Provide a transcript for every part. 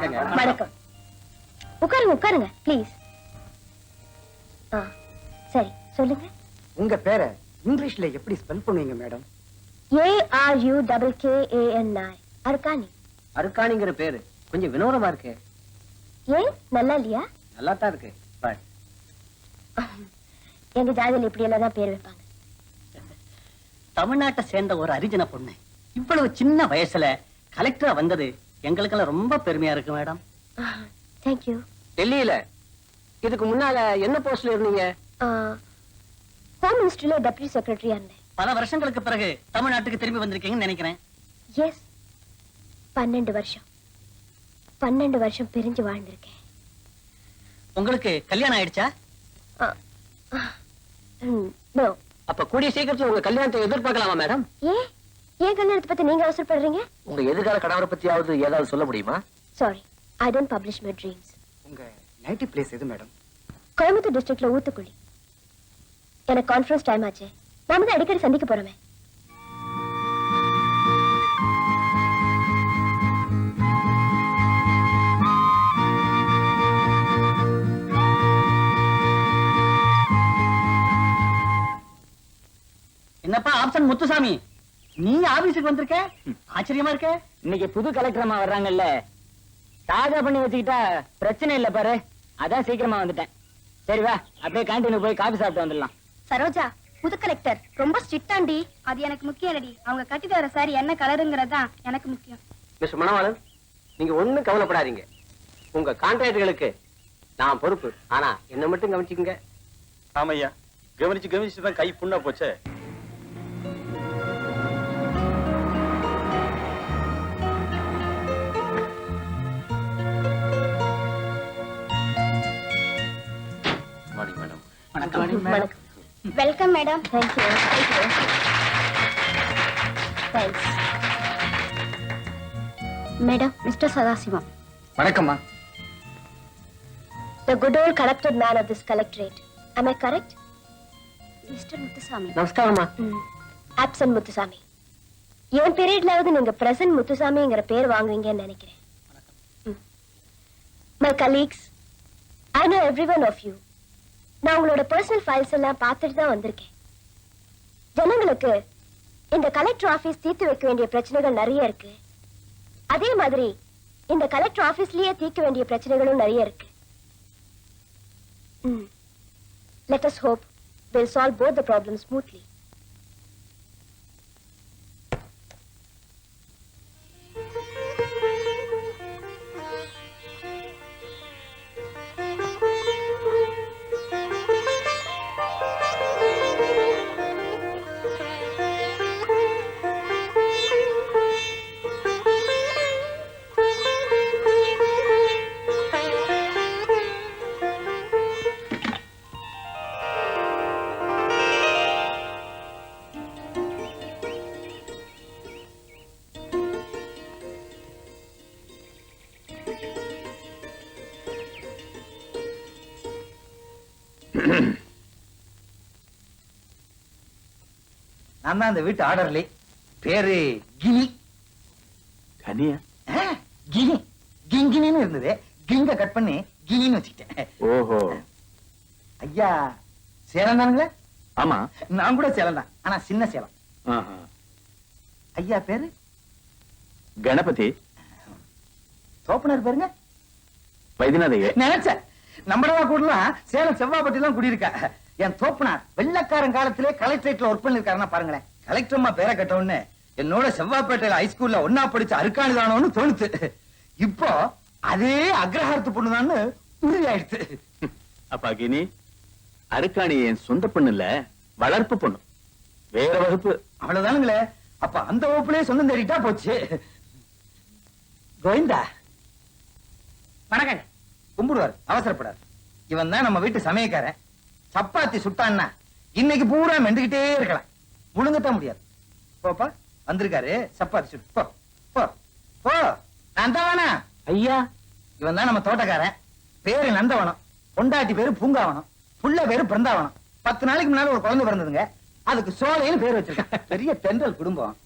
வணக்கம். உட்காருங்க உட்காருங்க ப்ளீஸ். சரி சொல்லுங்க. உங்க பேரை இங்கிலீஷ்ல எப்படி ஸ்பெல் பண்ணுவீங்க மேடம்? ARUKKANI. அர்கானி. அர்கானிங்கிற பேரு கொஞ்சம் வினோதமா இருக்கு. ஏன் நல்லா இல்லையா? நல்லா தான் இருக்கு. எங்க ஜாதியில இப்படி எல்லாம் தான் பேர் வைப்பாங்க. தமிழ்நாட்டை சேர்ந்த ஒரு அரிஜன பொண்ணு இவ்வளவு சின்ன வயசுல கலெக்டரா வந்தது எங்களுக்கெல்லாம் ரொம்ப பெருமையா இருக்கு மேடம். தேங்க்யூ. டெல்லியில இதுக்கு முன்னால என்ன போஸ்ட்ல இருந்தீங்க? ஹோம் மினிஸ்ட்ரியில டெப்யூட்டி செக்ரட்டரியா இருந்தேன். பல வருஷங்களுக்கு பிறகு தமிழ்நாட்டுக்கு திரும்பி வந்திருக்கீங்கன்னு நினைக்கிறேன். எஸ், 12 வருஷம். 12 வருஷம் பிரிஞ்சு வாழ்ந்திருக்கேன். உங்களுக்கு கல்யாணம் ஆயிடுச்சா? நோ. அப்ப கூடிய சீக்கிரத்துல உங்க கல்யாணத்தை எதிர்பார்க்கலாமா மேடம்? ஏன் கல்யாணத்தை பத்தி நீங்க அவசரப்படுறீங்க? உங்க எதிர்கால கணவரை பத்தியாவது ஏதாவது சொல்ல முடியுமா? Sorry, I don't publish my dreams. உங்க நேட்டிவ் பிளேஸ் எது மேடம்? கோயம்புத்தூர் டிஸ்ட்ரிக்ட்ல ஊத்துக்குளி. எனக்கு கான்ஃபரன்ஸ் டைம் ஆச்சு. நாம தான் அடிக்கடி சந்திக்க போறோமே. என்னப்பா ஆப்ஷன் முத்துசாமி, நீ ஆபீஸுக்கு வந்திருக்க? ஆச்சரியமா இருக்க. இன்னைக்கு புது கலெக்டர் அம்மா வர்றாங்கல்ல, தாஜா பண்ணி வச்சுக்கிட்டா பிரச்சனை இல்ல பாரு. அதான் சீக்கிரமா வந்துட்டேன். சரி வா, அப்படியே கேண்டீனுக்கு போய் காபி சாப்பிட்டு வந்துடலாம். சரோஜா, புது கலெக்டர் ரொம்ப ஸ்ட்ரிக்டாண்டி. அது எனக்கு முக்கியம் இல்லடி. அவங்க கட்டிட்டு வர சாரி என்ன கலருங்கிறதா எனக்கு முக்கியம். மிஸ்டர் மணவாளன், நீங்க ஒண்ணும் கவலைப்படாதீங்க. உங்க கான்ட்ராக்டுகளுக்கு நான் பொறுப்பு. ஆனா என்ன மட்டும் கவனிச்சுக்கங்க. ஆமையா, கவனிச்சுதான் கை புண்ணா போச்சே. வணக்கம். Welcome madam. Thank you. Thanks madam. Mister Sadasivam. வணக்கம்மா. The good old collected man of this collectorate. Am I correct? Mr. Muthusamy. நமஸ்காரம்மா. Absent Muthusamy. என் பீரியட்லாவது நீங்க பிரசன்ட் முத்துசாமிங்கிற பேர் வாங்குவீங்கன்னு நினைக்கிறேன். My colleagues, I know every one of you. நான் உங்களோட பர்சனல் ஃபைல்ஸ் எல்லாம் பார்த்துட்டு தான் வந்திருக்கேன். ஜனங்களுக்கு இந்த கலெக்டர் ஆபீஸ் தீர்த்து வைக்க வேண்டிய பிரச்சனைகள் நிறைய இருக்கு. அதே மாதிரி இந்த கலெக்டர் ஆபீஸ்லயே தீர்க்க வேண்டிய பிரச்சனைகளும் நிறைய இருக்கு. Let us hope we'll solve both the problems smoothly. நான் தான் இந்த வீட்டு ஆர்டர்லி. பேரு கினி. கனியா? கினி. கிங்கினின்னு இருந்தது. கிங்க கட் பண்ணி கினின்னு வச்சுக்கிட்டேன். ஓஹோ. ஐயா சேலம் தானுங்களே? ஆமா, நான் கூட சேலம் தான், ஆனா சின்ன சேலம். ஐயா பேரு கணபதி. தோப்பனார் பேருங்க? வைத்தியநாதையே. நினைச்சேன் நம்மளவா கூடலாம் சேலம் செவ்வாப்பட்டி தான் குடியிருக்கா. என் தோப்பனார் வெள்ளக்காரன் காலத்திலே கலெக்டரேட்ல ஒர்க் பண்ணிருக்காருன்னா பாருங்களேன். கலெக்டர்மா பேரை கட்டவுன்னு என்னோட செவ்வாப்பேட்டையில ஹைஸ்கூல்ல ஒன்னா படிச்ச அருக்காணி தானோன்னு தோணுது. இப்போ அதே அக்ரஹாரத்து பொண்ணுதான்னு உறுதி ஆயிடுச்சு. அப்பா கினி, அருக்காணி என் சொந்த பொண்ணு இல்ல, வளர்ப்பு பொண்ணு, வேற வகுப்பு. அவ்வளவுதானுங்களே. அப்ப அந்த வகுப்புலயே சொந்தம் தேடிட்டா போச்சு. கோவிந்தா வணக்கம். கும்பிடுவார், அவசரப்படாது. இவன் தான் நம்ம வீட்டு சமயக்காரன். சப்பாத்தி சுட்டான்னா இன்னைக்கு பூரா மெண்டுகிட்டே இருக்கலாம், முழுங்கத்தான் முடியாது. போப்பா, வந்திருக்காரு, சப்பாத்தி சுட்டு போ போ போ. நான் தான் வேணா. ஐயா, இவன் தான் நம்ம தோட்டக்காரன். பேரு நந்தவனம், பொண்டாட்டி பேரு பூங்காவனம், புள்ள பேரு பிருந்தாவனம். 10 நாளைக்கு முன்னால ஒரு குழந்தை பிறந்ததுங்க, அதுக்கு சோலைன்னு பேர் வச்சிருக்கான். பெரிய தென்றல் குடும்பம்.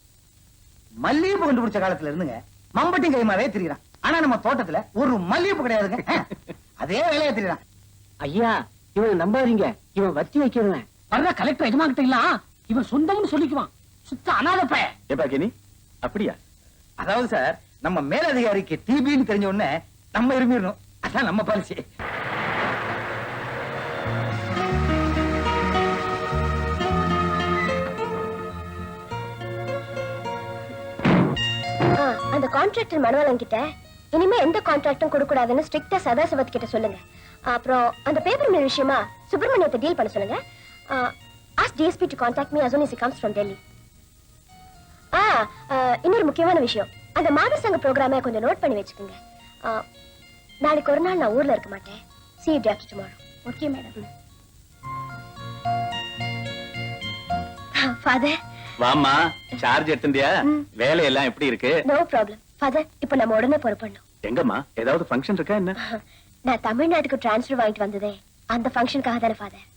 மல்லிகைப்பூ கண்டுபிடிச்ச காலத்துல இருந்துங்க மம்பட்டி கைமாவே திரிகிறான். ஆனா நம்ம தோட்டத்துல ஒரு மல்லிகைப்பூ கிடையாதுங்க. அதே வேலையா தெரியலாம். ஐயா இவன் நம்பாதீங்க, இவன் வச்சு வைக்கிறவன். வர்ற கலெக்டர் எஜமா கிட்ட இல்ல இவன் சொந்தம்னு சொல்லிக்குவான். சுத்த அனாத பைய. ஏப்பா கினி அப்படியா? அதாவது சார், நம்ம மேலதிகாரிக்கு டிபின்னு தெரிஞ்ச உடனே நம்ம இருமிடணும். அதான் நம்ம பாலிசி. அந்த கான்ட்ராக்டர் மனவளன் கிட்ட இனிமே எந்த கான்ட்ராக்டும் கொடுக்க கூடாதுன்னு ஸ்ட்ரிக்ட்டா சதாசிவத் கிட்ட சொல்லுங்க. அப்புறம் அந்த பேப்பர் மில் விஷயமா சுப்பிரமணியத்தை டீல் பண்ண சொல்லுங்க. Ask DSP to contact me as soon as he comes from Delhi. இன்னொரு முக்கியமான விஷயம், அந்த மாத சங்க ப்ரோக்ராமை கொஞ்சம் நோட் பண்ணி வச்சுக்கோங்க. நாளைக்கு ஒரு நாள் நான் ஊர்ல இருக்க மாட்டேன். See you day after tomorrow. Okay, madam. Father வாமா, சார்ஜ் எடுத்தியா? வேலையெல்லாம் எப்படி இருக்கு? No problem father. இப்போ நம்ம உடனே புறப்படணும். எங்கம்மா, ஏதாவது ஃபங்க்ஷன் இருக்கா என்ன? நான் தமிழ்நாட்டுக்கு டிரான்ஸ்ஃபர் வாங்கிட்டு வந்ததே அந்த ஃபங்க்ஷனுக்காக தானே ஃபாதர்.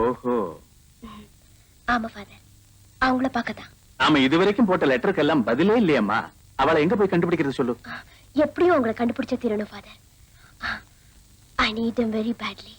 ஓஹோ. ஆமா ஃபாதர், அவங்கள பார்க்கதான். ஆமா, இதுவரைக்கும் போட்ட லெட்டருக்கு எல்லாம் பதிலே இல்லையம்மா. அவளை எங்க போய் கண்டுபிடிக்கிறது சொல்லு. எப்படியும் உங்களை கண்டுபிடிச்ச தீரணும் father. I need them very badly.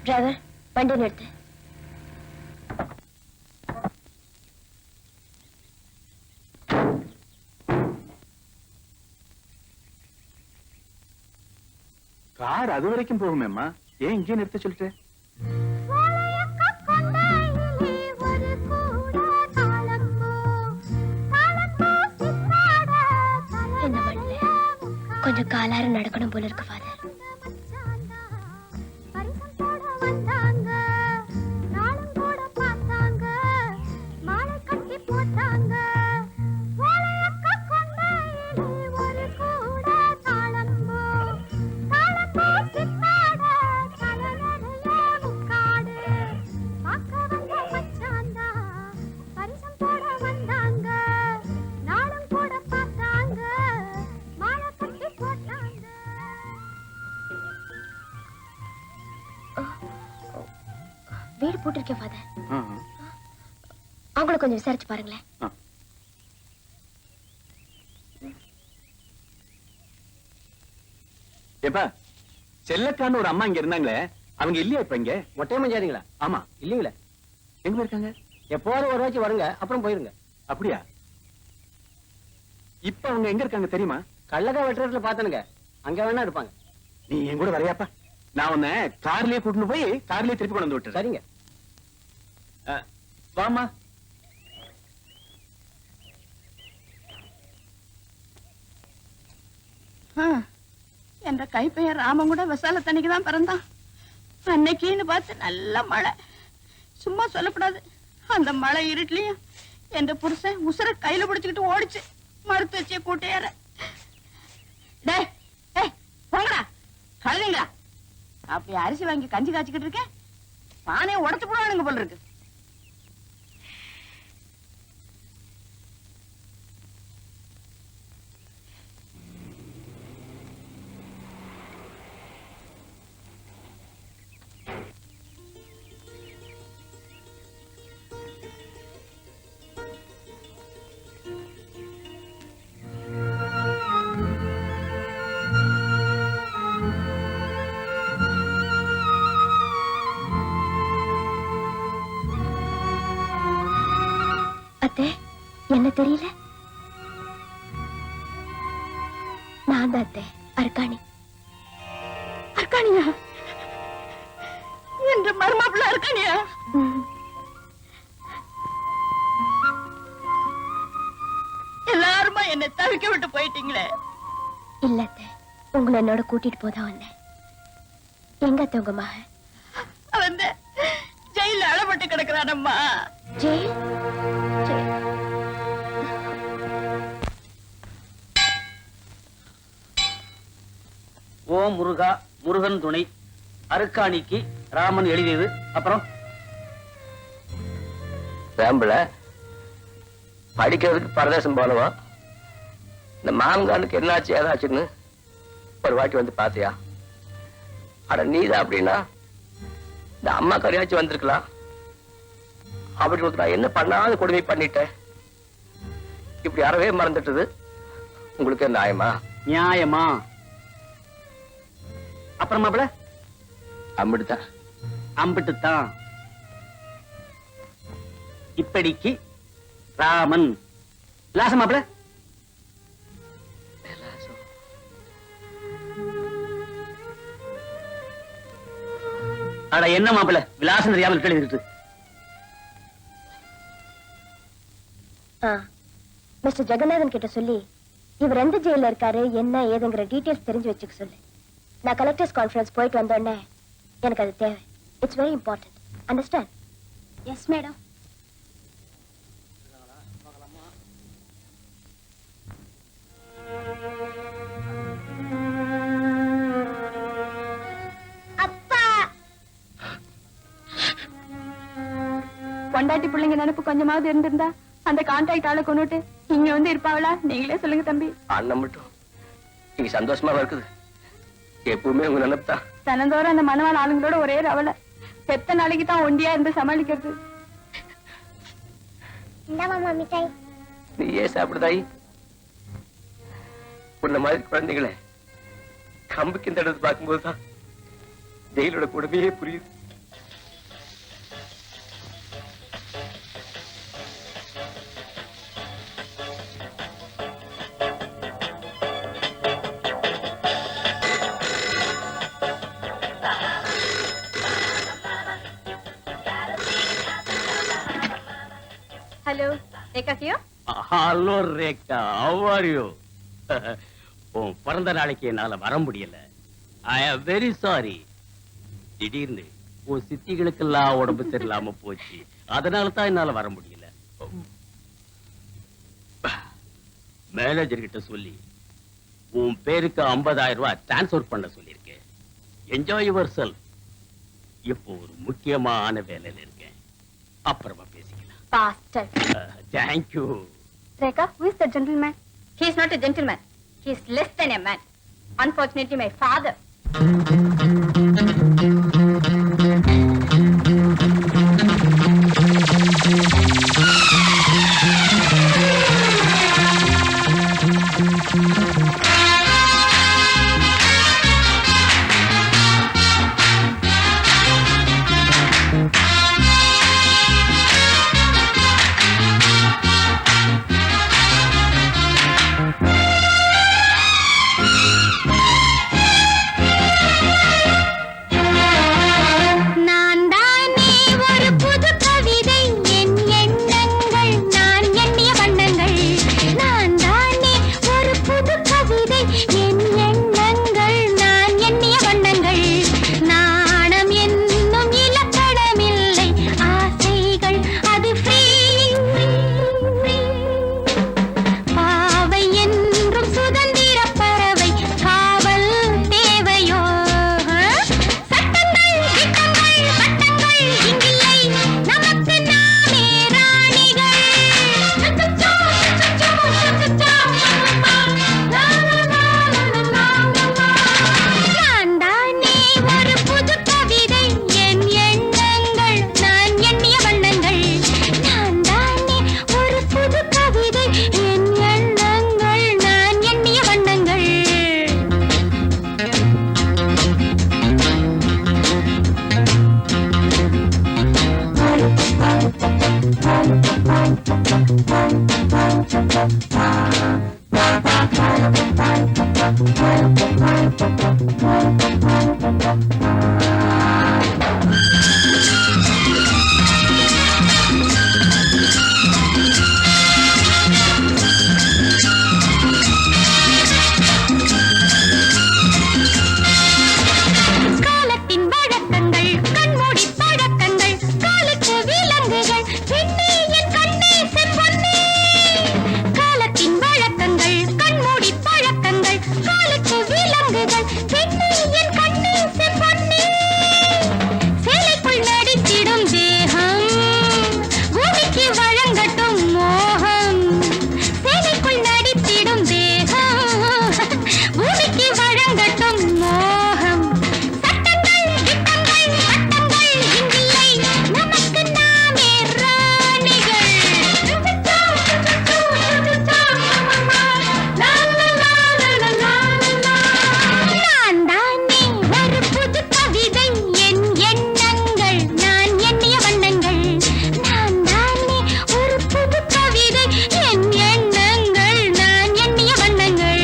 Driver, வண்டி நிறுத்து. கார் அது வரைக்கும் போகுமேம்மா, ஏன் இங்கே நிறுத்த சொல்லிட்டு? இந்த மண்ணில கொஞ்சம் காலார நடக்கணும் போல இருக்கு ஃபாதர். வீடு போட்டிருக்கேன் ஃபாதர். அவங்கள கொஞ்சம் விசாரிச்சு பாருங்களேன். ஏப்பா செல்லக்கான்னு ஒரு அம்மா இங்க இருந்தாங்களே, அவங்க இல்லையா இப்ப இங்க? மொட்டை மஞ்சாதிங்களா? ஆமா. இல்லீங்களே. எங்க இருக்காங்க? எப்போது ஒரு வாட்சி வருங்க, அப்புறம் போயிருங்க. அப்படியா? இப்ப அவங்க எங்க இருக்காங்க தெரியுமா? கள்ளக்கா வெட்டுறதுல பாத்தனுங்க, அங்க வேணா இருப்பாங்க. நீ என் கூட வரையாப்பா? நான் உன்னை கார்லயே கூட்டிட்டு போய் கார்லயே திருப்பி கொண்டு வந்து விட்டுறேன். சரிங்க. வாமா. என்ற கைப்பையன் ராமன் கூட விசால தண்ணிக்கு தான் பிறந்தான். அன்னைக்குன்னு பார்த்து நல்ல மழை. சும்மா சொல்லக்கூடாது, அந்த மழை இருட்டுலயும் என்ற புருஷன் உசுர கையில பிடிச்சுக்கிட்டு ஓடிச்சு மறுத்து வச்சே கூட்டையார. டேய் ஏய் போங்கடா கழுதுங்களா. அப்படி அரிசி வாங்கி கஞ்சி காய்ச்சிக்கிட்டு இருக்கேன், பானையை உடச்சு போடுவானுங்க போல இருக்கு. அத்தை, என்ன தெரியல? நான் தான் அத்தை, அர்க்காணி. அர்க்காணியா? என்ற மருமாப்பிள்ள அர்க்காணியா? எல்லாருமா என்னை தவிக்க விட்டு போயிட்டீங்களே. இல்ல அத்தை, உங்களை என்னோட கூட்டிட்டு போதான் வந்தேன். எங்க அத்தை உங்க மகன்? வந்து ஜெயில அடப்பட்டு கிடக்குறானம்மா. ஜெயில்? ஓ முருகா, முருகன் துணை, அருக்காணிக்கு ராமன் எழுதியது. அப்புறம் வேம்பல படிக்கிறதுக்கு பரதேசம் போனவா, இந்த மாமங்கானுக்கு என்னாச்சு ஏதாச்சுன்னு ஒரு வாட்டி வந்து பாத்தியா? அட நீதான் அப்படின்னா இந்த அம்மா கரையாச்சும் வந்திருக்கலாம். அப்படி நான் என்ன பண்ணாத கொடுமை பண்ணிட்டேன். இப்படி அறவே மறந்துட்டது உங்களுக்கு நியாயமா? நியாயமா? அப்புறமாப்பிள அம்பிடுதான் அம்பிட்டுத்தான். இப்படிக்கு ராமன் லாசமாப்பிள. அட என்ன மாப்பிள விலாசம் தெரியாமல் கேள்வி. மிஸ்டர் ஜெகநாதன் கிட்ட சொல்லி இவர் எந்த ஜெயில இருக்காரு, என்ன ஏதுங்கிற டீடைல்ஸ் தெரிஞ்சு வச்சுக்க சொல்லு. நான் கலெக்டர்ஸ் கான்ஃபரன்ஸ் போயிட்டு வந்தோடனே எனக்கு அது தேவை. It's very important. Understand? Yes madam. பொண்டாட்டி பிள்ளைங்க நினைப்பு கொஞ்சமாவது இருந்திருந்தா அந்த கான்ட்ராக்ட் ஆளை கொண்டுட்டு இங்க வந்து இருப்பாவளா? நீங்களே சொல்லுங்க தம்பி. அண்ணன் மட்டும் நீங்க சந்தோஷமா இருக்குது. எப்பவுமே உங்க நினைப்புதான். தினந்தோறும் அந்த மனவான ஆளுங்களோட ஒரே ரவலை. பெத்த நாளைக்கு தான் ஒண்டியா இருந்து சமாளிக்கிறது. நீ ஏன் சாப்பிடுதாய்? உன்ன மாதிரி குழந்தைகளை கம்புக்கு இந்த இடத்து பார்க்கும்போதுதான் ஜெயிலோட கொடுமையே புரியுது. ஹலோ ரேகா கியோ. Hello Rekha, how are you? உன் பிறந்த நாளைக்கு என்னால வர முடியல. ஐ ஆம் வெரி சாரி. திடீர்னு உன் சித்திகளுக்கெல்லாம் உடம்பு சரியில்லாம போச்சு, அதனால தான் என்னால வர முடியல. மேனேஜர் கிட்ட சொல்லி உன் பேருக்கு 50,000 ரூபாய் டிரான்ஸ்பர் பண்ண சொல்லியிருக்கேன். Enjoy your self. இப்போ ஒரு முக்கியமான வேலையில இருக்கேன், அப்புறமா பேசிக்கலாம். Bastard. Thank you. Rekha, who is the gentleman? He is not a gentleman. He is less than a man. Unfortunately, my father. என் எண்ணங்கள் நான் எண்ணிய வண்ணங்கள் நாணம் என்னும் இலக்கணமில்லை ஆசைகள் அது ஃப்ரீ பாவை என்றும் சுதந்திர பறவை காவல் தேவையோ சட்டங்கள் திட்டங்கள் வட்டங்கள் இங்கில்லை நமக்கு நாமே ராணிகள் நான் தானே ஒரு புது கவிதை என் எண்ணங்கள் நான் எண்ணிய வண்ணங்கள் நான் தானே ஒரு புது கவிதை என் எண்ணங்கள் நான் எண்ணிய வண்ணங்கள் காலத்தின் வழக்கங்கள் கண்மூடி பழக்கங்கள் காலுக்கு விலங்குகள் பெண்ணே என் கண்ணே செம்பொன்னே காலத்தின் வழக்கங்கள் கண்மூடி பழக்கங்கள் காலுக்கு விலங்குகள் பெண்ணே என் கண்ணே செம்பொன்னே சேலைக்குள் நடித்திடும் தேகம் பூமிக்கு வழங்கட்டும் மோகம் சேலைக்குள் நடித்திடும் தேகம் பூமிக்கு வழங்கட்டும் மோகம் சட்டங்கள் திட்டங்கள் வட்டங்கள் இங்கில்லை நமக்கு நாமே ராணிகள் நான் தானே ஒரு புது கவிதை என் எண்ணங்கள் நான் எண்ணிய வண்ணங்கள் நான் தானே ஒரு புது கவிதை என் எண்ணங்கள் நான் எண்ணிய வண்ணங்கள்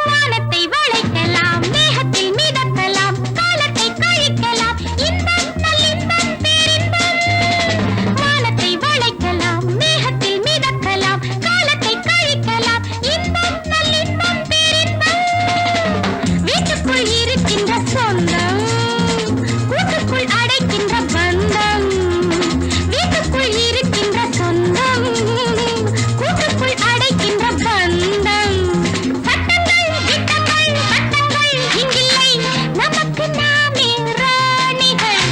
வானத்தை வளைக்கலாம் மேகத்தில் மிதக்கலாம் காலத்தை கழிக்கலாம் இன்பம் நல்லின்பம் பேரின்பம் வானத்தை வளைக்கலாம் மேகத்தில் மிதக்கலாம் காலத்தை கழிக்கலாம் இன்பம் நல்லின்பம் பேரின்பம் வீட்டுக்குள் இருக்கின்ற சொந்தம் கூட்டுக்குள் அடைக்கின்ற பந்தம் வீட்டுக்குள் இருக்கின்ற சொந்தம் கூட்டுக்குள் அடைக்கின்ற பந்தம் சட்டங்கள் திட்டங்கள் வட்டங்கள் இங்கில்லை நமக்கு நாமே ராணிகள்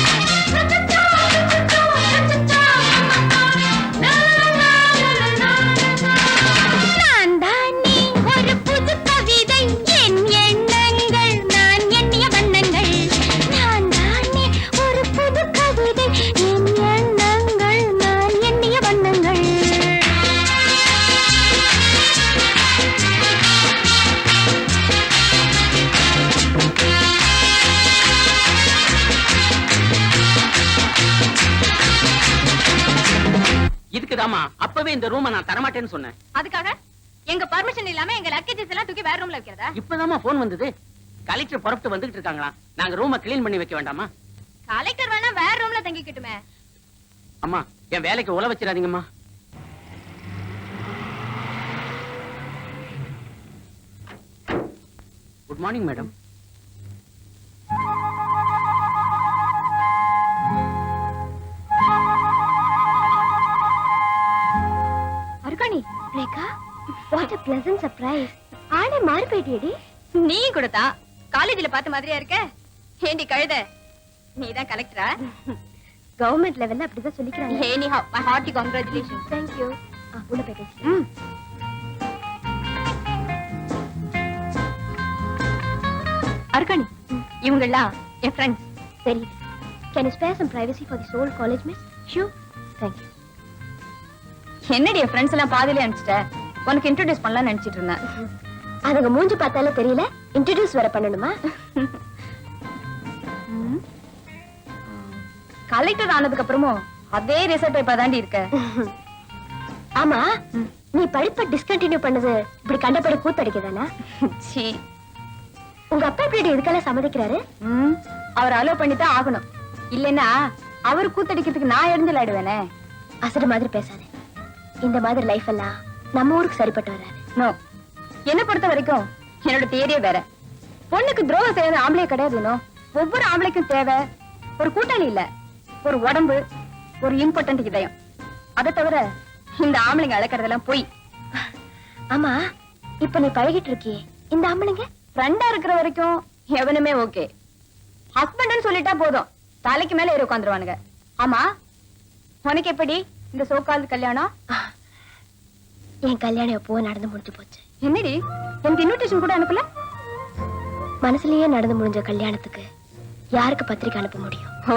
நான் தானே ஒரு புது கவிதை என் எண்ணங்கள் நான் எண்ணிய வண்ணங்கள் நான் தானே ஒரு புது கவிதை என் எண்ணங்கள் நான் எண்ணிய வண்ணங்கள் இதுக்குதாமா அப்பவே இந்த ரூமை நான் தரமாட்டேன்னு சொன்னேன். அதுக்காக எங்க பர்மிஷன் இல்லாம எங்க லக்கேஜஸ் எல்லாம் தூக்கி வேற ரூம்ல வைக்கிறதா இப்பதாமா போன் வந்தது. கலெக்டர் புறப்பட்டு வந்துகிட்டு இருக்காங்களாம். நாங்க ரூமை கிளீன் பண்ணி வைக்க வேண்டாமா? கலெக்டர் வேணா வேற ரூம்ல தங்கிக்கிட்டுமே அம்மா என் வேலைக்கு உல வச்சிடாதீங்கம்மா. Good morning madam. Arukkani Rekha what a pleasant surprise ஆளே மாறி போயிட்டியேடி நீ கூடதா காலேஜ்ல பார்த்த மாதிரியா இருக்க ஏண்டி கழுத நீதான் கலெக்டரா கவர்மெண்ட் லெவல்ல அப்படிதான் சொல்லிக்கிறாங்க anyhow my hearty congratulations thank you உள்ள போய் பேசு அர்காணி இவங்கெல்லாம் என் ஃப்ரெண்ட்ஸ் சரி can you spare some privacy for this old college miss shoe thank you என்னடி என் ஃப்ரெண்ட்ஸ் எல்லாம் பாதியிலே அனுப்பிச்சிட்ட உனக்கு இன்ட்ரோடியூஸ் பண்ணலாம் நினைச்சிட்டு இருந்தேன். அதுங்க மூஞ்சி பார்த்தாலே தெரியல, இன்ட்ரடியூஸ் வேற பண்ணணுமா? கலெக்டர் ஆனதுக்கு அப்புறமும் அதே ரிசல்ட் பேப்பர் தாண்டி இருக்க. ஆமா, நீ படிப்பை டிஸ்கண்டினியூ பண்ணது இப்படி கண்டபடி கூத்தடிக்கதானா? சீ. உங்க அப்பா இப்படி இதுக்கெல்லாம் சம்மதிக்கிறாரு? அவர் அலோ பண்ணிதான் ஆகணும். இல்லைன்னா அவர் கூத்தடிக்கிறதுக்கு நான் எழுந்து ஆயிடுவேனே. அசடு மாதிரி பேசாதே. இந்த மாதிரி லைஃப் எல்லாம் நம்ம ஊருக்கு சரிப்பட்டு வராது. நோ, என்ன பொறுத்த வரைக்கும் என்னோட தேரியே வேற. பொண்ணுக்கு துரோகம் செய்யறது ஆம்பளை கிடையாதுனோ. ஒவ்வொரு ஆம்பளைக்கும் தேவை ஒரு கூட்டாளி இல்ல, ஒரு உடம்பு, ஒரு இம்பார்ட்டன்ட் இதயம். அதை தவிர இந்த ஆம்பளைங்க அழைக்கிறதெல்லாம் போய். ஆமா, இப்ப நீ பழகிட்டு இருக்கியே, இந்த ஆம்பளைங்க ஃப்ரெண்டா இருக்கிற வரைக்கும் எவனுமே ஓகே. ஹஸ்பண்ட்னு சொல்லிட்டா போதும், தலைக்கு மேல ஏறி உட்காந்துருவானுங்க. ஆமா, உனக்கு எப்படி இந்த சோகால் கல்யாணம்? என் கல்யாணம் எப்போ நடந்து முடிஞ்சு போச்சு. என்னடி, எனக்கு இன்விடேஷன் கூட அனுப்பல? மனசுலயே நடந்து முடிஞ்ச கல்யாணத்துக்கு யாருக்கு பத்திரிக்கை அனுப்ப முடியும்? ஓ,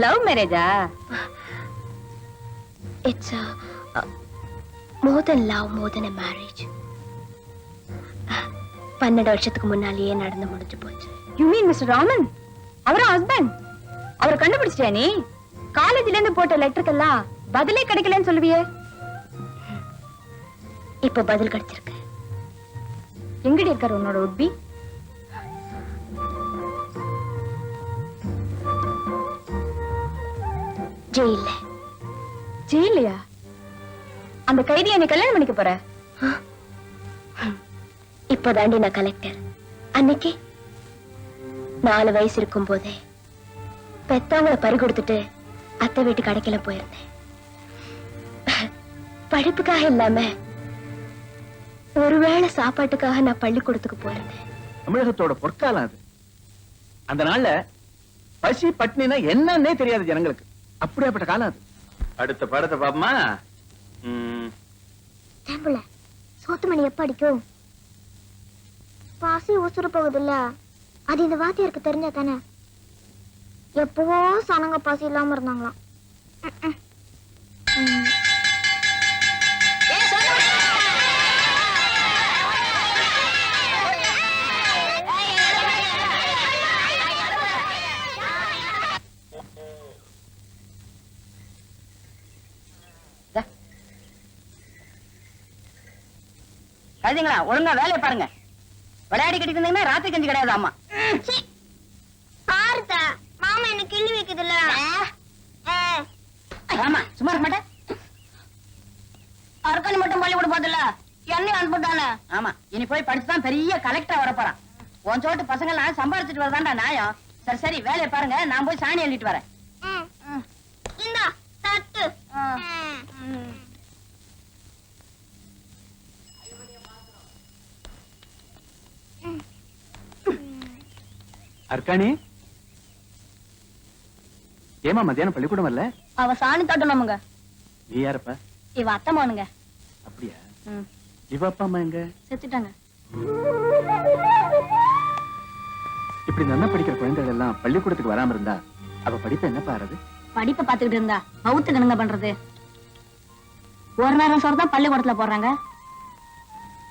லவ் மேரேஜா? It's more than love, more than a marriage. 12 வருஷத்துக்கு முன்னாலேயே நடந்து முடிஞ்சு போச்சு. You mean mister Raman? அவரா ஹஸ்பண்ட்? அவரை கண்டுபிடிச்சிட்டியா நீ? காலேஜ்ல இருந்து போட்ட லெட்டருக்கெல்லாம் பதிலே கிடைக்கலன்னு சொல்லுவியே. இப்ப பதில் கிடைச்சிருக்கு. எங்கடி இருக்காரு உன்னோட உட்பி? ஜெயில்ல. ஜெயிலையா? அந்த கைதியை நீ கல்யாணம் பண்ணிக்க போற? இப்பதாண்டி நான் கலெக்டர். அன்னைக்கு 4 வயசு இருக்கும் போதே பெத்தவங்களை பறி கொடுத்துட்டு அத்தை வீட்டு கடைக்கல போயிருந்தேன். படிப்புக்காக இல்லாம ஒருவேளை சாப்பாட்டுக்காக நான் பள்ளிக்கூடத்துக்கு போயிருந்தேன். தமிழகத்தோட பொற்காலம் அது. அந்த நாள்ல பசி பட்னினா என்னன்னே தெரியாது ஜனங்களுக்கு. அப்படியாப்பட்ட காலம் அது. அடுத்த பாடத்தை பாப்பமா. தேம்புல சோத்து மணி எப்ப அடிக்கும்? பாசி உசுறு போகுதுல்ல, அது இந்த வாத்தியாருக்கு தெரிஞ்சா தானே. எப்பவோ சனங்க பாசி இல்லாம இருந்தாங்களாம். கழுதிங்களா, ஒழுங்கா வேலையை பாருங்க. விளையாடி கட்டிட்டு இருந்தீங்கன்னா ராத்திரி கஞ்சி கிடையாது. அம்மா பாருதா, மாமா என்ன கிள்ளி வைக்குதுல்ல. ஆமா, சும்மா இருக்க மாட்டேன். அர்க்கணி மட்டும் பள்ளிக்கூட போதில்ல, என்னையும் அனுப்பிட்டானே. ஆமா, இனி போய் படிச்சுதான் பெரிய கலெக்டரா வர போறான். உன் சோட்டு பசங்க எல்லாம் சம்பாரிச்சிட்டு வரதான்டா நியாயம். சரி சரி, வேலையை பாருங்க, நான் போய் சாணி அள்ளிட்டு வரேன். இந்தா தட்டு. அர்க்காணி, ஏமா மத்தியானம் பள்ளிக்கூடம் வரல? அவ சாணி தட்டணுமுங்க. நீ யாரப்பா? இவ அத்தம்மானுங்க. அப்படியா? இவ அப்பா அம்மா எங்க? செத்துட்டாங்க. இப்படி நல்லா படிக்கிற குழந்தைகள் எல்லாம் பள்ளிக்கூடத்துக்கு வராம இருந்தா அவ படிப்பு என்ன பாருது? படிப்பை பாத்துக்கிட்டு இருந்தா பௌத்துக்கு என்னங்க பண்றது? ஒரு நேரம் சோறு தான் பள்ளிக்கூடத்துல போடுறாங்க.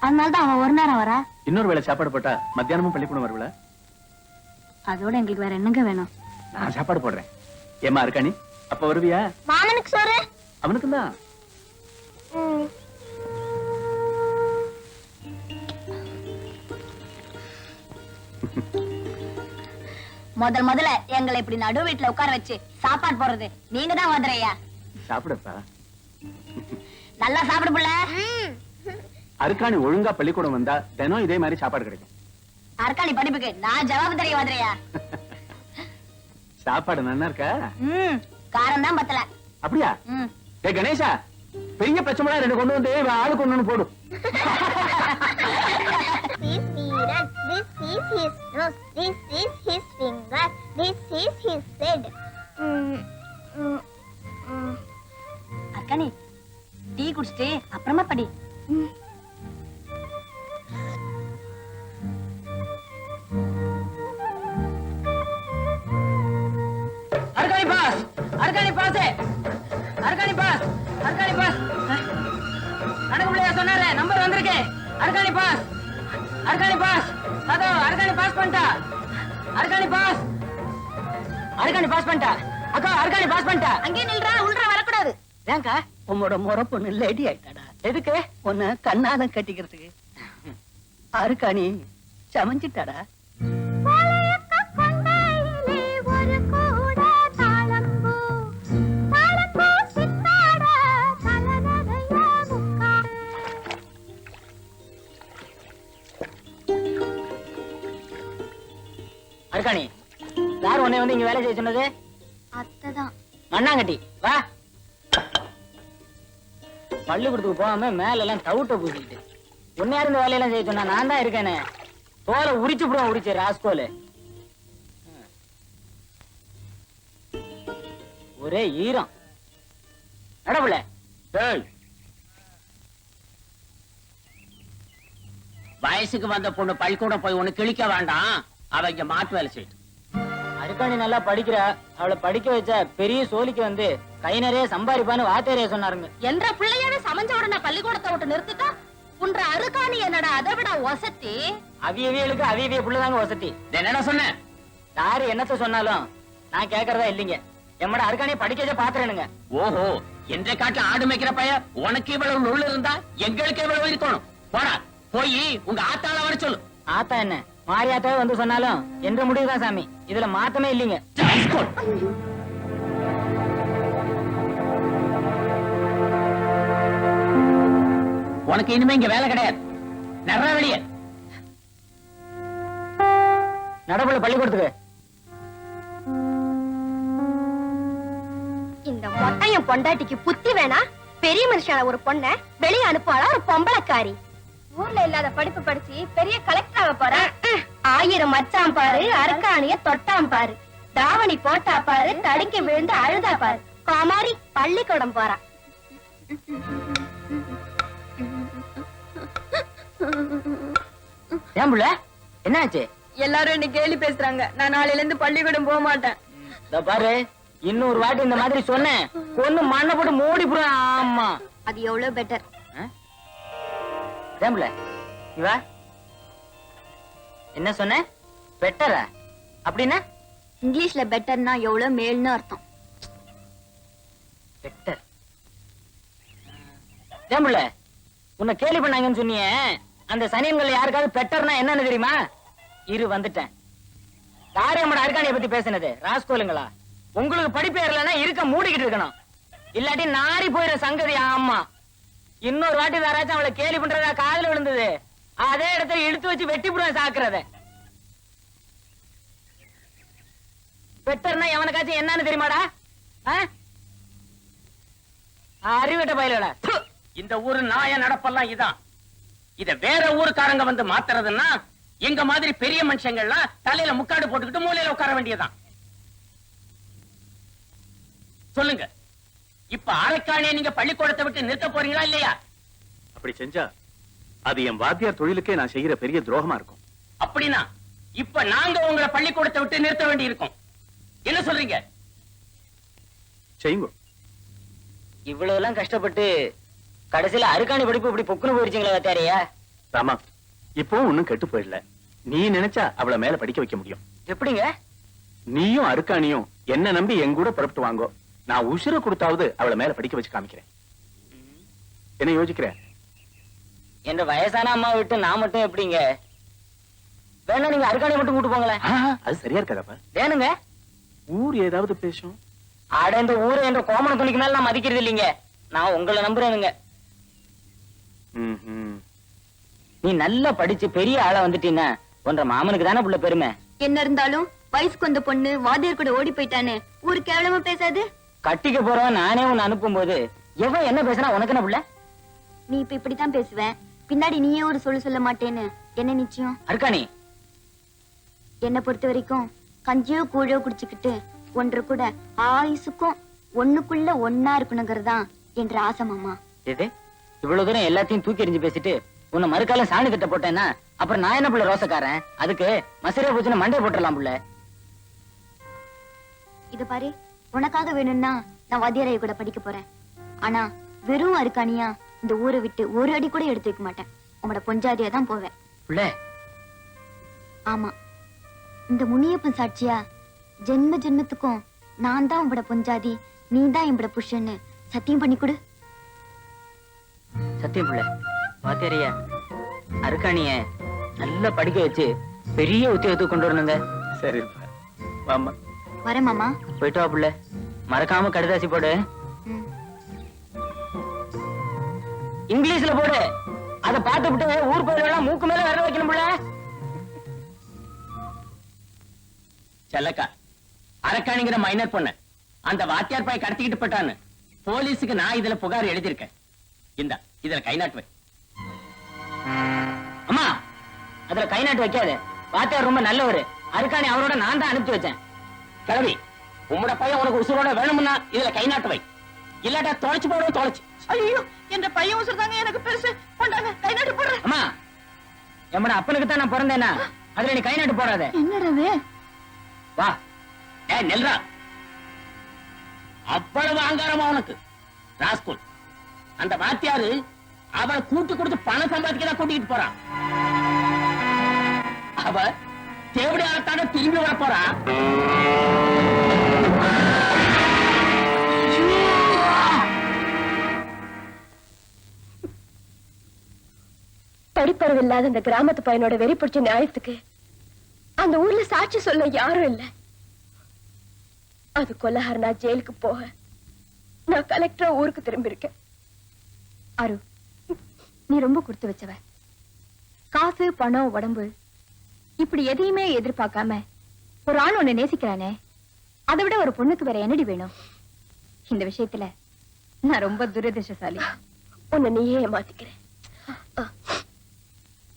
அதனாலதான் அவன் ஒரு நேரம் வரா. இன்னொரு வேளை சாப்பாடு போட்டா மத்தியானமும் பள்ளிக்கூடம் வருவல? அதோட எங்களுக்கு வேற என்னங்க வேணும்? நான் சாப்பாடு போடுறேன். ஏமா அர்க்காணி, அப்ப வருவியா? மாமனுக்கு சோறு. அவனுக்கு தான். முதல்ல எங்களை இப்படி நடு வீட்டுல உட்கார வச்சு சாப்பாடு போடுறது நீங்க தான் மதுரையா. சாப்பிடப்பா. நல்லா சாப்பிடு புள்ள. அர்க்காணி ஒழுங்கா பள்ளிக்கூடம் வந்தா தினம் இதே மாதிரி சாப்பாடு கிடைக்கும். அர்க்காணி படிப்புக்கு நான் ஜவாபு தெரிய மதுரையா. சாப்பாடு நல்லா இருக்கா? காரம் தான் பத்தல. அப்படியா? ஏ கணேசா, பெரிய பச்சை மிளகாய் 2 கொண்டு வந்து ஆளுக்கு ஒண்ணு போடு. This is his nose. This is his finger. This is his head. Arukkani, tea குடிச்சிட்டு அப்புறமா படி. Arukkani pass, Arukkani pass, Arukkani pass, Arukkani pass. நடக்க முடியாது சொன்னாரு, நம்பர் வந்திருக்கு. அர்கானி பாஸ், அர்கானி பாஸ், அதோ அர்கானி பாஸ் பண்ணிட்டா, அர்கானி பாஸ், அர்கானி பாஸ் பண்ணிட்டா, அக்கா அர்கானி பாஸ் பண்ணிட்டா. அங்கே நில்றா, உள்றா வரக்கூடாது. ஏங்கா உன்னோட முறை பொண்ணு லேடி ஆயிட்டாடா. எதுக்கு? உன்னை கண்ணாலம் கட்டிக்கிறதுக்கு. அருக்காணி சமைஞ்சிட்டாடா. அர்கானி, யார் உன்னை வந்து இங்க வேலை செய்ய சொன்னது? அத்தைதான். மண்ணாங்கட்டி வா. பள்ளிக்கூடத்துக்கு போகாம மேல எல்லாம் தவுட்ட பூசிக்கிட்டு உன்னை யார் இந்த வேலையெல்லாம் செய்ய சொன்னா? நான் தான் இருக்கேனே. தோலை உரிச்சு போடுவோம், உரிச்சு ராஸ்கோலு. ஒரே ஈரம் நடப்புல. வயசுக்கு வந்த பொண்ணு பள்ளிக்கூடம் போய் ஒண்ணு கிழிக்க வேண்டாம், அவ இங்க மாட்டு வேலை செய்யும். அருக்காணி நல்லா படிக்கிறா. அவளை படிக்க வச்சா பெரிய சோழிக்கு வந்து கை நிறைய சம்பாதிப்பான்னு வாத்தியாரே சொன்னாருங்க. என்ற பிள்ளையாவே சமைஞ்ச உடனே பள்ளிக்கூடத்தை விட்டு நிறுத்திட்டா உன்ற அருக்காணி என்னடா அதை விட ஒசத்தி. அவியவியலுக்கு அவியவிய புள்ளதாங்க வசதி. என்ன சொன்ன? யாரு என்னத்த சொன்னாலும் நான் கேக்குறதா இல்லைங்க. எம்மட அருக்காணியை படிக்கவே பாத்துறேனுங்க. ஓஹோ, என்ற காட்டுல ஆடு மேய்க்கிற பையன் உனக்கு இவ்வளவு நுள்ளு இருந்தா எங்களுக்கு இவ்வளவு இருக்கணும். போடா, போய் உங்க ஆத்தாள வர சொல்லு. ஆத்தா என்ன மாரியாத்தாவே வந்து சொன்னாலும் என்ற முடிவுதான் சாமி. இதுல மாத்தமே இல்லைங்க. உனக்கு இனிமே இங்க வேலை கிடையாது. நிறைய வெளியே நடப்புல பள்ளிக்கூடத்துக்கு. இந்த மொட்டையும் பொண்டாட்டிக்கு புத்தி வேணா? பெரிய மனுஷான ஒரு பொண்ண வெளியே அனுப்புவாளா ஒரு பொம்பளைக்காரி? ஊர்ல இல்லாத படிப்பு படிச்சு பெரிய கலெக்டராக போறா. 1000 மச்சான் பாரு, அருக்காணிய தொட்டாம் பாரு, தாவணி போட்டா பாரு, தடுக்கி விழுந்து அழுதா பாரு. காமாரி பள்ளிக்கூடம் போறா. ஏன் புள்ள என்னாச்சு? எல்லாரும் என்ன கேலி பேசுறாங்க. நான் நாளையில இருந்து பள்ளிக்கூடம் போக மாட்டேன். இதோ பாரு, இன்னொரு வாட்டி இந்த மாதிரி சொன்னேன் கொன்னு மண்ணை போட்டு மூடி போடுவேன். ஆமா, அது எவ்வளவு பெட்டர். ஏன் புள்ள இவா என்ன சொன்ன? பெட்டரா? அப்படின்னா இங்கிலீஷ்ல பெட்டர்னா எவ்வளவு மேல்னு அர்த்தம். பெட்டர். ஏன் புள்ள உன்னை கேலி பண்ணாங்கன்னு சொன்னியே, அந்த சனியன்கள் யாருக்காவது பெட்டர்னா என்னன்னு தெரியுமா? இரு வந்துட்டேன். யாரு நம்மட அருக்காணியை பத்தி பேசினது? ராஸ்கோலுங்களா? உங்களுக்கு படிப்பு ஏறலன்னா இருக்க மூடிக்கிட்டு இருக்கணும், இல்லாட்டி நாரி போயிட சங்கதி. ஆமா, இன்னொரு வாட்டி யாராச்சும் அவளை கேலி பண்றதா காதுல விழுந்தது, அதே இடத்துல இழுத்து வச்சு வெட்டி போடுவேன் சாக்குறத. பெட்டர்னா எவனுக்காச்சும் என்னன்னு தெரியுமாடா? அறிவிட்ட பயிலடா. இந்த ஊரு நாய நடப்பெல்லாம் இதான். இத வேற ஊருக்காரங்க வந்து மாத்துறதுன்னா எங்க மாதிரி பெரிய மனுஷங்கள்லாம் தலையில முக்காடு போட்டுக்கிட்டு மூலையில உட்கார வேண்டியதான். சொல்லுங்க, இப்ப அரைக்காணியை நீங்க பள்ளிக்கூடத்தை விட்டு நிறுத்த போறீங்களா இல்லையா? அப்படி செஞ்சா அது என் வாத்தியார் தொழிலுக்கே நான் செய்யற பெரிய துரோகமா இருக்கும். அப்படின்னா இப்ப நாங்க உங்களை பள்ளிக்கூடத்தை விட்டு நிறுத்த வேண்டி இருக்கும். என்ன சொல்றீங்க? செய்யுங்க. இவ்வளவு எல்லாம் கஷ்டப்பட்டு கடைசியில அருக்காணி படிப்பு இப்படி பொக்குன்னு போயிருச்சுங்களா வாத்தியாரையா? ராமா, இப்பவும் ஒண்ணும் கெட்டு போயிடல. நீ நினைச்சா அவளை மேல படிக்க வைக்க முடியும். எப்படிங்க? நீயும் அருக்காணியும் என்ன நம்பி என் கூட புறப்பட்டு வாங்கோ. நான் உசுர கொடுத்தாவது அவளை மேல படிக்க வச்சு காமிக்கிறேன். என்ன யோசிக்கிறேன்? என்ற வயசான அம்மா விட்டு நான் மட்டும் எப்படிங்க? வேணா நீங்க அருக்காணி மட்டும் கூட்டு போங்களேன். அது சரியா இருக்காதப்பா. வேணுங்க. ஊர் ஏதாவது பேசும். ஆட இந்த ஊரு என்ற கோமண துணிக்கு மேல நான் மதிக்கிறது இல்லைங்க. நான் உங்களை நம்புறேனுங்க. நீ நல்லா படிச்சு பெரிய ஆளா வந்துட்டீன்னா உன்ற மாமனுக்கு தானே புள்ள பெருமை. என்ன இருந்தாலும் வயசுக்கு வந்த பொண்ணு வாத்தியார் கூட ஓடி போயிட்டானே ஊரு கேவலமா பேசாது. கட்டிக்க போறவன் நானே உன்னை அனுப்பும் போது எவன் என்ன பேசினா உனக்கு என்ன புள்ள? நீ இப்ப இப்படித்தான் பேசுவ, பின்னாடி நீயே ஒரு சொல்ல மாட்டேன்னு என்ன நிச்சயம்? அருக்காணி, என்ன பொறுத்த வரைக்கும் கஞ்சியோ கூழோ குடிச்சுக்கிட்டு ஒன்று கூட ஆயுசுக்கும் ஒண்ணுக்குள்ள ஒன்னா இருக்கணுங்கிறதான் என்ற ஆசை மாமா. இது இவ்வளவு தூரம் எல்லாத்தையும் தூக்கி எறிஞ்சு பேசிட்டு உன்னை மறுக்காலம் சாணி திட்ட போட்டேன்னா அப்புறம் நான் என்ன புள்ள ரோசக்காரன்? அதுக்கு மசரே போச்சுன்னு மண்டை போட்டுடலாம் புள்ள. இது பாரு, உனக்காக வேணும்னா நான் வாத்தியாரைய கூட படிக்க போறேன். ஆனா வெறும் அருக்காணியா இந்த ஊரை விட்டு ஒரு அடி கூட எடுத்து வைக்க மாட்டேன். உங்களோட பொஞ்சாதியா தான் போவேன். புள்ள ஆமா, இந்த முனியப்பன் சாட்சியா ஜென்ம ஜென்மத்துக்கும் நான் தான் உங்களோட பொஞ்சாதி, நீ தான் எங்களோட புருஷன்னு சத்தியம் பண்ணி கொடு. சத்தியம் புள்ள. பாத்தியாரியா, அருக்காணிய நல்லா படிக்க வச்சு பெரிய உத்தியோகத்துக்கு கொண்டு வரணுங்க. சரிப்பா, வாமா. வரேன் மாமா. போயிட்டு வா புள்ள. மறக்காம கடிதாசி போடு. ம். இங்கிலீஷ்ல போடு. அத பார்த்து விட்டு ஊர் கோயிலெல்லாம் மூக்கு மேல விரல வைக்கணும் புள்ள. செல்லக்கா, அரக்காணிங்கிற மைனர் பொண்ணு அந்த வாத்தியார் பாய் கடத்திக்கிட்டு போட்டான்னு போலீஸுக்கு நான் இதுல புகார் எழுதியிருக்கேன். இந்த இதுல கை நாட்டு வை. அம்மா, அதுல கை நாட்டு வைக்காத. வாத்தியார் ரொம்ப நல்லவரு. அருக்காணி அவரோட நான் தான் அனுப்பிச்சு வச்சேன். கிளவி, உம்மோட பையன் உனக்கு உசுரோட வேணும்னா இதுல கை நாட்டு வை. இல்லாட்டா தொலைச்சு போடுவோம், தொலைச்சு. ஐயோ, என்ற பையன் உசுறு தாங்க எனக்கு பெருசு. கொண்டாங்க, கை நாட்டு போடுறேன். அம்மா, எம்மட அப்பனுக்கு தான் நான் பிறந்தேனா, அதுல நீ கை நாட்டு போடாத. என்னடா வா. நெல்றா, அவ்வளவு அங்காரமா உனக்கு ராஸ்கோல். அந்த வாத்தியாரு அவளை கூட்டு கொடுத்து பணம் சம்பாதிக்க கூட்டிட்டு போறான். அவ தேவடி ஆளத்தான திரும்பி வர போறா. படிப்பறிவு இல்லாத அந்த கிராமத்து பையனோட வெறி பிடிச்ச நியாயத்துக்கு அந்த ஊர்ல சாட்சி சொல்ல யாரும் இல்ல. அது கொலஹார் நான் ஜெயிலுக்கு போக நான் கலெக்டரா ஊருக்கு திரும்பி இருக்கேன். அரு, நீ ரொம்ப கொடுத்து வச்சவ. காசு, பணம், உடம்பு இப்படி எதையுமே எதிர்பார்க்காம ஒரு ஆள் உன்னை நேசிக்கிறானே, அதை விட ஒரு பொண்ணுக்கு வேற என்னடி வேணும்? இந்த விஷயத்துல நான் ரொம்ப துரதிர்ஷ்டசாலி. உன்னை நீயே ஏமாத்திக்கிறேன்.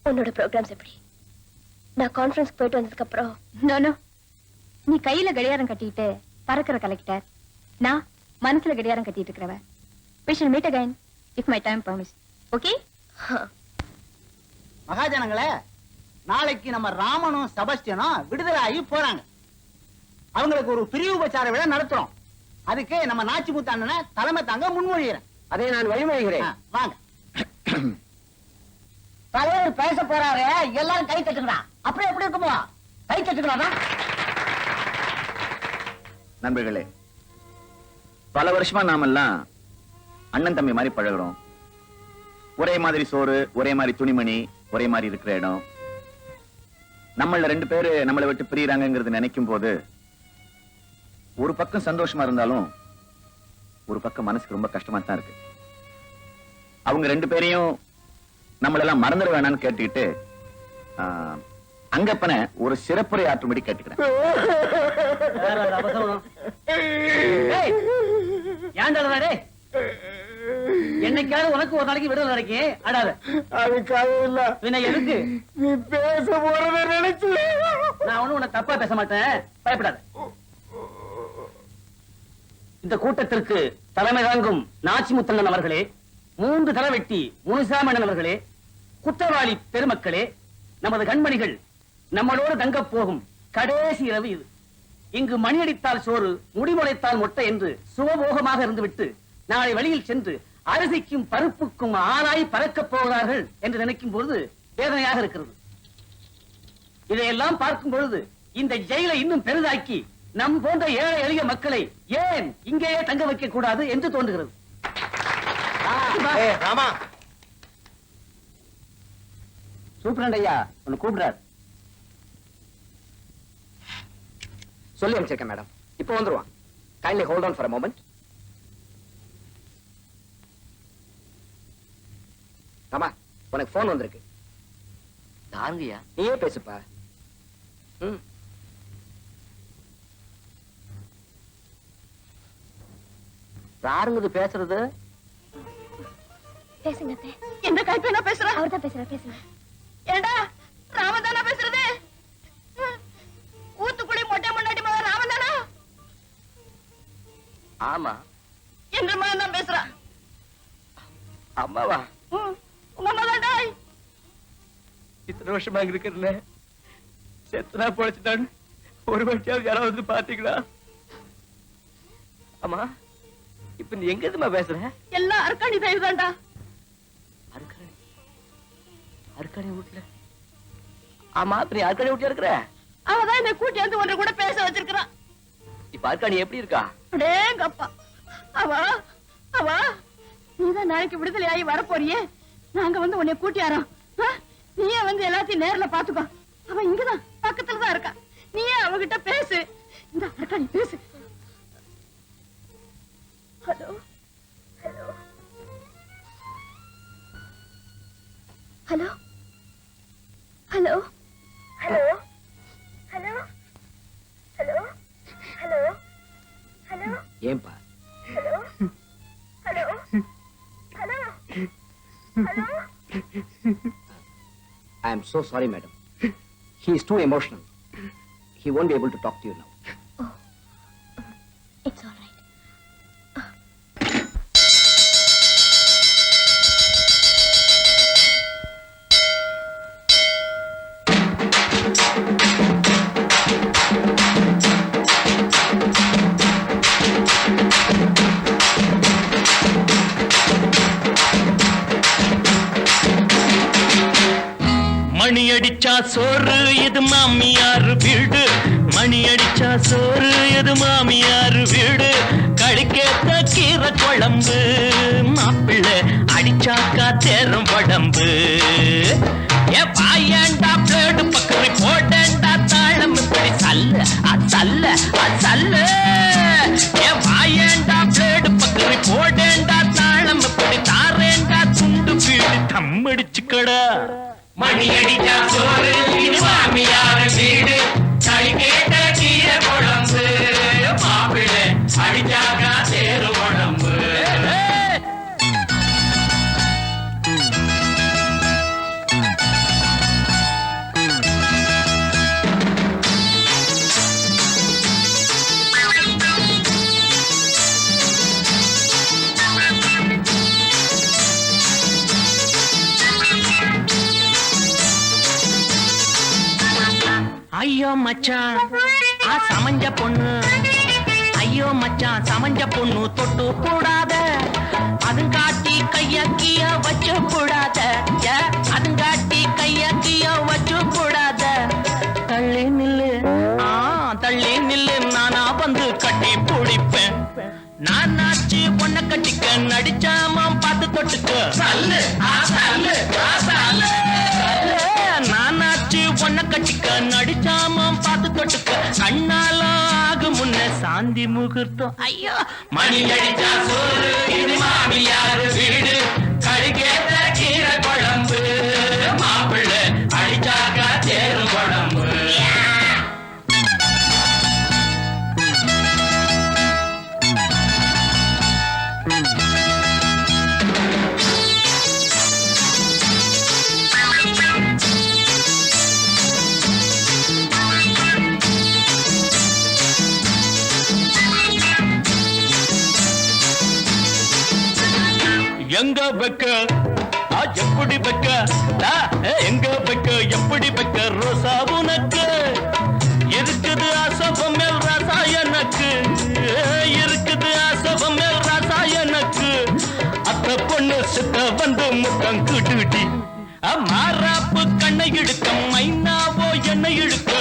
உன்னோட ப்ரோக்ராம்ஸ் எப்படி? நான் கான்ஃபரன்ஸ்க்கு போயிட்டு வந்ததுக்கு அப்புறம் நானும் நீ கையில கடியாரம் கட்டிட்டு பறக்கிற கலெக்டர், நான் மனசுல கடியாரம் கட்டிட்டு இருக்கிறவ. We shall meet again if my time permits. Okay? மகாஜனங்களே, நாளைக்கு நம்ம ராமனும் செபஸ்டியனும் விடுதலை ஆகி போறாங்க. அவங்களுக்கு ஒரு பிரிவு உபச்சார விழா நடத்துறோம். அதுக்கு நம்ம நாச்சிமுத்து அண்ணனை தலைமை தாங்க முன்மொழிகிறேன். அதை நான் வழிமொழிகிறேன். வாங்க. தலைவர் பேச போறாரு, எல்லாரும் கை தட்டுங்களா. அப்புறம் எப்படி இருக்குமோ, கை தட்டுங்களா. நண்பர்களே, பல வருஷமா நாமெல்லாம் அண்ணன் தம்பி மாதிரி பழகுறோம். ஒரே மாதிரி சோறு, ஒரே மாதிரி துணிமணி, ஒரே மாதிரி இருக்கிற இடம். நம்மள 2 பேரு நம்மளை விட்டு பிரியறாங்கிறது நினைக்கும் போது ஒரு பக்கம் சந்தோஷமா இருந்தாலும் ஒரு பக்கம் மனசுக்கு ரொம்ப கஷ்டமா தான் இருக்கு. அவங்க 2 பேரையும் நம்மளெல்லாம் மறந்துட வேணாம்னு கேட்டுக்கிட்டு அங்கப்பன ஒரு சிறப்புரை ஆற்றும்படி கேட்டுக்கிறேன். என்னைக்காவது உனக்கு ஒரு நாளைக்கு விடுதலை கிடைக்கு. அடாத, அதுக்காக இல்ல, பின்ன எதுக்கு நீ பேச போறத நினைச்சு நான் ஒண்ணும் உன்னை தப்பா பேச மாட்டேன், பயப்படாத. இந்த கூட்டத்திற்கு தலைமை தாங்கும் நாச்சிமுத்தண்ணன் அவர்களே, 3 தலைவெட்டி முனுசாமண்ணன் அவர்களே, குற்றவாளி பெருமக்களே, நமது கண்மணிகள் நம்மளோடு தங்கப் போகும் கடைசி இரவு இது. இங்கு மணியடித்தால் சோறு, முடிமுளைத்தால் மொட்டை என்று சுகபோகமாக இருந்துவிட்டு நாளை வழியில் சென்று அரிசிக்கும் பருப்புக்கும் ஆளாய் பறக்கப் போகிறார்கள் என்று நினைக்கும் பொழுது வேதனையாக இருக்கிறது. இதையெல்லாம் பார்க்கும் பொழுது இந்த ஜெயிலை இன்னும் பெரிதாக்கி நம் போன்ற ஏழை எளிய மக்களை ஏன் இங்கேயே தங்க வைக்க கூடாது என்று தோன்றுகிறது. ராமா, சூப்பரண்ட் ஐயா உன்னை கூப்பிடுறார். சொல்லி அனுப்பிச்சிருக்கேன் மேடம். இப்போ வந்துருவான். Kindly hold on for a moment. ஆமா, உனக்கு போன் வந்திருக்கு. தாங்கய்யா, நீயே பேசுப்பா. யாருங்க பேசுறது? பேசுங்க. எந்த கைப்பேனா பேசுறேன்? அவர் தான் பேசுறாரு, பேசுங்க. ஏண்டா, ராமன் தானா பேசுறது? ஊத்துக்குடி மொட்டை முன்னாடி மகன் ராமன் தானா? ஆமா. என்ற மகன் தான் பேசுறான். அம்மாவா? உங்க அம்மா தான்டா. இத்தனை வருஷமா அங்க இருக்கிறதுல செத்தனா பொழைச்சிட்டான்னு ஒரு வாட்டியாவது யாராவது வந்து பாத்தீங்களா? அம்மா, இப்ப நீ எங்க இருந்துமா பேசுற? எல்லாம் அர்க்காணி தயவு தான்டா. அர்க்காணி வீட்டுல? ஆமா, நீ அர்க்காணி வீட்டுல இருக்கிற? அவதான் என்னை கூட்டி வந்து ஒன்று கூட பேச வச்சிருக்கிறான். இப்ப அர்க்காணி எப்படி இருக்கா? அடேங்கப்பா, அவ நீதான் நாளைக்கு விடுதலை ஆகி வரப்போறியே, நாங்க வந்து உன்னை கூட்டியாரோம். நீயே வந்து எல்லாத்தையும் நேர்ல பாத்துக்கோ. அவன் இங்கதான் பக்கத்துலதான் இருக்கா. நீயே அவகிட்ட பேசு. இந்த அர்க்காணி பேசு. Hello hello hello hello hello hello hello hello hello ஏன்பா? Hello hello hello hello. I am so sorry, madam. He is too emotional. He won't be able to talk to you now. It's all right. மணி அடிச்சா சோறு இது மாமியார் வீடு, மணி அடிச்சா சோறு இது மாமியார் வீடு, கழிக்கேத்த கீரை குழம்பு, மாப்பிள்ளை அடிச்சாக்கா தேரும் படம்பு. ஏ பாயண்டா பிளேடு பக்கரி போட்டேண்டா தாழம் இப்படி சல்ல அசல்ல அசல்ல. ஏ பாயண்டா பிளேடு பக்கரி போட்டேண்டா தாழம் இப்படி தாரேண்டா துண்டு வீடு தம்மடிச்சுக்கடா. மணி அடிச்சா சோறு இது மாமியார் வீடு, கழிக்கேத்த கீரை குழம்பு, மாப்பிள்ளை அடிச்சாக்கா தேரும் படம்பு. ஐயோ மச்சான் சமஞ்ச பொண்ணு, ஐயோ மச்சான் சமஞ்ச பொண்ணு தொட்டு கூடாத, அதுங்காட்டி கையக்கிய வச்சு கூடாத, அதுங்காட்டி கையக்கிய வச்சு கூடாத. தள்ளி நில்லு தள்ளி நில்லு, நானா வந்து கட்டி பிடிப்பேன். நான் நாச்சு பொண்ண கட்டிக்க நடிச்சாம பார்த்து தொட்டுக்க. நானாச்சு பொண்ண கட்டிக்க நடிச்சாம பார்த்து தொட்டுக்க. கண்ணால ஆகு முன்ன சாந்தி முகூர்த்தம். ஐயோ மணி அடிச்சா சோறு இது மாமியார் வீடு, கழிக்கேத்த கீரை குழம்பு, மாப்பிள்ளை அடிச்சாக்கா தேரும் குழம்பு. எங்க வைக்க எப்படி வைக்க, எங்க வைக்க எப்படி வைக்க ரோசா உனக்கு இருக்குது அசபம் மேல் ராசா எனக்கு, இருக்குது அசபம் மேல் ராசா எனக்கு. அத்த பொண்ணு சித்த வந்து முத்தம் கிட்டுடி, மாறாப்பு கண்ணை இழுக்க மைனாவோ என்னை இழுக்க.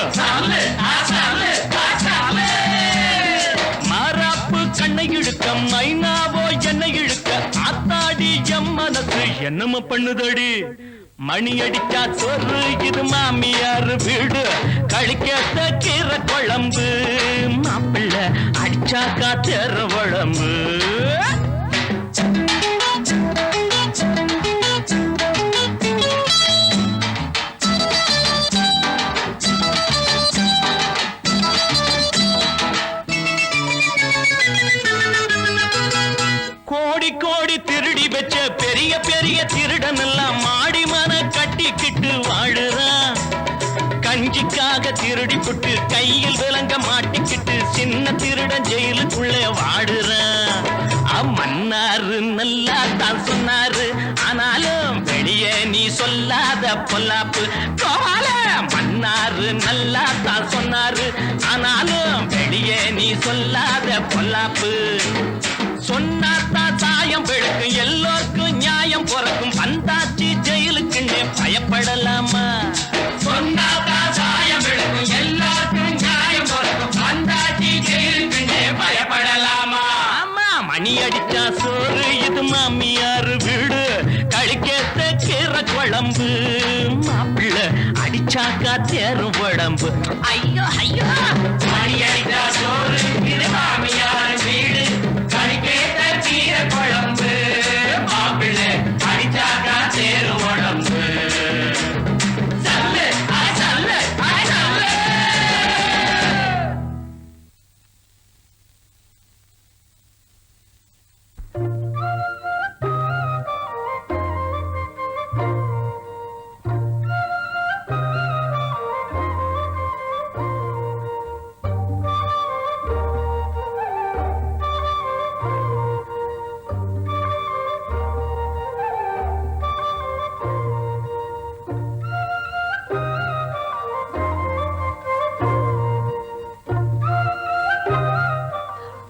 மாறாப்பு கண்ணை இழுக்க மைனாவோ என்னை இழுக்க. ஆத்தாடி எம் மனசு என்னம பண்ணுதடி. மணி அடிச்சா சோறு இது மாமியார் வீடு, கழிக்கேத்த கீரை குழம்பு, மாப்பிள்ளை அடிச்சாக்கா தேர குழம்பு. கோடி கோடி திருடி வச்ச பெரிய பெரிய திருடன் எல்லாம் மாடி மன கட்டிக்கிட்டு வாழுறான். கஞ்சிக்காக திருடி புட்டு கையில் விலங்க மாட்டிக்கிட்டு சின்ன திருடன் ஜெயிலுக்குள்ள வாடுறான். மன்னாரு நல்லா தான் சொன்னாரு, ஆனாலும் வெளியே நீ சொல்லாத பொல்லாப்பு கோவால. மன்னாரு நல்லா தான் சொன்னாரு, ஆனாலும் வெளியே நீ சொல்லாத பொல்லாப்பு. சொன்னாத்தான் சாயம் வெளுக்கும், எல்லோருக்கும் நியாயம் பிறக்கும். வந்தாச்சு ஜெயிலுக்குன்னு பயப்படல படலாமா சொன்னாதான் சாயம் விழுக்கும் எல்லாருக்கும் நியாயம் பிறக்கும் வந்தாச்சி ஜெயிலுக்குன்னே பயப்படலாமா ஆமா மணி அடிச்சா சோறு இது மாமியாரு வீடு கழிக்கேத்த கீரை குழம்பு மாப்பிள்ள அடிச்சாக்கா தேரும் உடம்பு ஐயோ ஐயோ மணி அடிச்சா சோறு இது மாமியாரு வீடு கழிக்கேத்த கீரை குழம்பு மாப்பிள்ள அடிச்சாக்கா தேரும் உடம்பு சல்லு சல்லு சல்லு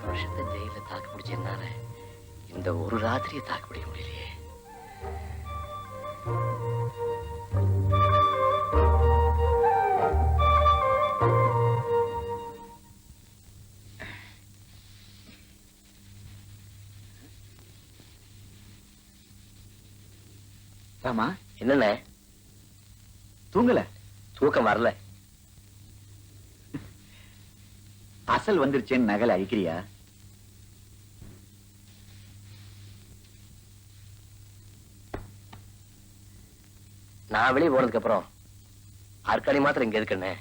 வருஷத்தை ஜெயில தாக்கு பிடிச்சதுனால இந்த ஒரு ராத்திரியை தாக்கு பிடிக்க முடியலையே. ராமா என்னண்ணே தூங்கல? தூக்கம் வரல. அசல் வந்துருச்சேன்னு நகலை அழிக்கிறியா? நான் வெளியே போனதுக்கு அப்புறம் அர்க்காணி மாத்திரம் இங்க இருக்குண்ணே.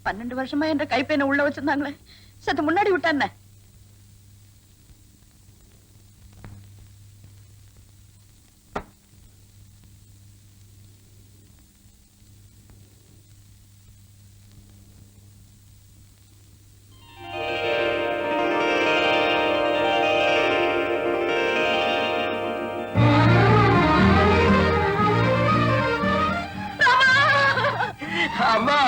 12 வருஷமா என்ற கைப்பையனை உள்ள வச்சிருந்தாங்களே, சத்து முன்னாடி விட்டானே. அம்மா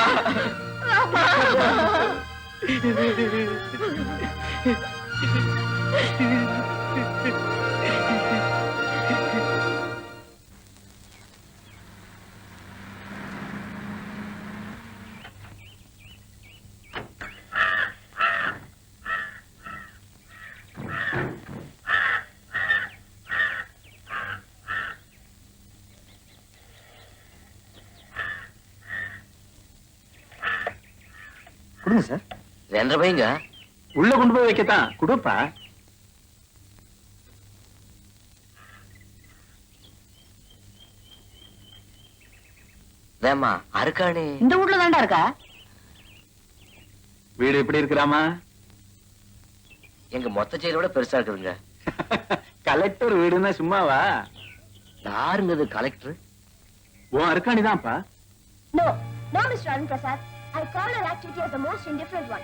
கொடுங்க சார். 2.5 பையங்க உள்ள கொண்டு போய் வைக்கத்தான். கொடுப்பா. வேமா அர்க்காணி இந்த வீட்ல தான்டா இருக்கா? வீடு எப்படி இருக்கிறாமா? எங்க மொத்த ஜெயிலோட பெருசா இருக்குதுங்க. கலெக்டர் வீடுன்னா சும்மாவா? யாருங்க இது கலெக்டர்? உன் அர்க்காணிதான்ப்பா. No, no, Mr. Arun Prasad. I call her activity as the most indifferent one.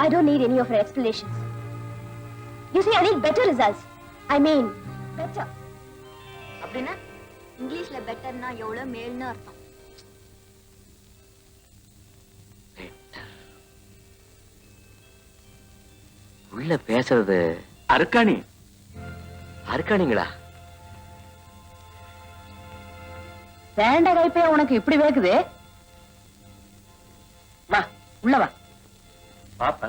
I don't need any of her explanations. You see, I need better results. I mean, better. அப்படின்னா இங்கிலீஷ்ல பெட்டர்னா எவ்வளவு மேல்னு அர்த்தம். உள்ள பேசுறது அர்க்காணி. அர்க்காணிங்களா? வேண்ட கைப்பைய உனக்கு இப்படி வேக்குது? வா உள்ள வா. பாப்பா.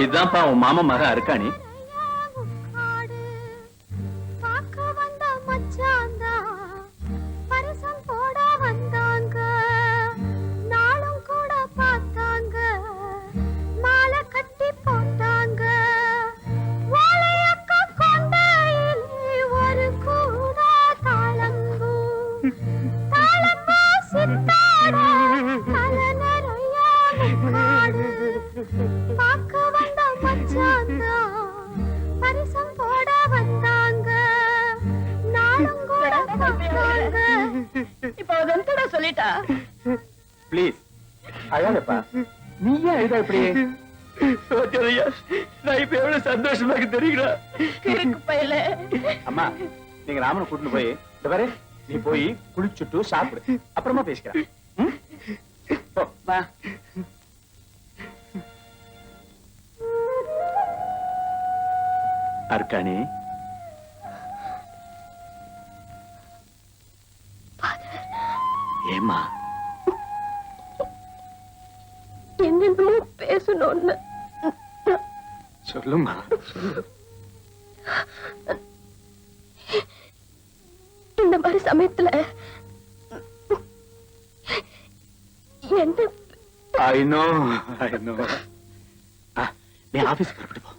இதுதான்ப்பா உன் மாமா மக அர்க்காணி. சொல்லிட்டா. ப்ளீஸ் அழாதப்பா. நீ ஏன் அழுதா இப்படி? நான் இப்ப எவ்வளவு சந்தோஷமா இருக்கு தெரியுங்களா? கிறுக்கு பயல. அம்மா நீங்க ராமனை கூட்டிட்டு போய் இந்த பாரு நீ போய் குளிச்சுட்டு சாப்பிடு, அப்புறமா பேசிக்கிறேன். வா. அர்க்காணி ஏமா என்னென்னமோ பேசணும்னு சொல்லுமா. இந்த மாதிரி சமயத்துல என்ன ஐ நோ நீ ஆபீஸ் புறப்பட்டு போ.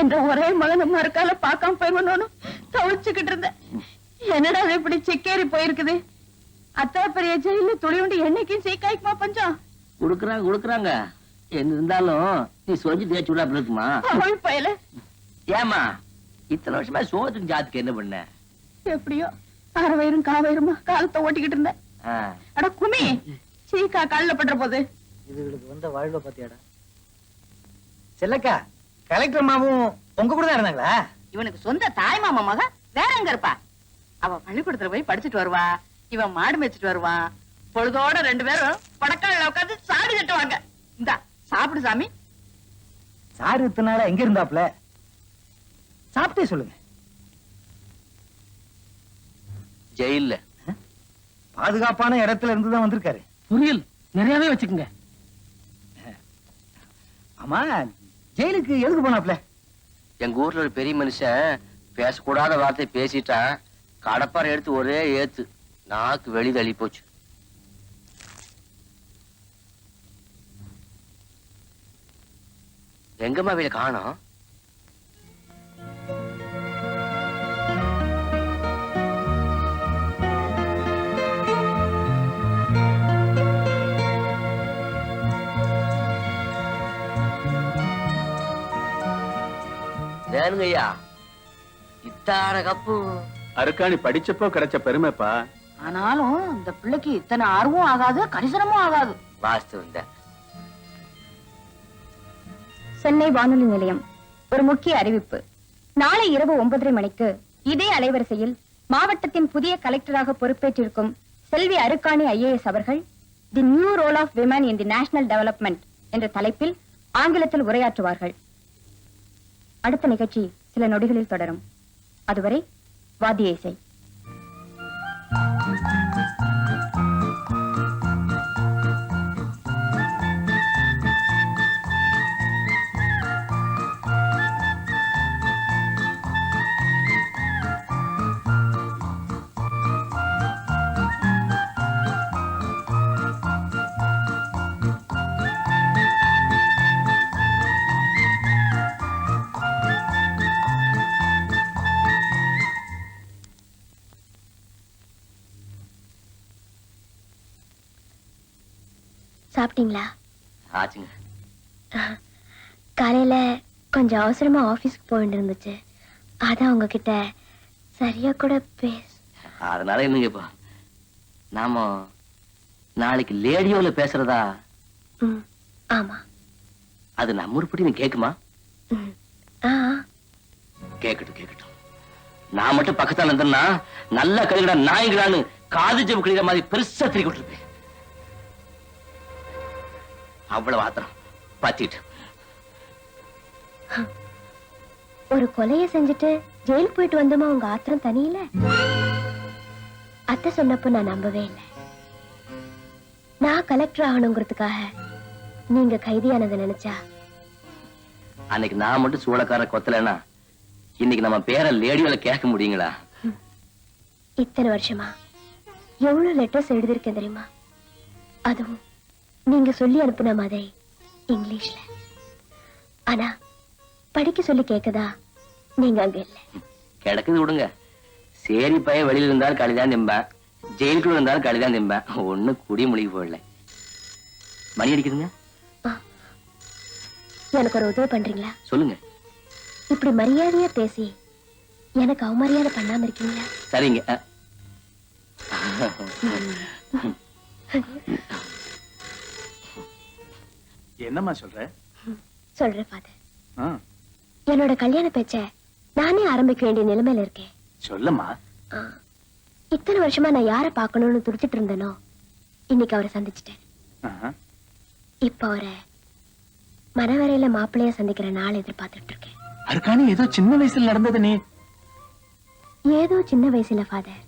என்ற ஒரே மகன் மறுக்கால பார்க்காம போயிருவனோன்னு தவிச்சுக்கிட்டு இருந்தேன். என்னடா அது இப்படி சிக்கேறி போயிருக்குது? அத்தா பெரிய ஜெயில துளியுண்டு என்னைக்கும் சீக்காய்க்குமா பஞ்சம்? குடுக்குறாங்க என்ன இருந்தாலும் நீ சொஞ்சு தேய்ச்சி விட அப்படி இருக்குமா? அவள் பயல. ஏமா இத்தனை வருஷமா சோத்துக்கு ஜாத்துக்கு என்ன பண்ண? எப்படியோ அரை வயிறும் காவயிறுமா காலத்தை ஓட்டிக்கிட்டு இருந்தேன். அட குமி, சீக்கா கல்ல பண்ற போது இதுகளுக்கு வந்த வாழ்வை பாத்தியாடா? செல்லக்கா கலெக்டர் மாவும் உங்க கூட தான் இருந்தாங்களா? இவனுக்கு சொந்த தாய் மாமா மக வேற எங்க இருப்பா? அவ பள்ளிக்கூடத்துல போய் படிச்சுட்டு வருவா, இவன் மாடு மேய்ச்சிட்டு வருவான். பொழுதோட 2 பேரும் படக்கால உட்காந்து சாடு கட்டுவாங்க. இந்தா சாப்பிடு சாமி. சாரு இத்தனை நாளா எங்க இருந்தாப்ல? சாப்பிட்டே சொல்லுங்க. ஜெயில்ல பாதுகாப்பான இடத்துல இருந்துதான் வந்திருக்காரு. புரியல் நிறையவே வச்சுக்கோங்க. ஆமா ஜெயிலுக்கு எதுக்கு போனாப்ல? எங்க ஊர்ல ஒரு பெரிய மனுஷன் பேசக்கூடாத வார்த்தை பேசிட்டான். கடப்பாறை எடுத்து ஒரே ஏத்து நாக்கு வெளி தள்ளி போச்சு. எங்கம்மா வீட காணோம்? வேணுங்கய்யா இத்தார கப்பு. அருக்காணி படிச்சப்போ கிடைச்ச பெருமைப்பா. ஆனாலும் இந்த பிள்ளைக்கு இத்தனை ஆர்வம் ஆகாது, கரிசனமும் ஆகாது. வாஸ்து வந்த சென்னை வானொலி நிலையம் ஒரு முக்கிய அறிவிப்பு. நாளை இரவு 9:30 மணிக்கு இதே அலைவரிசையில் மாவட்டத்தின் புதிய கலெக்டராக பொறுப்பேற்றிருக்கும் செல்வி அருக்காணி IAS அவர்கள் the new role of women in the national development என்ற தலைப்பில் ஆங்கிலத்தில் உரையாற்றுவார்கள். அடுத்த நிகழ்ச்சி சில நொடிகளில் தொடரும். அதுவரை வாத்திய இசை. சாப்பிட்டீங்களா? ஆச்சுங்க. காலையில கொஞ்சம் அவசரமா ஆபீஸ்க்கு போக வேண்டியிருந்துச்சு. அதான் உங்ககிட்ட சரியா கூட அதனால என்னங்கப்பா, நாம நாளைக்கு லேடியோல பேசுறதா? ஆமா. அது நம்ம உருப்படி நீ கேக்குமா? கேக்கட்டும். நான் மட்டும் பக்கத்தால இருந்தேன்னா நல்ல கழிகடா நாய்களான்னு காது ஜெபு கழிகிற மாதிரி பெருசா திருக்கி விட்டுருப்பேன். அவ்வளவு ஆத்திரம் பத்திட்டு. ஒரு கொலைய செஞ்சுட்டு ஜெயில் போயிட்டு வந்தோமா உங்க ஆத்திரம் தனியில? அத்தை சொன்னப்போ நான் நம்பவே இல்லை. நான் கலெக்டர் ஆகணுங்கிறதுக்காக நீங்க கைதியானதை நினைச்சா. அன்னைக்கு நான் மட்டும் சூளக்கார கொத்தலன்னா இன்னைக்கு நம்ம பேரை லேடியோல கேட்க முடியுங்களா? இத்தனை வருஷமா எவ்வளவு லெட்டர்ஸ் எழுதியிருக்கேன் தெரியுமா? அதுவும் நீங்க சொல்லி அனுப்புன மாதிரி இங்கிலீஷ்ல. ஆனா படிக்க சொல்லி கேட்கதா நீங்க அங்க இல்ல. கிடக்குது விடுங்க. சேரி பைய வெளியில இருந்தாலும் களிதான் திம்பேன், ஜெயிலுக்குள்ள இருந்தாலும் களிதான் திம்பேன். ஒண்ணு குடி மொழிக்கு போடல. மணி அடிக்குதுங்க. எனக்கு ஒரு உதவி பண்றீங்களா? சொல்லுங்க. இப்படி மரியாதையா பேசி எனக்கு அவமரியாதை பண்ணாம இருக்கீங்களா? சரிங்க. என்னம்மா சொல்ற? சொல்றேன் ஃபாதர். என்னோட கல்யாண பேச்ச நானே ஆரம்பிக்க வேண்டிய நிலைமையில இருக்கேன். சொல்லம்மா. இத்தனை வருஷமா நான் யார பார்க்கணும்னு துடிச்சிட்டு இருந்தேனோ இன்னைக்கு அவரை சந்திச்சிட்டேன். இப்ப அவரை மனவரையில மாப்பிள்ளைய சந்திக்கிற நாள் எதிர்பார்த்துட்டு இருக்கேன். அருக்காணி ஏதோ சின்ன வயசுல நடந்தது நீ. ஏதோ சின்ன வயசுல ஃபாதர்,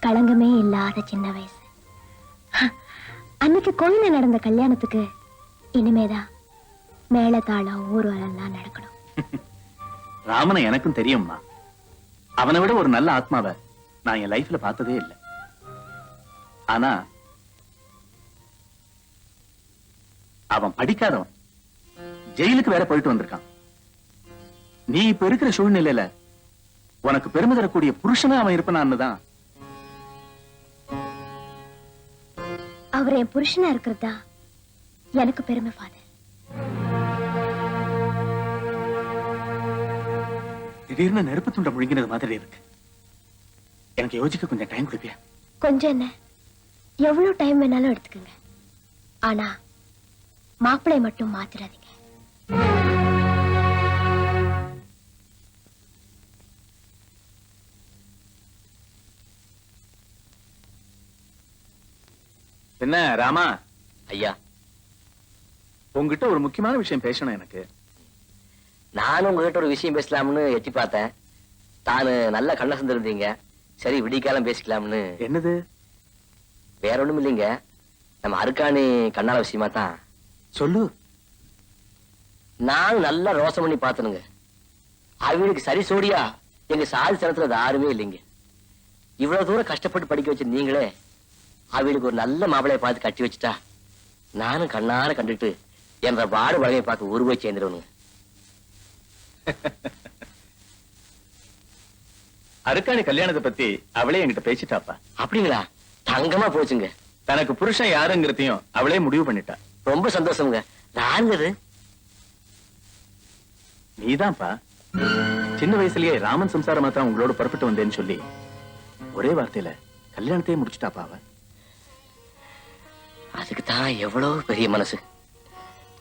களங்கமே இல்லாத சின்ன வயசு. அன்னைக்கு கோயில நடந்த கல்யாணத்துக்கு இனிமேதான் மேளதாளம் ஊர்வலம் நடக்கணும். ராமனை எனக்கும் தெரியும்மா. அவனை விட ஒரு நல்ல ஆத்மாவை நான் என் லைஃப்ல பார்த்ததே இல்லை. ஆனா அவன் படிக்காதவன், ஜெயிலுக்கு வேற போயிட்டு வந்திருக்கான். நீ இப்ப இருக்கிற சூழ்நிலையில உனக்கு பெருமை தரக்கூடிய புருஷனா அவன் இருப்பான்னு தான். அவர் என் புருஷனா இருக்கிறதா எனக்கு பெருமை ஃபாதர். திடீர்னு நெருப்பு துண்டை முழுங்கினது மாதிரி இருக்கு. எனக்கு யோசிக்க கொஞ்சம் டைம் கொடுப்பியா? கொஞ்சம் என்ன, எவ்வளவு டைம் வேணாலும் எடுத்துக்கங்க. ஆனா மாப்பிளை மட்டும் மாத்திராதீங்க. என்ன ராமா? ஐயா, உங்ககிட்ட ஒரு முக்கியமான விஷயம் பேசணும் எனக்கு. நானும் உங்ககிட்ட ஒரு விஷயம் பேசலாம்னு எட்டி பார்த்தேன். தானு நல்ல கண்ண சந்திருந்தீங்க. சரி விடிக்காலம் பேசிக்கலாம்னு. என்னது? வேற ஒண்ணும் இல்லைங்க, நம்ம அருக்காணி கண்ணால விஷயமா தான். சொல்லு. நானும் நல்லா ரோசம் பண்ணி பார்த்தனுங்க. அவளுக்கு சரி சோடியா எங்க சாதி சனத்துல யாருமே இல்லைங்க. இவ்வளவு தூரம் கஷ்டப்பட்டு படிக்க வச்ச நீங்களே அவளுக்கு ஒரு நல்ல மாப்பிளைய பார்த்து கட்டி வச்சுட்டா நானும் கண்ணார கண்டுட்டு என்ற பாடு வகையை பார்த்து ஒரு போய் சேர்ந்துருவனுங்க. அருக்காணி கல்யாணத்தை பத்தி அவளே என்கிட்ட பேசிட்டாப்பா. அப்படிங்களா? தங்கமா போச்சுங்க. தனக்கு புருஷன் யாருங்கிறதையும் அவளே முடிவு பண்ணிட்டா. ரொம்ப சந்தோஷம்ங்க. நான்கிறது நீதான்ப்பா. சின்ன வயசுலயே ராமன் சம்சாரமா தான் உங்களோட புறப்பட்டு வந்தேன்னு சொல்லி ஒரே வார்த்தையில கல்யாணத்தையே முடிச்சுட்டாப்பா அவ. அதுக்கு தான் எவ்வளவு பெரிய மனசு.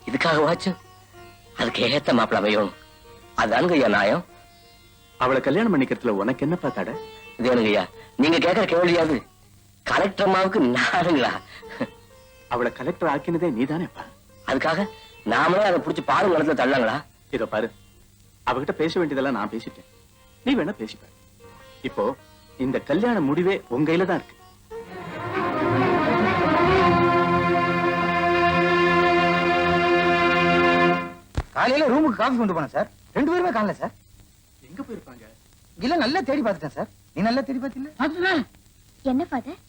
இதுக்காக வாச்சும் அதுக்கு ஏத்த மாப்பிள்ள அமையணும். அதானுங்க ஐயா நியாயம். அவளை கல்யாணம் பண்ணிக்கிறதுல உனக்கு என்னப்பா தடை? இது எனக்கு ஐயா நீங்க கேட்கற கேள்வியாது. கலெக்டர் அம்மாவுக்கு நானுங்களா? அவளை கலெக்டர் ஆக்கினதே நீதானேப்பா. அதுக்காக நாமளே அதை புடிச்சு பாரு நிலத்துல தள்ளாங்களா? இதோ பாரு, அவகிட்ட பேச வேண்டியதெல்லாம் நான் பேசிட்டேன். நீ வேணா பேசிப்ப. இப்போ இந்த கல்யாண முடிவே உங்க கையில தான் இருக்கு. காலையில ரூமுக்கு காஃபி கொண்டு போனேன் சார். 2 பேருமே காணல சார். எங்க போயிருப்பாங்க? இல்ல நல்லா தேடி பார்த்துட்டேன் சார். நீ நல்லா தேடி பார்த்தில்ல? என்ன ஃபாதர்?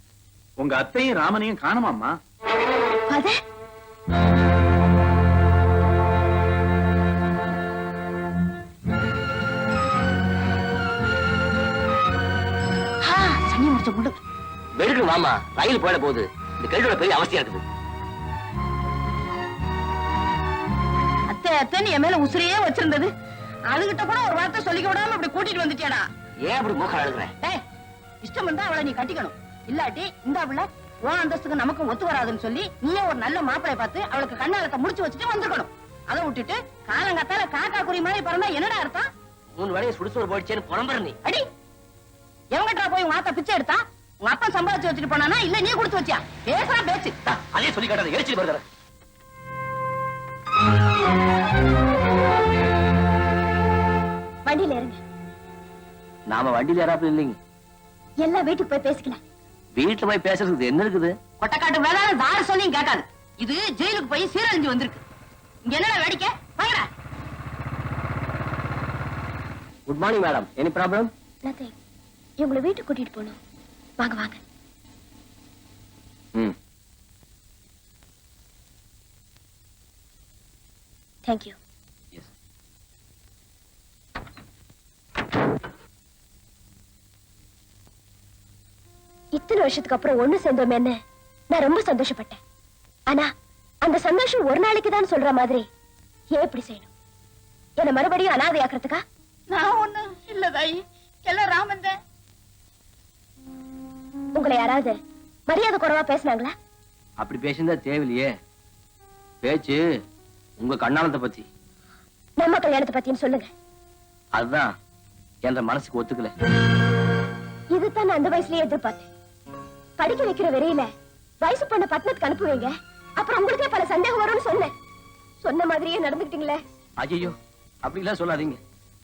உங்க அத்தையும் ராமனையும் காணுமாம்மா. ஃபாதர், சனி முடிச்ச முண்டு வெறுக்கு மாமா ரயில் போயிட போகுது. இந்த கேள்வியோட பெரிய அவசியம் இருக்குது. அத்தை அத்தைன்னு என் மேல உசிரியே வச்சிருந்தது. அதுகிட்ட கூட ஒரு வார்த்தை சொல்லிக்க விடாம இப்படி கூட்டிட்டு வந்துட்டியாடா. ஏன் அப்படி மூக்க அழுகுறேன்? டேய், இஷ்டம் இருந்தா அவளை நீ கட்டிக்கணும். இல்லாட்டி இந்த அவள உன் அந்தஸ்துக்கு நமக்கும் ஒத்து வராதுன்னு சொல்லி நீயே ஒரு நல்ல மாப்பிளைய பார்த்து அவளுக்கு கண்ணாலத்தை முடிச்சு வச்சுட்டு வந்திருக்கணும். அதை விட்டுட்டு காலங்காத்தால காக்கா குறி மாதிரி பிறந்தா என்னடா அர்த்தம்? 3 வேளையை சுடுசோறு போயிடுச்சேன்னு புலம்புற நீ. அடி, எவங்கிட்ட போய் உங்க ஆத்தா பிச்சை எடுத்தா? உங்க அப்பா சம்பாதிச்சு வச்சுட்டு போனானா இல்ல நீ கொடுத்து வச்சியா? பேசுறா பேச்சு. அதே சொல்லி காட்டாத, எரிச்சு வருகிற. வண்டியில இருங்க. நாம வண்டியில ஏறாப்புல இல்லைங்க. எல்லாம் வீட்டுக்கு போய் பேசிக்கலாம். வீட்டுல போய் பேசுறதுக்கு என்ன இருக்குது? கொட்டக்காட்டு வேலை தார சொல்லியும் கேட்காது. இது ஜெயிலுக்கு போய் சீரழிஞ்சு வந்திருக்கு. இங்க என்னடா வேடிக்கை? வாங்கடா. Good morning madam. Any problem? Nothing. இவங்களை வீட்டுக்கு கூட்டிட்டு போகணும். வாங்க வாங்க. தேங்க்யூ. இத்தனை வருஷத்துக்கு அப்புறம் ஒண்ணு சேர்ந்தோமேன்னு நான் ரொம்ப சந்தோஷப்பட்டேன். ஆனா அந்த சந்தோஷம் ஒரு நாளைக்கு தான் சொல்ற மாதிரி ஏன் இப்படி செய்யணும்? என்ன மறுபடியும் அனாதையாக்குறதுக்கா? நான் ஒண்ணு இல்ல தாயி, எல்லாம் ராமன் தான். உங்களை யாராவது மரியாதை குறைவா பேசினாங்களா? அப்படி பேசியிருந்தா தேவையில்லையே. பேச்சு உங்க கண்ணானத்தை பத்தி. நம்ம கல்யாணத்தை பத்தின்னு சொல்லுங்க. அதுதான் என்ற மனசுக்கு ஒத்துக்கல. இதுதான் நான் அந்த வயசுலயே எதிர்பார்த்தேன். படிக்க வைக்கிற வெறியில வயசு பொண்ண பட்டணத்துக்கு அனுப்புவீங்க, அப்புறம் உங்களுக்கே பல சந்தேகம் வரும்னு சொன்னேன். சொன்ன மாதிரியே நடந்துக்கிட்டீங்களே. ஐயோ அப்படிலாம் சொல்லாதீங்க.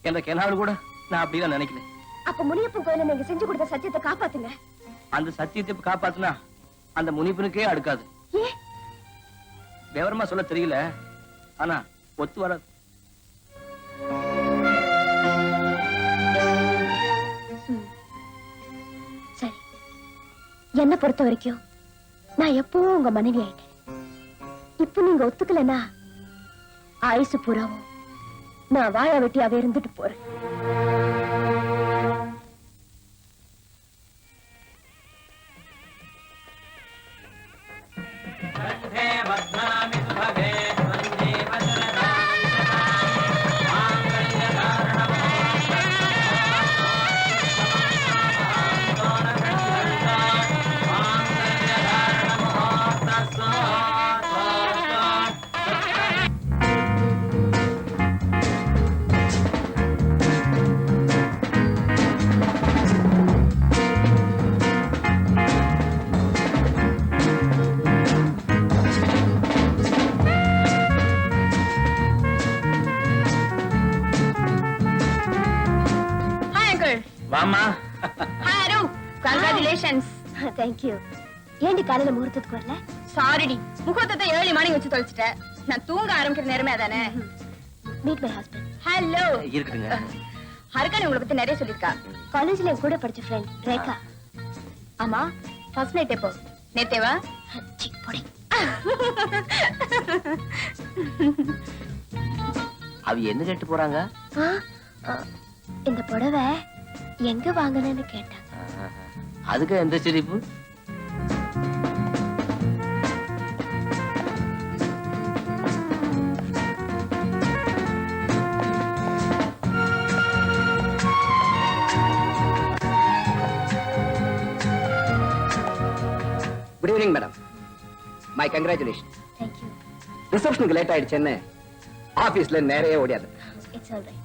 என்ற கெனாவில் கூட நான் அப்படிலாம் நினைக்கல. அப்ப முனியப்பன் கோயில நீங்க செஞ்சு கொடுத்த சத்தியத்தை காப்பாத்துங்க. அந்த சத்தியத்தை காப்பாத்துனா அந்த முனிப்பனுக்கே அடுக்காது. ஏன் விவரமா சொல்ல தெரியல, ஆனா ஒத்து வராது. சரி, என்ன பொறுத்த வரைக்கும் நான் எப்பவும் உங்க மனைவி ஆயிட்டேன். இப்ப நீங்க ஒத்துக்கலனா ஆயுசு பூராவும் நான் வாழ வெட்டியாவே இருந்துட்டு போறேன். வாமா. Hi, Aru. Congratulations. Thank you. ஏண்டி காலையில முகூர்த்தத்துக்கு வரல? சாரிடி, முகூர்த்தத்தை ஏர்லி மார்னிங் வச்சு தொலைச்சிட்டேன். நான் தூங்க ஆரம்பிக்கிற நேரமே அதானே. Meet my husband. ஹலோ. இருக்குதுங்க. ஹர்கனி உங்களை பத்தி நிறைய சொல்லிருக்கா. காலேஜ்ல என் கூட படிச்ச ஃப்ரெண்ட் ரேகா. ஆமா, ஃபர்ஸ்ட் நைட் எப்போ? நேத்தேவா? சி, போடி. அவ என்ன கேட்டு போறாங்க? ஆ, ஆ, இந்த புடவை எங்க வாங்கினேன்னு கேட்டாங்க. அதுக்கு எந்த சிரிப்பு? Good evening madam. My congratulation. Thank you. ரிசப்ஷனுக்கு லேட் ஆயிடுச்சுன்னு ஆபீஸ்ல நிறைய ஓடியாது. It's all right.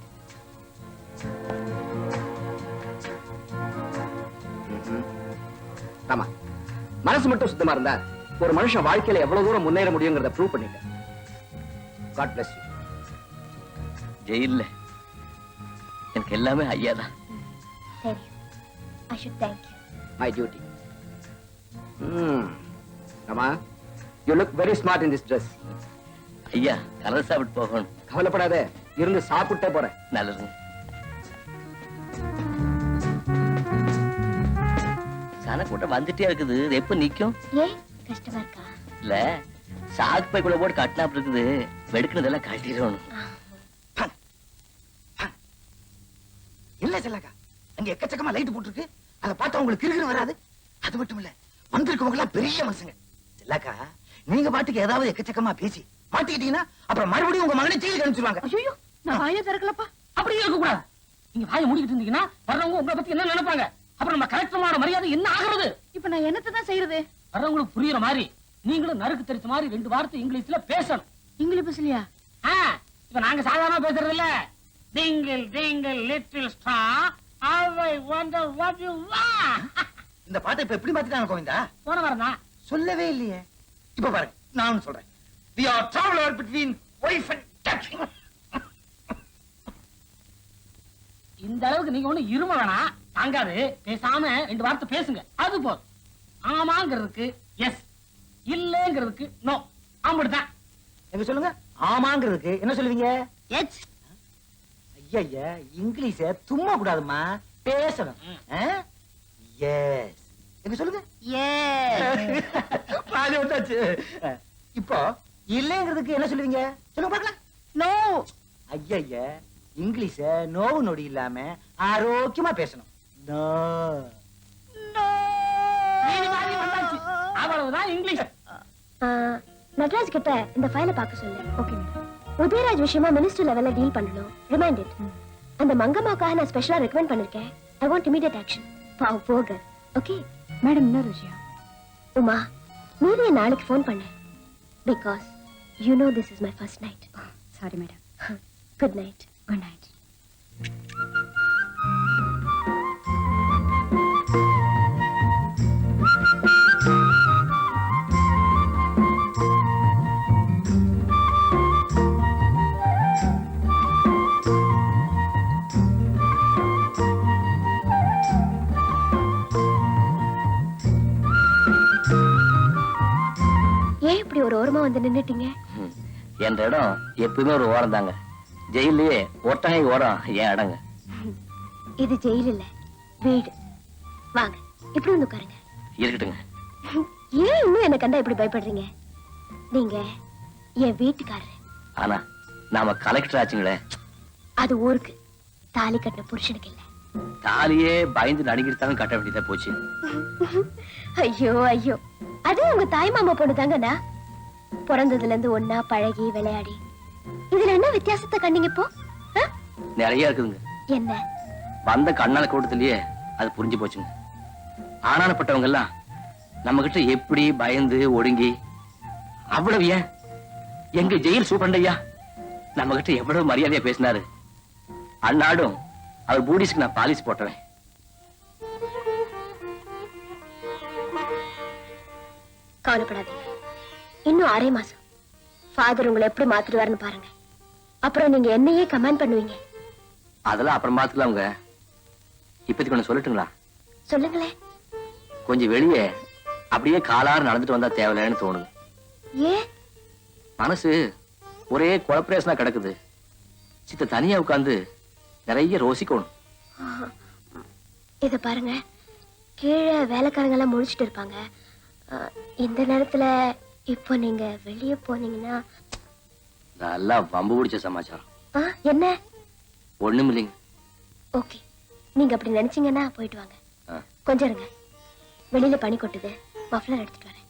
ஆமா, மனசு மட்டும் சுத்தமா இருந்தா ஒரு மனுஷன் வாழ்க்கையில எவ்வளவு தூரம் முன்னேற முடியுங்கிறத ப்ரூவ் பண்ணிட்டேன். God bless you. ஜெயில்ல எனக்கு எல்லாமே ஐயா தான். Thank you. I should thank you. My duty. Rama, you look very smart in this dress. ஐயா கலர் சாப்பிட்டு போகணும். கவலைப்படாத, இருந்து சாப்பிட்டே போறேன். நல்லதுங்க. சனக்கூட்டம் வந்துட்டே இருக்குது. இது எப்ப நிக்கும்? ஏன் கஷ்டமா இருக்கா? இல்ல சாக்கு பைக்குள்ள போட்டு கட்டினாப் இருக்குது. வெடுக்குனதெல்லாம் கட்டிடணும். இல்ல செல்லக்கா, அங்க எக்கச்சக்கமா லைட் போட்டுருக்கு. அதை பார்த்தா உங்களுக்கு கிறுகிறு வராது. அது மட்டும் இல்ல, வந்திருக்கவங்க எல்லாம் பெரிய மனுஷங்க. செல்லக்கா, நீங்க பாட்டுக்கு ஏதாவது எக்கச்சக்கமா பேசி மாட்டிக்கிட்டீங்கன்னா அப்புறம் மறுபடியும் உங்க மகனை ஜெயிலுக்கு அனுப்பிச்சிருவாங்க. ஐயோ, நான் வாயை திறக்கலப்பா. அப்படி இருக்க கூடாது. நீங்க வாயை மூடிக்கிட்டு இருந்தீங்கன்னா வர்றவங்க உங்களை பத்தி என்ன நினைப்பாங்க? அப்புறம் நம்ம கலெக்டரோட மரியாதை என்ன ஆகுறது? இப்ப நான் என்னத்தை தான் செய்யறது? வர்றவங்களுக்கு புரியுற மாதிரி நீங்களும் நறுக்கு தெரிச்ச மாதிரி 2 வார்த்தை இங்கிலீஷ்ல பேசணும். இங்கிலீஷ் பேசலையா? இப்ப நாங்க சாதாரண பேசுறது இல்ல. Twinkle twinkle little star I wonder what you want. இந்த பாட்டை இப்ப எப்படி மாத்திட்டாங்க கோவிந்தா? போன வரனா சொல்லவே இல்லையே. இப்ப பாருங்க, நான் சொல்றேன். We are traveler between wife and touching. இந்த அளவுக்கு நீங்க ஒண்ணு இரும வேணாம், தாங்காது. பேசாம 2 வார்த்தை பேசுங்க, அது போதும். ஆமாங்கிறதுக்கு எஸ், இல்லங்கிறதுக்கு நோ. அப்படிதான். எங்க சொல்லுங்க. ஆமாங்கிறதுக்கு என்ன சொல்லுவீங்க? எச். ஐயா, இங்கிலீஷ தும்மா கூடாதுமா, பேசணும். எஸ். எங்க சொல்லுங்க. பாதி வந்தாச்சு. இப்போ இல்லங்கிறதுக்கு என்ன சொல்லுவீங்க? சொல்லுங்க பார்க்கலாம். நோ. ஐயா, இங்கிலீஷ நோவு நொடி இல்லாம ஆரோக்கியமா பேசணும். நோ. அவ்வளவுதான் இங்கிலீஷ். நட்ராஜ் கிட்ட இந்த ஃபைலை பார்க்க சொல்லு. Okay madam. உதயராஜ் விஷயமா மினிஸ்டர் லெவல்ல டீல் பண்ணணும். Remind it. அந்த மங்கம்மாக்காக நான் ஸ்பெஷலா ரெக்கமெண்ட் பண்ணிருக்கேன். I want immediate action. பாவ் போக. ஓகே மேடம், இன்னொரு விஷயம். உமா, மீதிய நாளைக்கு ஃபோன் பண்ணு. Because You know this is my first night. Sorry madam. Good night. Good night. ஏன் இப்படி ஒரு ஓரமா வந்து நின்னுட்டீங்க? என்ற இடம் எப்பவுமே ஒரு ஓரம் தாங்க. ஜெயிலே ஒட்டகை ஓரம் ஏன் இடங்க. இது ஜெயில் இல்ல, வீடு. வாங்க, இப்படி வந்து உட்காருங்க. இருக்கட்டுங்க. ஏன் இன்னும் என்ன கண்டா இப்படி பயப்படுறீங்க? நீங்க என் வீட்டுக்காரரு. ஆனா நாம கலெக்டர் ஆச்சுங்களே. அது ஊருக்கு, தாலி கட்டின புருஷனுக்கு இல்ல. தாலியே பயந்து நடிக்கிறதாலும் கட்ட வேண்டியதா போச்சு. ஐயோ ஐயோ, அது உங்க தாய் மாமா பொண்ணு தாங்கண்ணா. பிறந்ததுல இருந்து ஒன்னா பழகி விளையாடி இதுல என்ன வித்தியாசத்தை கண்டீங்க இப்போ? நிறைய இருக்குதுங்க. என்ன? வந்த கண்ணால கூட்டத்திலேயே அது புரிஞ்சு போச்சுங்க. ஆனானப்பட்டவங்க எல்லாம் நம்ம கிட்ட எப்படி பயந்து ஒடுங்கி, அவ்வளவு ஏன் எங்க ஜெயில் சூப்பண்டையா நம்ம கிட்ட எவ்வளவு மரியாதையா பேசினாரு. அந்நாடும் அவர் பூடிஸ்க்கு நான் பாலிஸ் போட்டவன். கவலைப்படாதீங்க, இன்னும் 6 மாசம் ஃபாதர் உங்களை எப்படி மாத்திடுவாருன்னு பாருங்க. அப்புறம் நீங்க என்னையே கமெண்ட் பண்ணுவீங்க. அதெல்லாம் அப்புறம் பாத்துக்கலாம்ங்க. இப்போதைக்கு ஒண்ணு சொல்லட்டுங்களா? சொல்லுங்களேன். கொஞ்சம் வெளியே அப்படியே காலாறு நடந்துட்டு வந்தா தேவையில்லைன்னு தோணுது. ஏன்? மனசு ஒரே குழப்பரேசனா கிடக்குது. சித்த தனியா உட்கார்ந்து நிறைய ரோசிக்கணும். இத பாருங்க, கீழே வேலைக்காரங்க எல்லாம் முடிச்சிட்டு இருப்பாங்க. இந்த நேரத்துல இப்போ நீங்க வெளியே போனீங்கன்னா நல்லா வம்பு பிடிச்ச சமாச்சாரம். என்ன? ஒண்ணும் இல்லைங்க. ஓகே, நீங்க அப்படி நினைச்சீங்கன்னா போயிட்டு வாங்க. கொஞ்சம் இருங்க, வெளியில பனி கொட்டுது, மஃப்ளர் எடுத்துட்டு வரேன்.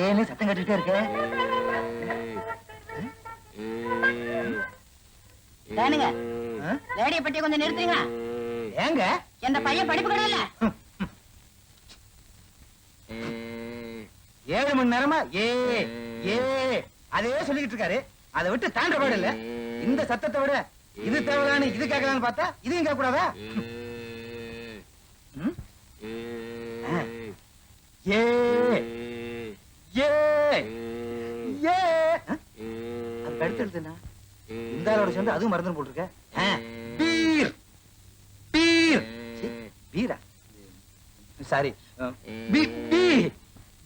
ஏன்னு சத்தம் கட்டிட்டே இருக்க? ஏனுங்க, ரேடியோ பெட்டியை கொஞ்சம் நிறுத்துறீங்க. ஏங்க? என்ற பையன் படிப்பு கிடையாது. 7 மணி நேரமா ஏ ஏ அதே சொல்லிக்கிட்டு இருக்காரு. அதை விட்டு தாண்ட பாடு இல்ல. இந்த சத்தத்தை விட இது தேவையான இது கேட்கலான்னு பார்த்தா இதையும் கேட்க கூடாதா? ஏ ஏ ஏ அது அடுத்தடுத்துனா இந்த ஆளோட சேர்ந்து அதுவும் மறந்து போட்டுருக்க. பீர் பீர் பீரா சாரி பீ பீ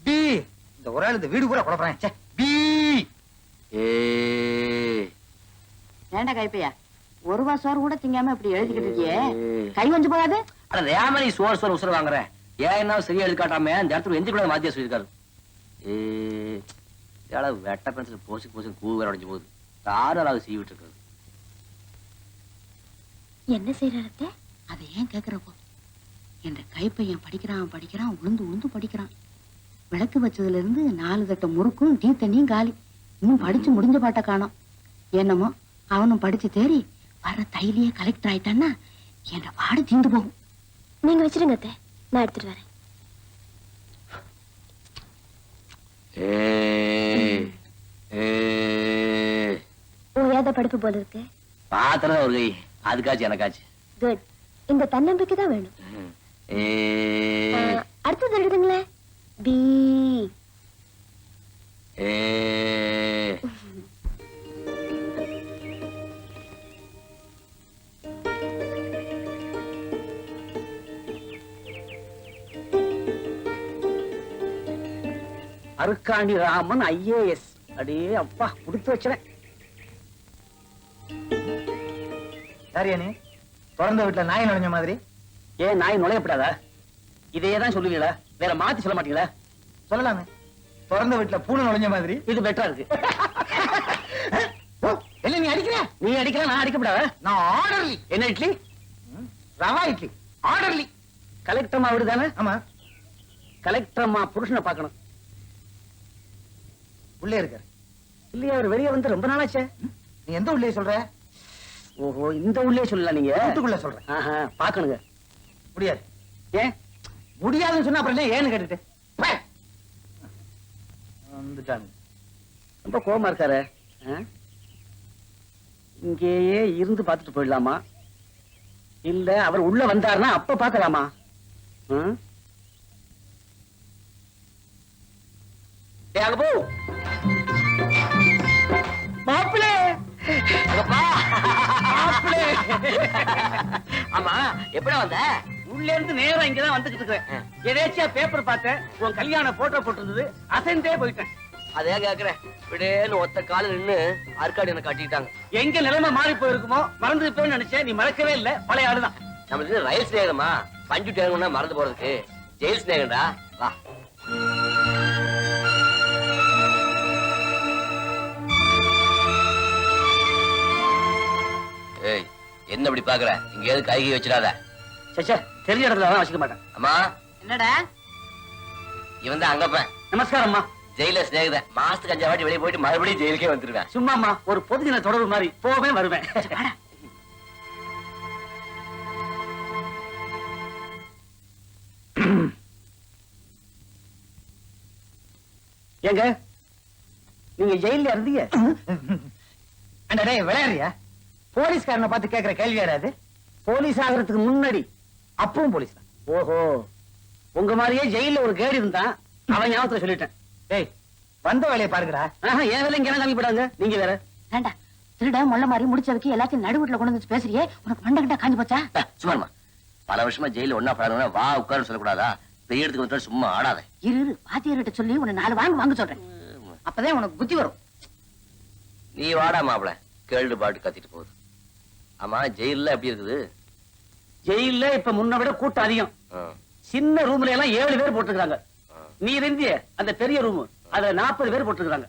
பீ இந்த ஒரு ஆள் இந்த வீடு பூரா குழப்பறேன். பீ ஏண்டா கைப்பையா, 1 ரூபா சோறு கூட திங்காம இப்படி எழுதிக்கிட்டு இருக்கியே, கை கொஞ்சம் போகாது? அட ரேமணி சோறு சோறு உசுர வாங்குறேன். ஏன் என்ன சரியா எழுதி காட்டாம இந்த இடத்துல எந்த கூட மாத்தியா சொல்லியிருக்காரு. வெட்ட பென்சில் போசி போசி கூ வேற உடைஞ்சு போகுது. தாராள சீ விட்டு இருக்காரு. என்ன செய்யறத? அதை ஏன் கேக்குறப்போ, என்ற கைப்பையன் படிக்கிறான் உளுந்து உளுந்து படிக்கிறான். விளக்கு வச்சதுல இருந்து 4 தட்ட முறுக்கும் டீ தண்ணியும் காலி. இன்னும் படிச்சு முடிஞ்ச பாட்ட காணோம். என்னமோ அவனும் படிச்சு தேறி வர்ற தைலியே கலெக்டர் ஆயிட்டான்னா என்ற பாடு தீந்து போகும். நீங்க வச்சிருங்க அத்தை, நான் எடுத்துட்டு வரேன். ஓயாத படிப்பு போல இருக்கு. பாத்திரம் ஒரு கை, அதுக்காச்சு எனக்காச்சு. குட், இந்த தன்னம்பிக்கை தான் வேணும். அடுத்தது எழுதுங்களேன். P Arukkani Raman IAS. அடே அப்பா, கொடுத்து வச்சுறேன். யாரியா நீ? திறந்த வீட்டுல நாய் நுழைஞ்ச மாதிரி. ஏன் நாய் நுழையப்படாதா? இதையே தான் சொல்லுவீங்களா? வேற மாத்தி சொல்ல மாட்டீங்களா? சொல்லலாமே. திறந்த வீட்டுல பூனை நுழைஞ்ச மாதிரி. இது பெட்டரா இருக்கு. என்ன நீ அடிக்கிற? நீ அடிக்கிற, நான் அடிக்கப்படாத. நான் ஆர்டர்லி. என்ன இட்லி? ரவா இட்லி. ஆர்டர்லி. கலெக்டர் அம்மா வீடு தானே? ஆமா. கலெக்டர் அம்மா புருஷனை பார்க்கணும். உள்ளே இருக்காரு. இல்லையா, அவர் வெளியே வந்து ரொம்ப நாளாச்சே. நீ எந்த உள்ளே சொல்ற? ஓஹோ, இந்த உள்ளே சொல்லலாம். நீங்க வீட்டுக்குள்ள சொல்றேன். பாக்கணுங்க. முடியாது. ஏன் முடியாதுன்னு சொன்னா அப்புறம் ஏன்னு கேட்டுட்டு வந்துட்டாங்க. ரொம்ப கோபமா இருக்காரு. இங்கேயே இருந்து பார்த்துட்டு போயிடலாமா, இல்ல அவர் உள்ள வந்தாருன்னா அப்ப பாக்கலாமா? அங்க போ மாப்பிளே. ஆமா, எப்படா வந்த? உள்ள இருந்து நேரா இங்கதான் வந்துகிட்டு இருக்கேன். எதேச்சியா பேப்பர் பார்த்தேன், உன் கல்யாண போட்டோ போட்டிருந்தது, அசைந்தே போயிட்டேன். அதே கேக்குறேன். விடேன்னு ஒத்த கால நின்னு அற்காடி என்ன காட்டிட்டாங்க. எங்க நிலைமை மாறி போயிருக்குமோ மறந்து போய் நினைச்சேன். நீ மறக்கவே இல்ல, பழைய ஆளுதான். நம்மளுக்கு ரயில் சிநேகமா, பஞ்சு டேங்கா மறந்து போறதுக்கு ஜெயில் சிநேகம்டா. வா. ஏய், என்ன இப்படி பாக்குற? இங்க எது கைகி வச்சிடாத. சச்சா, தெரிஞ்ச இடத்துல தான் வச்சுக்க மாட்டேன். அம்மா, என்னடா? இவன் தான் அங்கப்பன். நமஸ்காரம் அம்மா. ஜெயில சிநேகித. மாசத்துக்கு 5 வாட்டி வெளியே போயிட்டு மறுபடியும் ஜெயிலுக்கே வந்துருவேன். சும்மாமா, ஒரு பொதுஜன தொடர்பு மாதிரி போவேன் வருவேன். ஏங்க, நீங்க ஜெயில இருந்தீங்க? அண்ணா விளையாடுறியா? போலீஸ்காரனை பார்த்து கேட்கிற கேள்வி யாராது? போலீஸ் ஆகிறதுக்கு முன்னாடி அப்பவும் போலீஸ் தான். ஓஹோ, உங்க மாதிரியே ஜெயில ஒரு கேடி இருந்தான். அவன் ஞாபகத்துல சொல்லிட்டேன். டேய், வந்த வேலையை பாருங்கடா. என் வேலை இங்க காமிப்படாங்க. நீங்க வேற வேண்டா, திருட முள்ள மாதிரி முடிச்சதுக்கு எல்லாத்தையும் நடுவுல கொண்டு வந்து பேசுறியே, உனக்கு மண்டை கிட்ட காஞ்சி போச்சா? சும்மா பல வருஷமா ஜெயில ஒன்னா பழகணும். வா உட்காரு சொல்லக்கூடாதா? பெரிய இடத்துக்கு வந்து சும்மா ஆடாத. இரு, வாத்தியார்கிட்ட சொல்லி உன்னை 4 வாங்க சொல்றேன். அப்பதான் உனக்கு புத்தி வரும். நீ வாடா மாப்பிள, கேள்டு பாட்டு கத்திட்டு போகுது. ஆமா, ஜெயில எப்படி இருக்குது? ஜெயில இப்ப முன்ன விட கூட்டம் அதிகம். சின்ன ரூம்ல எல்லாம் 7 பேர் போட்டுருக்காங்க. நீ இருந்திய அந்த பெரிய ரூம், அத 40 பேர் போட்டுருக்காங்க.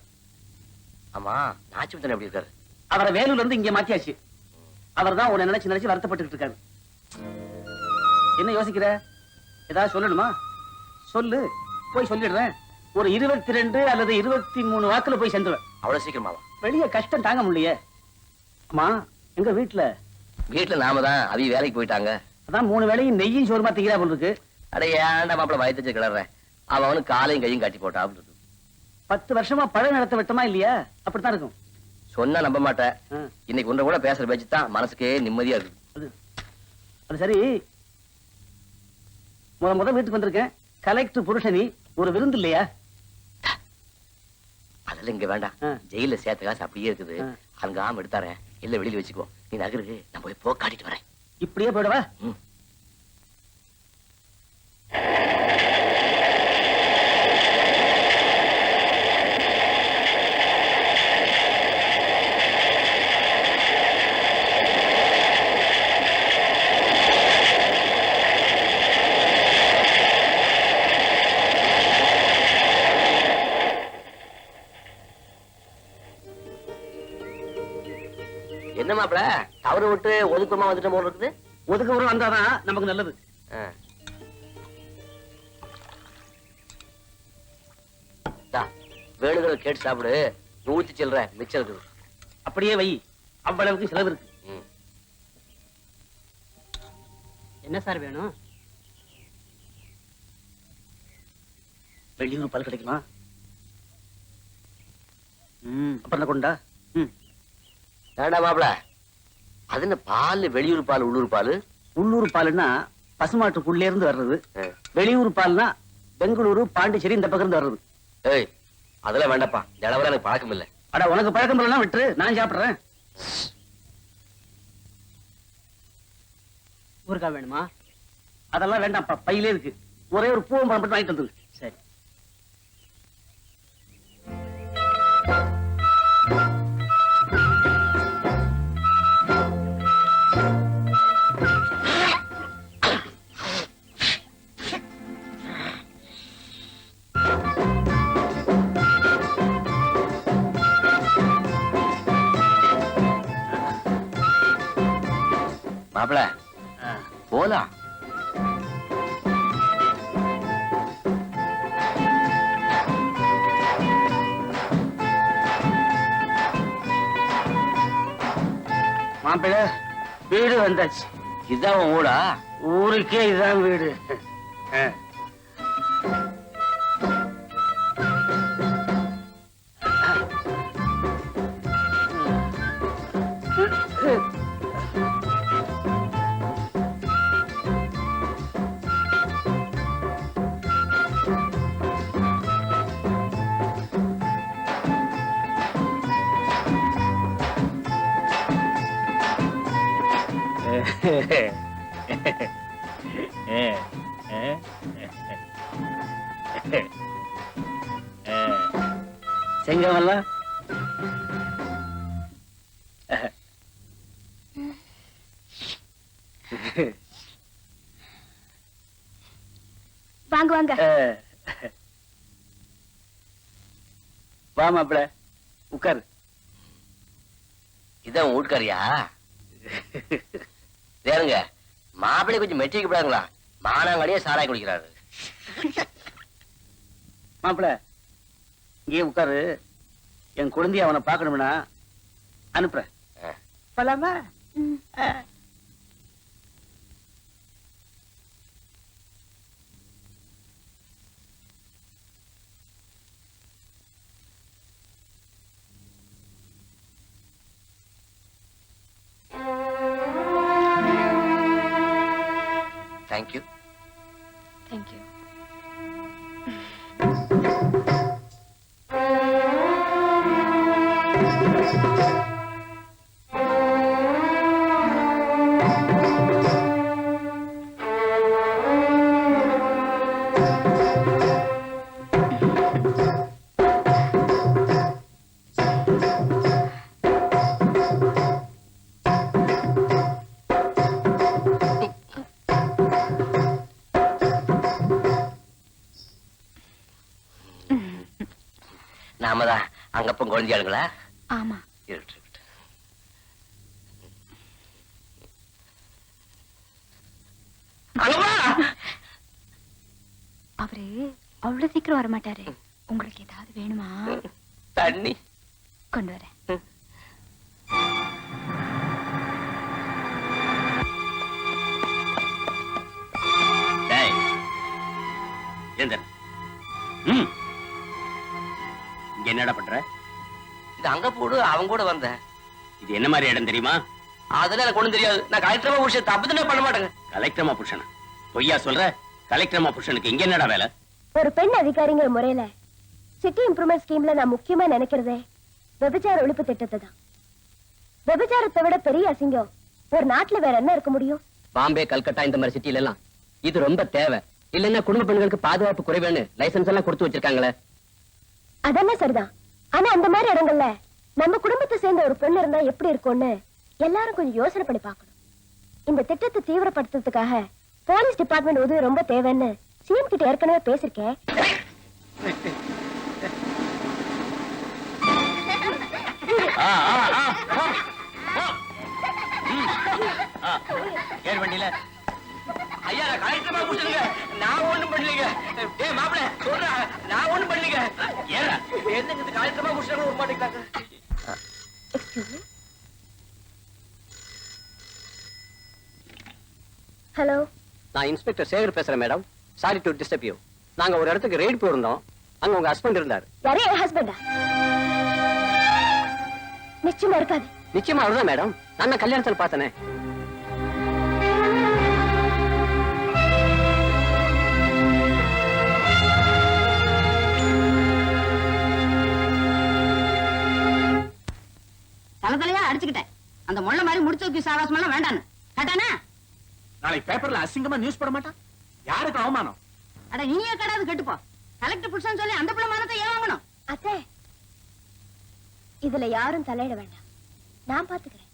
ஆமா, நாச்சிமுத்தன் எப்படி இருக்காரு? அவரை வேலூர்ல இருந்து இங்க மாத்தியாச்சு. அவர் தான் உன்னை நினைச்சு நினைச்சு வருத்தப்பட்டு இருக்காரு. என்ன யோசிக்கிற? ஏதாவது சொல்லணுமா? சொல்லு, போய் சொல்லிடுறேன். ஒரு 22 அல்லது 23 வாக்குல போய் சென்றுவேன். அவ்வளவு சீக்கிரமாவா? வெளிய கஷ்டம் தாங்க முடியலையே. அம்மா, எங்க வீட்டுல நாம தான் அவி வேலைக்கு போயிட்டாங்க. அதான் 3 வேளையும் நெய்யும் சோறுமா திங்கிறா போல இருக்கு. அட ஏன்டா மாப்பிள வயத்தச்சு கிளறேன். அவனுக்கு காலையும் கையும் காட்டி போட்டா. 10 வருஷமா பழ நடத்த விட்டமா இல்லையா? அப்படித்தான் இருக்கும். சொன்னா நம்ப மாட்டேன். இன்னைக்கு உன்ன கூட பேசுற பேச்சு தான் மனசுக்கே நிம்மதியா இருக்கு. அது சரி, முத வீட்டுக்கு வந்திருக்கேன். கலெக்டர் புருஷனி, ஒரு விருந்து இல்லையா? அதெல்லாம் இங்க வேண்டாம். ஜெயில சேர்த்த காசு அப்படியே இருக்குது. அங்காம எடுத்தாரேன். இல்ல வெளியில வச்சுக்கோ. நீ நகருக்கு, நான் போய் போ காட்டிட்டு வரேன். இப்படியே போயிடவா? என்ன மாப்பிள, தவறு விட்டு ஒதுக்கமா வந்துட்டு போல இருக்குது? ஒதுக்கப்புறம் வந்தாதான் நமக்கு நல்லது. வேணுங்கிற கேட்டு சாப்பிடு. 100 சில்லற மிச்சம் இருக்குது. அப்படியே வை, அவ்வளவுக்கு செலவு இருக்கு. என்ன சார் வேணும்? வெளியூர் பால் கிடைக்குமா? அப்புறம் கொண்டா. வேண்டா மாப்பிள, அது என்ன பால்? வெளியூர் பால் உள்ளூர் பால்? உள்ளூர் பால்னா பசுமாட்டுக்குள்ளே இருந்து வர்றது. வெளியூர் பால்னா பெங்களூரு பாண்டிச்சேரி இந்த பக்கம் இருந்து வர்றது. ஏய், அதெல்லாம் வேண்டாப்பா. நிலவரம் எனக்கு பழக்கம் இல்ல. அட, உனக்கு பழக்கம் இல்லைன்னா விட்டு, நான் சாப்பிடுறேன். ஊருக்கா வேணுமா? அதெல்லாம் வேண்டாம்ப்பா, பையிலே இருக்கு. ஒரே ஒரு பூவம் பழம் மட்டும் வாங்கிட்டு வந்துரு. சரி. மாப்பிள போலாம். மாப்பிள்ள வீடு வந்தாச்சு. இதான் உன் ஊடா? ஊருக்கே இதான் வீடு. செங்கமல்ல வாங்க வாங்க. வா மாப்பிள உட்காரு. இதான் வீட்டுக்காரியா? வேறுங்க மாப்பிள்ளை கொஞ்சம் மெட்ரிக் விடாங்களா? மானாங்கடியே சாராய் குடிக்கிறாரு. மாப்பிள இங்கே உட்காரு. என் குழந்தைய அவனை பார்க்கணும்னா அனுப்புறேன். போலாமா? தேங்க்யூ. தேங்க்யூ. நாமதான் அங்கப்பம் குழந்தையாளுங்களா? ஆமா. அவரு அவ்வளவு சீக்கிரம் வரமாட்டாரு. உங்களுக்கு ஏதாவது வேணுமா? தண்ணி கொண்டு வரேன். இங்க என்னடா பண்ற? இது அங்க போடு. அவங்க கூட வந்தேன். இது என்ன மாதிரி இடம் தெரியுமா? அதெல்லாம் எனக்கு ஒண்ணும் தெரியாது. நான் கலெக்டரமா புருஷன் தப்பு தானே பண்ண மாட்டேங்க. கலெக்டரமா புருஷனா? பொய்யா சொல்ற? கலெக்டரமா புருஷனுக்கு இங்க என்னடா வேலை? ஒரு பெண் அதிகாரிங்கிற முறையில சிட்டி இம்ப்ரூவ்மெண்ட் ஸ்கீம்ல நான் முக்கியமா நினைக்கிறதே விபச்சார ஒழிப்பு திட்டத்தை தான். விபச்சாரத்தை விட பெரிய அசிங்கம் ஒரு நாட்டுல வேற என்ன இருக்க முடியும்? பாம்பே, கல்கட்டா இந்த மாதிரி சிட்டில எல்லாம் இது ரொம்ப தேவை. இல்லன்னா குடும்ப பெண்களுக்கு பாதுகாப்பு குறைவேன்னு லைசன்ஸ் எல்லாம் கொடுத்து வச்சிருக்காங்களே. அதெல்லாம் சரிதான். ஆனா அந்த மாதிரி இடங்கள்ல நம்ம குடும்பத்தை சேர்ந்த ஒரு பெண்ணு இருந்தா எப்படி இருக்கும்னு எல்லாரும் கொஞ்சம் யோசனை பண்ணி பார்க்கணும். இந்த திட்டத்தை தீவிரப்படுத்துறதுக்காக போலீஸ் டிபார்ட்மெண்ட் உதவி ரொம்ப தேவைன்னு சிஎம் கிட்ட ஏற்கனவே பேசிருக்கேன். ஏர் வண்டியில ஐயா, நான் கலெக்டரமா புடிச்சேங்க. நான் ஒண்ணும் பண்ணலீங்க. டேய் மாப்ள சொல்றா, நான் ஒண்ணும் பண்ணலீங்க. ஏறா என்னங்க இது கலெக்டரமா புடிச்சா கூட மாட்டேங்கிறாங்க. Excuse me. ஹலோ, நான் இன்ஸ்பெக்டர் சேகர் பேசுறேன் madam. Sorry to disturb you. நாங்க ஒரு இடத்துக்கு ரெய்ட் போயிருந்தோம். அங்க உங்க ஹஸ்பண்ட் இருந்தார். யாரே என் ஹஸ்பண்டா? நிச்சயமா இருக்காது. நிச்சயமா அவர்தான் மேடம். நான் கல்யாணத்துல பார்த்தனே. தலையா அடிச்சுக்கிட்டேன். அந்த முள்ள மாதிரி முடிச்சு வைக்க சாவாசம் எல்லாம் வேண்டான்னு கேட்டானா? நாளைக்கு பேப்பர்ல அசிங்கமா நியூஸ் போட மாட்டான். யாருக்கு அவமானம்? அட நீயே கடாது கெட்டுப்போ. கலெக்டர் புருஷன் சொல்லி அந்த பிள்ளை மானத்தை ஏன் வாங்கணும்? அத்தை, இதுல யாரும் தலையிட வேண்டாம். நான் பாத்துக்கிறேன்.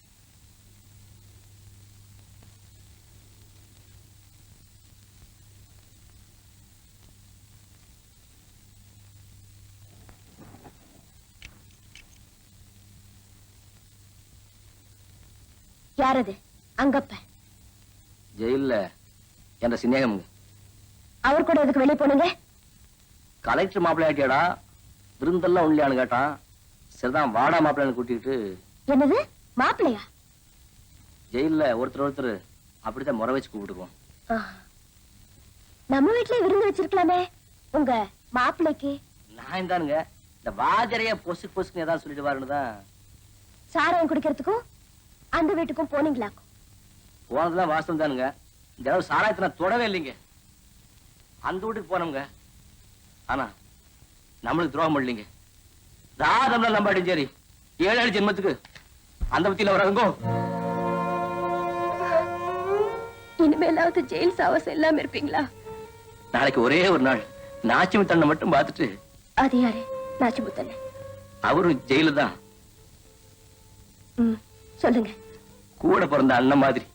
யாரது? அங்கப்ப ஜெயில்ல என்ற சிநேகம் அவர் கூட எதுக்கு வெளியே போனீங்க? கலெக்டர் மாப்பிள்ளை ஆட்டியாடா, விருந்தெல்லாம் உண்மையானு கேட்டான். சரிதான் வாடா மாப்பிள்ளைன்னு கூட்டிட்டு என்னது மாப்பிள்ளையா? ஜெயில்ல ஒருத்தர் அப்படித்தான் முறை வச்சு கூப்பிட்டுக்குவோம். நம்ம வீட்லயே விருந்து வச்சிருக்கலாமே உங்க மாப்பிள்ளைக்கு. நான் தானுங்க இந்த வாஜரைய பொசுக்குன்னு ஏதாவது சொல்லிட்டு வாருன்னுதான். சாராயம் குடிக்கிறதுக்கும் அந்த வீட்டுக்கும் போனீங்களாக்கும்? போனதுதான் வாசம் தானுங்க. இந்த அளவு சாராயத்தை நான் தொடவே இல்லைங்க. அந்த வீட்டுக்கு போனோங்க. ஆனா நம்மளுக்கு துரோகம் பண்ணலீங்க. தாதம்ல நம்பாடும் சரி 7 ஜென்மத்துக்கு அந்த பத்தியில வராங்கோ. இனிமேலாவது ஜெயில் சாவாசம் இல்லாம இருப்பீங்களா? நாளைக்கு ஒரே ஒரு நாள் நாச்சிமுத்தண்ணை மட்டும் பார்த்துட்டு. அது யாரு நாச்சிமுத்தண்ணே? அவரும் ஜெயிலு தான். சொல்லுங்க. கூட பிறந்த அண்ணன் மாதிரி.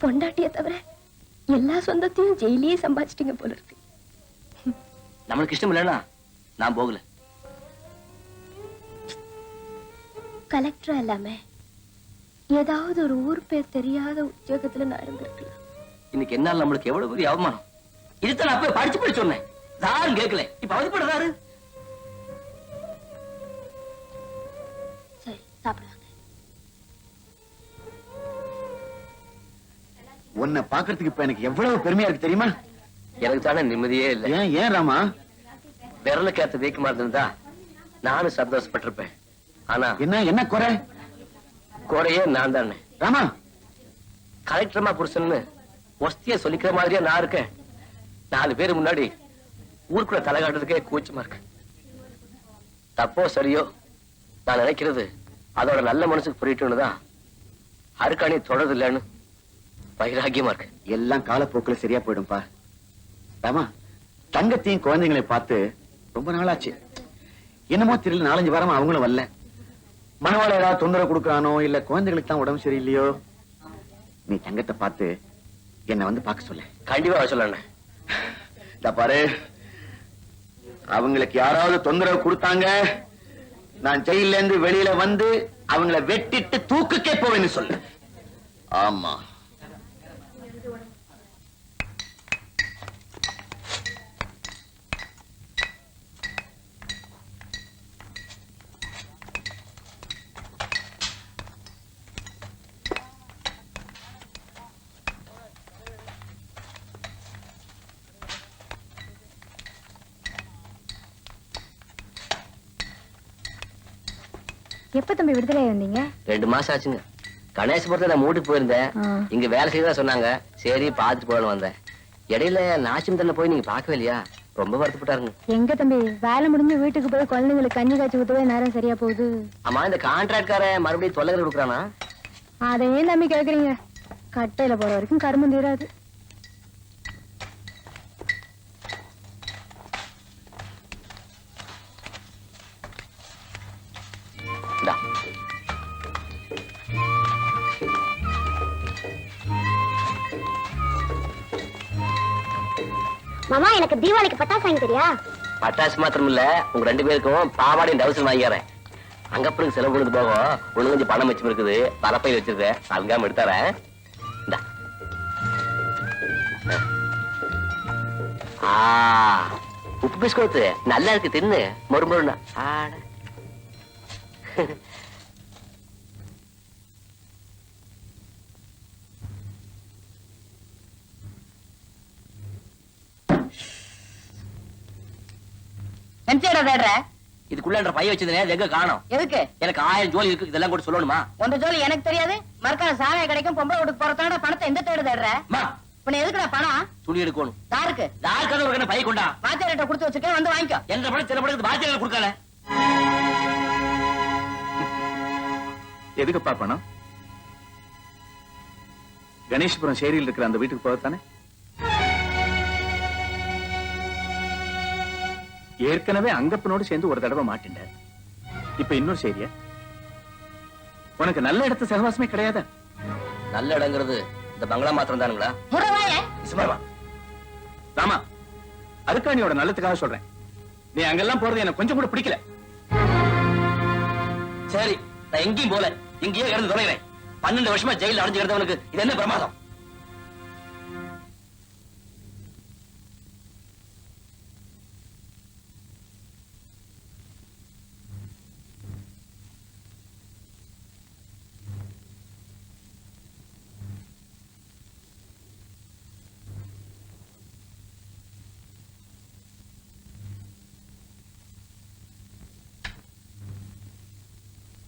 பொண்டாட்டிய தவிர எல்லா சொந்தத்தையும் ஜெயிலே சம்பாதிச்சிட்டீங்க போல இருக்கு. நம்மளுக்கு இஷ்டம் இல்லைன்னா நான் போகல. கலெக்டரா இல்லாம ஏதாவது ஒரு ஊர் பேர் தெரியாத உத்தியோகத்துல நான் இருந்திருக்கலாம். இன்னைக்கு என்னால நம்மளுக்கு எவ்வளவு பெரிய அவமானம். இதுதான் நான் போய் படிச்சு சொன்னேன். யாரும் கேட்கல. இப்ப அவதிப்படுறாரு. சரி சாப்பிடலாம். உன்னை பாக்குறதுக்கு இப்ப எனக்கு எவ்வளவு பெருமையா இருக்கு தெரியுமா? எனக்கு தானே நிம்மதியே இல்லை. ஏன் ராமா? விரலுக்கு ஏத்த வீக்கமா இருந்தா நானும் சந்தோஷப்பட்டிருப்பேன். ஆனா என்ன குறை? குறையே நான் தானே ராமா. கலெக்டர்மா புருஷன்னு ஒஸ்திய சொல்லிக்கிற மாதிரியா நான் இருக்கேன். 4 பேர் முன்னாடி ஊருக்குள்ள தலை காட்டுறதுக்கே கூச்சமா இருக்கு. தப்போ சரியோ நான் நினைக்கிறது அதோட நல்ல மனசுக்கு புரியட்டும்னு தான் அருக்காணி தொடர்றது இல்லைன்னு வைராக்கியமா இருக்கு. எல்லாம் காலப்போக்குல சரியா போயிடும்பா. ராமா, தங்கத்தையும் குழந்தைங்களை பார்த்து ரொம்ப நாளாச்சு. என்னமோ தெரியல 4-5 வாரமா அவங்களும் வரல. மனவாள ஏதாவது தொந்தரவு கொடுக்கறானோ இல்ல குழந்தைகளுக்கு தான் உடம்பு சரியில்லையோ. நீ தங்கத்தை பார்த்து என்ன வந்து பார்க்க சொல்ல. கண்டிப்பா சொல்லணும். பாரு, அவங்களுக்கு யாராவது தொந்தரவு கொடுத்தாங்க, நான் ஜெயில இருந்து வெளியில வந்து அவங்கள வெட்டிட்டு தூக்குக்கே போவேன்னு சொல்லு. ஆமா. எப்ப தம்பி விடுதலை வந்தீங்க? 2 மாசம் ஆச்சுங்க. கணேசபுரத்தை நான் மூட்டுக்கு போயிருந்தேன். இங்க வேலை செய்யதான் சொன்னாங்க. சரி பாத்துட்டு போகணும் வந்தேன். இடையில நாச்சிமுத்தண்ணை போய் நீங்க பாக்கவே இல்லையா? ரொம்ப வருத்தப்பட்டாருங்க. எங்க தம்பி வேலை முடிஞ்சு வீட்டுக்கு போய் குழந்தைங்களுக்கு கஞ்சி காய்ச்சி ஊத்தவே நேரம் சரியா போகுது. ஆமா, இந்த கான்ட்ராக்ட்கார மறுபடியும் தொலைகிற கொடுக்குறானா? அதை ஏன் தம்பி கேக்குறீங்க? கட்டையில போற வரைக்கும் கரும்பு தீராது. மாமா, எனக்கு தீபாவளிக்கு பட்டாசு வாங்கி தெரியா? பட்டாசு மாத்திரம் இல்ல, உங்க 2 பேருக்கும் பாவாடையும் டவுசர் வாங்கிக்கிறேன். அங்க அப்புறம் செலவு பண்ணது போகும். ஒண்ணு கொஞ்சம் பணம் வச்சு இருக்குது, பலப்பையில் வச்சிருக்கேன். அங்காம எடுத்தாரேன். உப்பு பிஸ்கோத்து நல்லா இருக்கு, தின்னு மொறுமொறுனா. இதுக்குள்ள பைய வச்சதுனே எங்க காணோம்? எதுக்கு? எனக்கு 1000 ஜோலி இருக்கு. இதெல்லாம் கூட சொல்லணுமா? ஒன்ற ஜோலி எனக்கு தெரியாது. மறுக்கால சாராய கிடைக்கும், பொம்பளை வீட்டுக்கு போறதோட பணத்தை எந்த தேடு தேடுற? இப்ப எதுக்குடா பணம்? துணி எடுக்கணும். யாருக்கு? யாருக்காவது ஒரு பை கொண்டா. வாத்தியார்கிட்ட கொடுத்து வச்சிருக்கேன், வந்து வாங்கிக்கோ. என்ற பணம் சில பணத்துக்கு வாத்தியார் கொடுக்கல. எதுக்குப்பா பணம்? கணேஷ்புரம் சேரியில் இருக்கிற அந்த வீட்டுக்கு போகத்தானே? ஏற்கனவே அங்கப்பனோடு சேர்ந்து ஒரு தடவை மாட்டிண்ட. இப்ப இன்னொரு சேரியா? உனக்கு நல்ல இடத்து சகவாசமே கிடையாதா? நல்ல இடங்கிறது இந்த பங்களா மாத்திரம் தானுங்களா? ராமா, அருக்காணியோட நல்லதுக்காக சொல்றேன். நீ அங்கெல்லாம் போறது எனக்கு கொஞ்சம் கூட பிடிக்கல. சரி, நான் எங்கேயும் போல, இங்கேயே இருந்து தொலைகிறேன். 12 வருஷமா ஜெயில அடைஞ்சு கிடந்தவனுக்கு இது என்ன பிரமாதம்?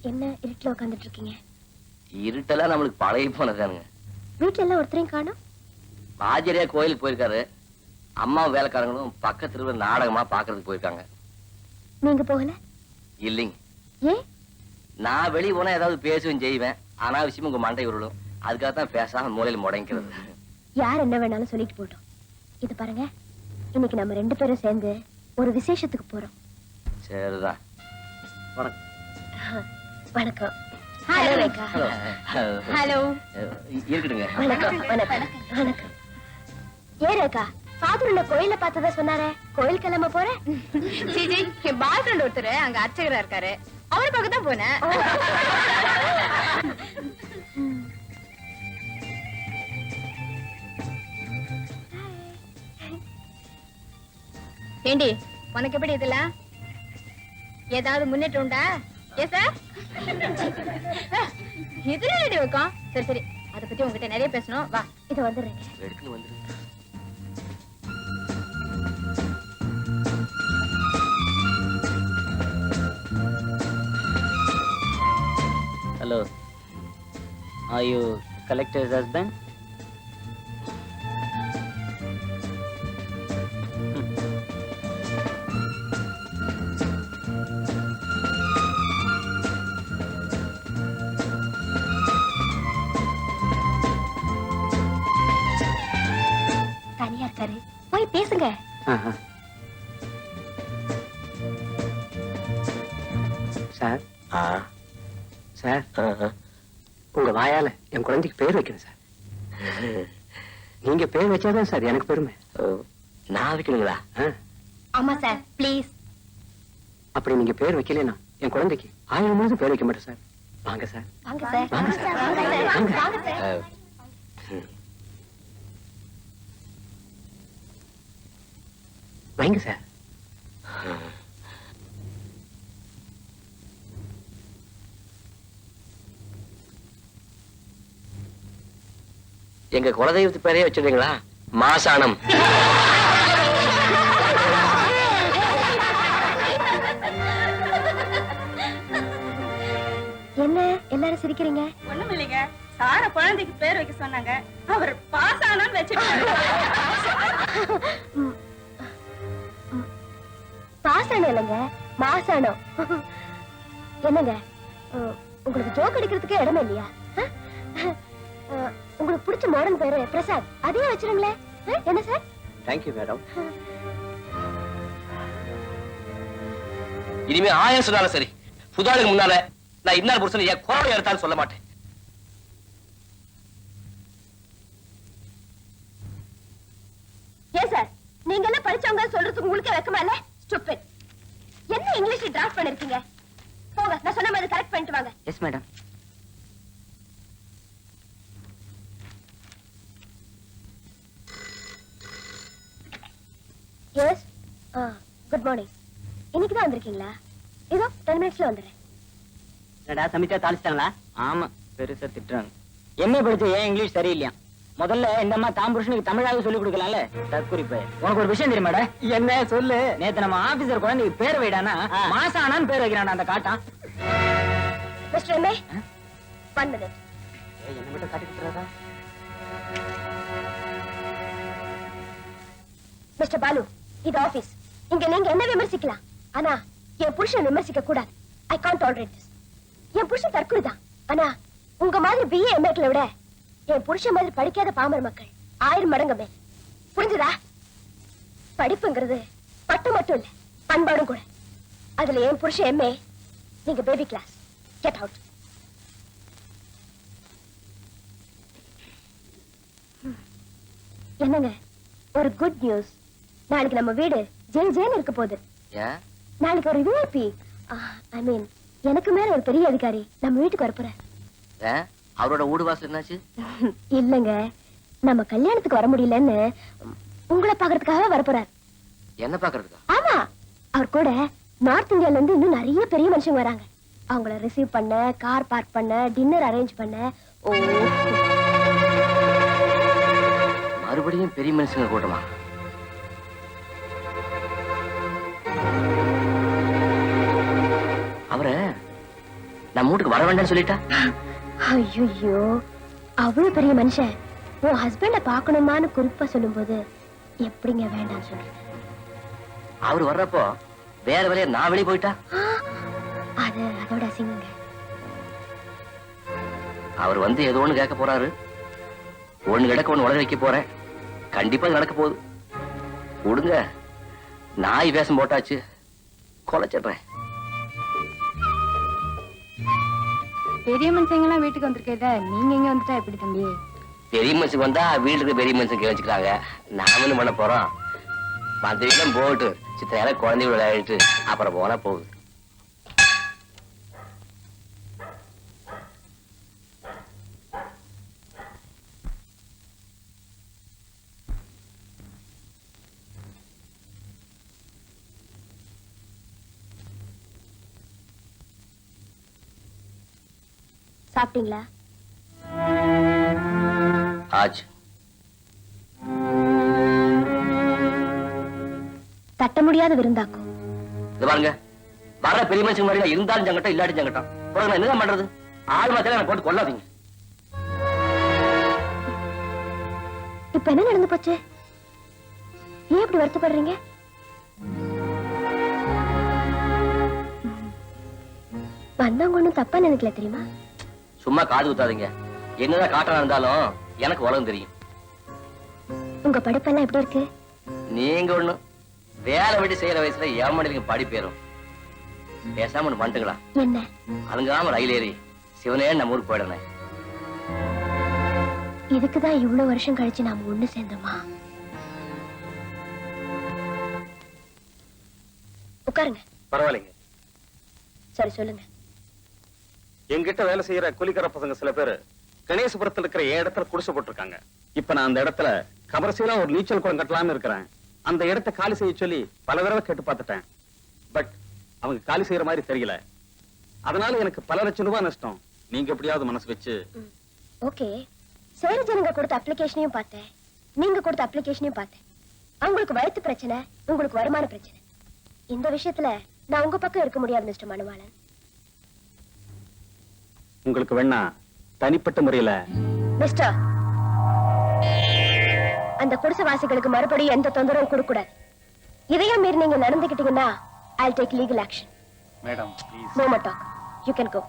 என்ன இருட்டுல உட்காந்துட்டு இருக்கீங்க? இருட்டெல்லாம் நம்மளுக்கு பழகி போனதானுங்க. வீட்டுல எல்லாம் ஒருத்தரையும் காணோம். ஆச்சரியா கோயிலுக்கு போயிருக்காரு. அம்மா வேலைக்காரங்களும் பக்கத்துல நாடகமா பாக்குறதுக்கு போயிருக்காங்க. நீங்க போகல? இல்லைங்க. ஏன்? நான் வெளியே போனா ஏதாவது பேசுவேன் செய்வேன். அனாவசியமா உங்க மண்டை உருளும். அதுக்காகத்தான் பேசாம மூலையில முடங்கிறது. யார் என்ன வேணாலும் சொல்லிட்டு போட்டோம். இது பாருங்க, இன்னைக்கு நம்ம 2 பேரும் சேர்ந்து ஒரு விசேஷத்துக்கு போறோம். சரிதான். வணக்கம். ஹலோ ரேகா. ஹலோ. இருக்கட்டுங்க. வணக்கம். வணக்கம். வணக்கம். ஏ ரேகா, ஃபாதர் உன்னை கோயில பார்த்ததா சொன்னாரே, கோயில் கிளம்ப போறேன்? ஜிஜி, என் பாய் ஃப்ரெண்ட் ஒருத்தர் அங்க அர்ச்சகரா இருக்காரு, அவரை பார்க்க தான் போனேன். ஏண்டி, உனக்கு எப்படி இதெல்லாம்? ஏதாவது முன்னேற்றம் உண்டா? ஏன் சார் இதுல ரெடி வைக்கும். சரி சரி, அதை பத்தி உங்ககிட்ட நிறைய பேசணும். வா, இது வந்துடுறேன். எடுக்கணும் வந்துரு. Hello. Are you collector's husband? தனியா இருக்காரு, போய் பேசுங்க. சார் சார், உங்க வாயால என் குழந்தைக்கு பேர் வைக்கணும் சார். நீங்க பேர் வச்சாதான் சார் எனக்கு பெருமை. நான் வைக்கணுங்களா? ஆமா சார், ப்ளீஸ். அப்படி நீங்க பேர் வைக்கலன்னா என் குழந்தைக்கு 1000 முழுதும் பேர் வைக்க மாட்டேன் சார். வாங்க சார். வாங்க சார். வாங்க சார். வாங்க சார். வைங்க சார். எங்க குலதெய்வத்து பேரையே வச்சிருந்தீங்களா? மாசானம். என்ன எல்லாரும் சிரிக்கிறீங்க? ஒண்ணும் இல்லைங்க, சார குழந்தைக்கு பேர் வைக்க சொன்னாங்க, அவர் பாஸ் ஆனான்னு வச்சுட்டாரு. பாசானம் இல்லைங்க, மாசானம். என்னங்க, உங்களுக்கு ஜோக் அடிக்கிறதுக்கே இடமே இல்லையா? உங்களுக்கு பிடிச்ச மாடர்ன் பேரு பிரசாத், அதே வச்சிருங்களேன். என்ன சார்? Thank you madam. இனிமே 1000 சொன்னாலும் சரி, புதாளுக்கு முன்னால நான் இன்னார் புருஷன் என் குழந்தை எடுத்தாலும் சொல்ல மாட்டேன். ஏன் சார், நீங்க எல்லாம் படிச்சவங்க சொல்றதுக்கு உங்களுக்கு வெக்கமா இல்ல? ஸ்டூபிட். என்ன இங்கிலீஷ் டிராஃப்ட் பண்ணிருக்கீங்க? போங்க, நான் சொன்ன மாதிரி கரெக்ட் பண்ணிட்டு வாங்க. Yes madam. Yes. Good morning. இன்னைக்கு தான் வந்திருக்கீங்களா? இதோ 10 மினிட்ஸ்ல வந்துடுறேன். என்னடா சமைச்சா தாளிச்சிட்டாங்களா? ஆமா, பெருசா திட்டுறாங்க. என்ன படிச்ச ஏன் இங்கிலீஷ் சரியில்லையா? முதல்ல இந்த அம்மா தாம் புருஷனுக்கு தமிழாவது சொல்லி கொடுக்கலாம்ல. தற்குறிப்பு. உனக்கு ஒரு விஷயம் தெரியுமாடா? என்ன சொல்லு. நேத்து நம்ம ஆபீசர் குழந்தைக்கு பேர் வைடானா மாசானான்னு பேர் வைக்கிறான் அந்த காட்டான். Mister MA, 1 minute. என்ன மட்டும் காட்டி கொடுத்துறாதா? மிஸ்டர் பாலு, இது ஆபீஸ். இங்க நீங்க என்ன விமர்சிக்கலாம், ஆனா என் புருஷன் விமர்சிக்க கூடாது. I can't tolerate this. என் புருஷன் தற்குறிதான். ஆனா உங்க மாதிரி பிஏ எம்ஏக்களை விட என் புருஷன் மாதிரி படிக்காத பாமர மக்கள் 1000 மடங்கு மேல். புரிஞ்சுதா? படிப்புங்கிறது பட்டம் மட்டும் இல்ல, பண்பாடும் கூட. அதுல என் புருஷன் எம்ஏ, நீங்க பேபி கிளாஸ். Get out. என்னங்க, ஒரு குட் நியூஸ். நாளைக்கு நம்ம வீடு ஜெயில் ஜெயில் இருக்க போகுது. நாளைக்கு ஒரு விஐபி, ஐ மீன் எனக்கு மேல ஒரு பெரிய அதிகாரி நம்ம வீட்டுக்கு வரப்போற. அவரோட வீடு வாசல் என்னாச்சு? இல்லங்க, நம்ம கல்யாணத்துக்கு வர முடியலன்னு உங்களை பாக்குறதுக்காக வரப்போறார். என்ன பாக்குறதுக்கா? ஆமா, அவர் கூட நார்த் இந்தியால இருந்து இன்னும் நிறைய பெரிய மனுஷங்க வராங்க. அவங்கள ரிசீவ் பண்ண, கார் பார்க் பண்ண, டின்னர் அரேஞ்ச் பண்ண. ஓ, மறுபடியும் பெரிய மனுஷங்க கூட்டமா? அவரை நம்ம வீட்டுக்கு வர வேண்டாம்னு சொல்லிட்டா? ஐயோ, அவ்வளவு பெரிய மனுஷன் உன் ஹஸ்பண்ட பாக்கணுமான்னு குறிப்பா சொல்லும்போது எப்படிங்க வேண்டாம் சொல்றது? அவர் வர்றப்போ வேற வேலையா நான் வெளியே போயிட்டா? அது அதோட அசிங்கங்க. அவர் வந்து ஏதோ ஒண்ணு கேட்க போறாரு. ஒண்ணு கிடக்க ஒண்ணு உலக வைக்க போறேன். கண்டிப்பா அது நடக்க போகுது. விடுங்க, நாய் வேஷம் போட்டாச்சு, கொலைச்சிடுறேன். பெரிய மனுஷங்க எல்லாம் வீட்டுக்கு வந்திருக்கேத, நீங்க எங்க வந்துட்டா எப்படி தம்பி? பெரிய மனுஷனுக்கு வந்தா வீட்டுக்கு பெரிய மனுஷன் வச்சுக்கிறாங்க. நாம என்ன பண்ண போறோம்? மந்த வீட்டும் போட்டு சித்திர குழந்தைகள் விளையாடிட்டு அப்புறம் போனா போகுது. சாப்பிட்டீங்களா? ஆச்சு. தட்ட முடியாத விருந்தாக்கும். இது பாருங்க, வர்ற பெரிய மனுஷன் மாதிரி இருந்தாலும் சங்கட்டம், இல்லாட்டி சங்கட்டம். நான் என்னதான் பண்றது? ஆள் மாத்திரம் போட்டு கொள்ளாதீங்க. இப்ப என்ன நடந்து போச்சு? ஏன் இப்படி வருத்தப்படுறீங்க? வந்தவங்க ஒண்ணும் தப்பா நினைக்கல தெரியுமா? சும்மா காது குத்தாதீங்க. என்னதான் காட்டா இருந்தாலும் எனக்கு உலகம் தெரியும். உங்க படிப்பெல்லாம் எப்படி இருக்கு? நீங்க ஒண்ணு வேலை வெட்டி செய்யற வயசுல ஏமாடிங்க படிப்பேறும். பேசாம ஒண்ணு பண்ணிட்டுங்களா? என்ன? அதுங்காம ரயில் ஏறி சிவனே நம்ம ஊருக்கு போயிடனே. இதுக்குதான் இவ்வளவு வருஷம் கழிச்சு நாம ஒண்ணு சேர்ந்தோமா? உட்காருங்க. பரவாயில்லைங்க. சரி, சொல்லுங்க. என்கிட்ட வேலை செய்யற கூலிக்கார பசங்க சில பேரு கணேசபுரத்துல இருக்கிற இடத்துல குடிசை போட்டிருக்காங்க. இப்ப நான் அந்த இடத்துல கமர்சியலா ஒரு நீச்சல் குளம் கட்டலாம்னு இருக்கிறேன். அந்த இடத்தை காலி செய்ய சொல்லி பல தடவை கேட்டு பார்த்துட்டேன். பட் அவங்க காலி செய்யற மாதிரி தெரியல. அதனால எனக்கு பல லட்சம் ரூபாய் நஷ்டம். நீங்க எப்படியாவது மனசு வச்சு. ஓகே, சேர ஜனங்க கொடுத்த அப்ளிகேஷனையும் பார்த்தேன், நீங்க கொடுத்த அப்ளிகேஷனையும் பார்த்தேன். அவங்களுக்கு வயிற்று பிரச்சனை, உங்களுக்கு வருமான பிரச்சனை. இந்த விஷயத்துல நான் உங்க பக்கம் இருக்க முடியாது மிஸ்டர் மணவாளன். உங்களுக்கு வேணா தனிப்பட்ட முறையில. மிஸ்டர், அந்த குடிசைவாசிகளுக்கு மறுபடியும் எந்த தொந்தரவும் கொடுக்க கூடாது. இதையும் மீறி நீங்க நடந்துக்கிட்டீங்கன்னா I'll take legal action. Madam please. No more talk. You can go.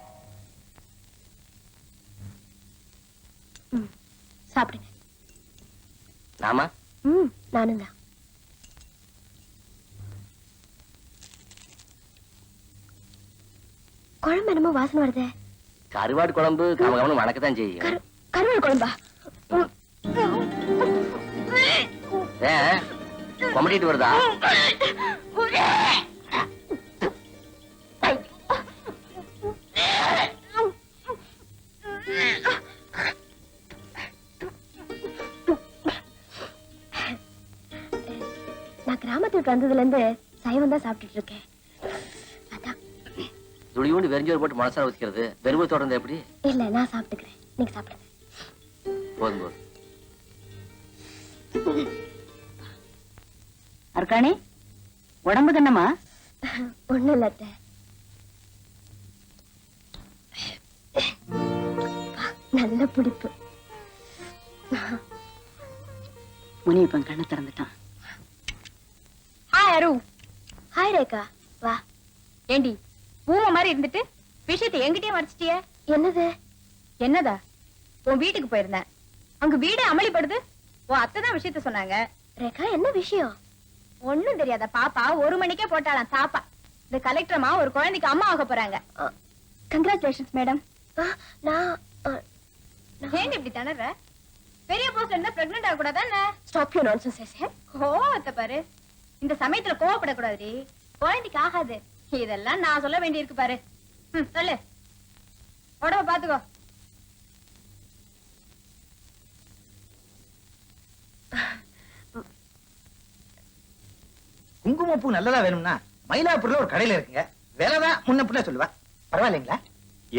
சாப்பிடுங்க. நாமா? நானும் தான். குழம்பு என்னமோ வாசனை வருதே. கருவாடு குழம்பு கமகமனு வணக்கத்தான் செய்யும். கருவாடு குழம்பா? கொமட்டிட்டு வருதா? நான் கிராமத்துக்கு வந்ததுல இருந்து சைவம் தான் சாப்பிட்டுட்டு இருக்கேன். துளியோண்டு வெறிஞ்சோறு போட்டு மனசார ஊத்திக்கிறது. வெறுமை தொடர்ந்து எப்படி? இல்ல, நான் சாப்பிட்டுக்கிறேன், நீங்க சாப்பிடுங்க. போதும் போதும். அர்க்காணி, உடம்புக்கு என்னமா? ஒண்ணும் இல்ல அத்தை. நல்ல பிடிப்பு. முனியப்பன் கண்ணை திறந்துட்டான். ஹாய் அரு. ஹாய் ரேகா, வா. ஏண்டி ஊம மாதிரி இருந்துட்டு விஷயத்தை என்கிட்டயே மறைச்சிட்டிய? என்னது? என்னதா? உன் வீட்டுக்கு போயிருந்தேன், அங்க வீடே அமளிப்படுது. உன் அத்தை தான் விஷயத்த சொன்னாங்க. ரேகா, என்ன விஷயம்? ஒண்ணும் தெரியாத பாப்பா 1 மணிக்கே போட்டாளாம் தாப்பா. இந்த கலெக்டர்மா ஒரு குழந்தைக்கு அம்மா ஆக போறாங்க. Congratulations madam. நான் ஏன் இப்படி திணற? பெரிய போஸ்ட்ல இருந்தா பிரெக்னன்ட் ஆக கூடாதானே? Stop you nonsense I said. கோவத்தை பாரு. இந்த சமயத்துல கோவப்படக்கூடாதுடி, குழந்தைக்கு ஆகாது. இதெல்லாம் நான் சொல்ல வேண்டியிருக்கு பாரு. சொல்லு. உடம்ப பாத்துக்கோ. குங்குமப்பூ நல்லதா வேணும்னா மயிலாப்பூர்ல ஒரு கடையில இருக்குங்க. விலைதான் முன்ன பின்ன சொல்லுவா. பரவாயில்லைங்களா?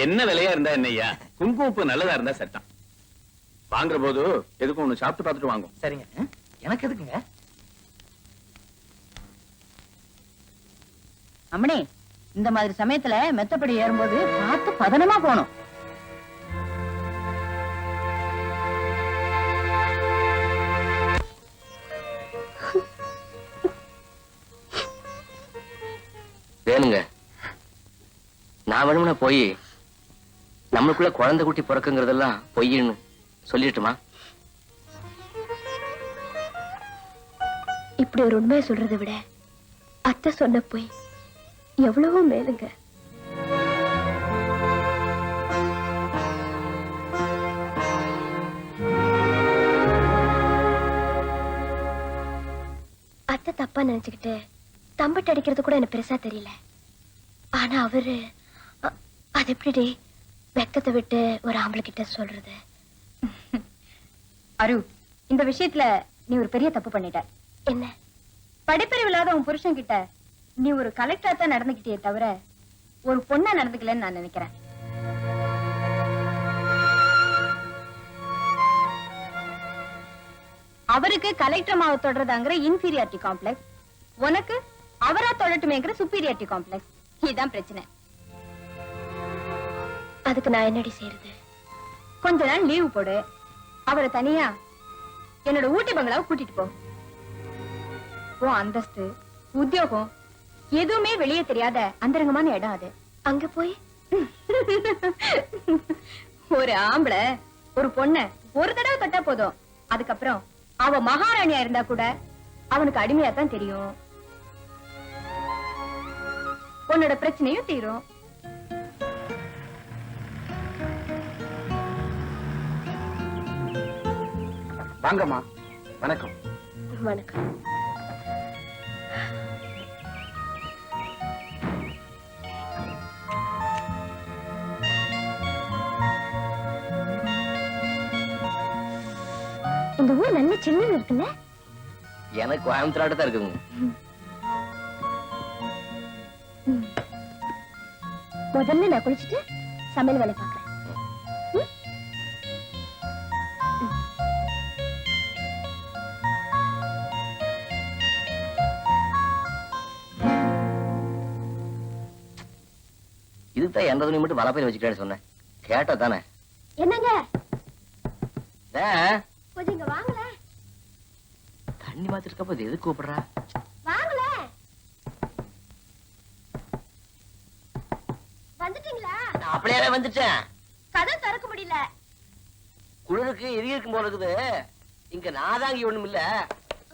என்ன விலையா இருந்தா என்னய்யா, குங்குமப்பூ நல்லதா இருந்தா சட்டம். வாங்குற போது எதுக்கும் ஒண்ணு சாப்பிட்டு பார்த்துட்டு வாங்கும். சரிங்க. எனக்கு எதுக்குங்க? அம்மணி, இந்த மாதிரி சமயத்துல மெத்தப்படி ஏறும்போது பார்த்து பதனமா போகணும். வேணுங்க, நான் வேணும்னா போய் நம்மளுக்குள்ள குழந்தை குட்டி பிறக்குங்கிறதெல்லாம் பொய்ன்னு சொல்லிட்டுமா? இப்படி ஒரு உண்மையை சொல்றதை விட அத்தை சொன்ன போய் எவ்வளவோ மேலுங்க. அத்தை தப்பா நினைச்சுக்கிட்டு தம்பிட்டு அடிக்கிறது கூட எனக்கு பெருசா தெரியல. ஆனா அவரு அது எப்படி வெக்கத்தை விட்டு ஒரு ஆம்பளை கிட்ட சொல்றது? அரு, இந்த விஷயத்துல நீ ஒரு பெரிய தப்பு பண்ணிட்ட. என்ன? படிப்பறிவு இல்லாத உன் புருஷன் கிட்ட நீ ஒரு கலெக்டரா தான் நடந்துகிட்டே தவிர ஒரு பொண்ணா நடந்துக்கலன்னு நான் நினைக்கிறேன். அவருக்கு கலெக்டர் மாவை தொடர்றதாங்கிற இன்ஃபீரியாரிட்டி காம்ப்ளெக்ஸ், உனக்கு அவரா தொடட்டுமேங்கிற சுப்பீரியாரிட்டி காம்ப்ளெக்ஸ். இதுதான் பிரச்சனை. அதுக்கு நான் என்னடி செய்யறது? கொஞ்ச நாள் லீவு போடு, அவரை தனியா என்னோட ஊட்டி பங்களாவை கூட்டிட்டு போ. உன் அந்தஸ்து, உத்தியோகம் எதுவுமே வெளியே தெரியாத அந்தரங்கமான இடம் அது. அங்க போய் ஒரு ஆம்பளை ஒரு பொண்ண ஒரு தடவை தொட்டா போதும், அதுக்கப்புறம் அவ மகாராணியா இருந்தா கூட அவனுக்கு அடிமையா தான் தெரியும். உன்னோட பிரச்சனையும் தீரும். வாங்கம்மா. வணக்கம். வணக்கம். இந்த ஊர் நல்ல சின்ன இருக்குல்ல? எனக்கு கோயம்புத்தூராட்ட தான் இருக்குங்க. முதல்ல நான் குளிச்சுட்டு சமையல் வேலை பார்க்கறேன். இதுதான் எந்த துணி மட்டும் வலப்பையில வச்சுக்கிட்டேன்னு சொன்னேன். கேட்டா தானே? என்னங்க? ஆ, கொஞ்சம் இங்க வாங்கல. தண்ணி மாத்திருக்கப்ப எது கூப்பிடுறா? வாங்கல. வந்துட்டீங்களா? நான் அப்படியே வந்துட்டேன். கதை திறக்க முடியல. குளிருக்கு எரி இருக்கும் போல இருக்குது. இங்க நாதாங்கி ஒண்ணும் இல்ல.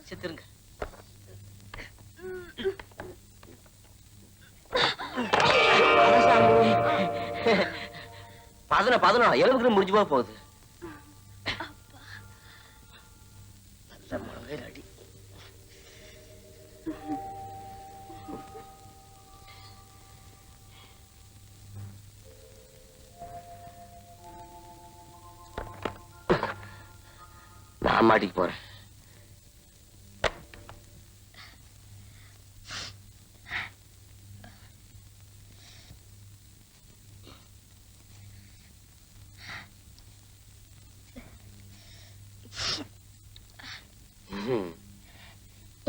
சித்திருங்க. பதனம் எலும்புக்கு முடிஞ்சு போக போகுது. நல்ல மழை அடி. நான் மாட்டிக்கு போறேன்.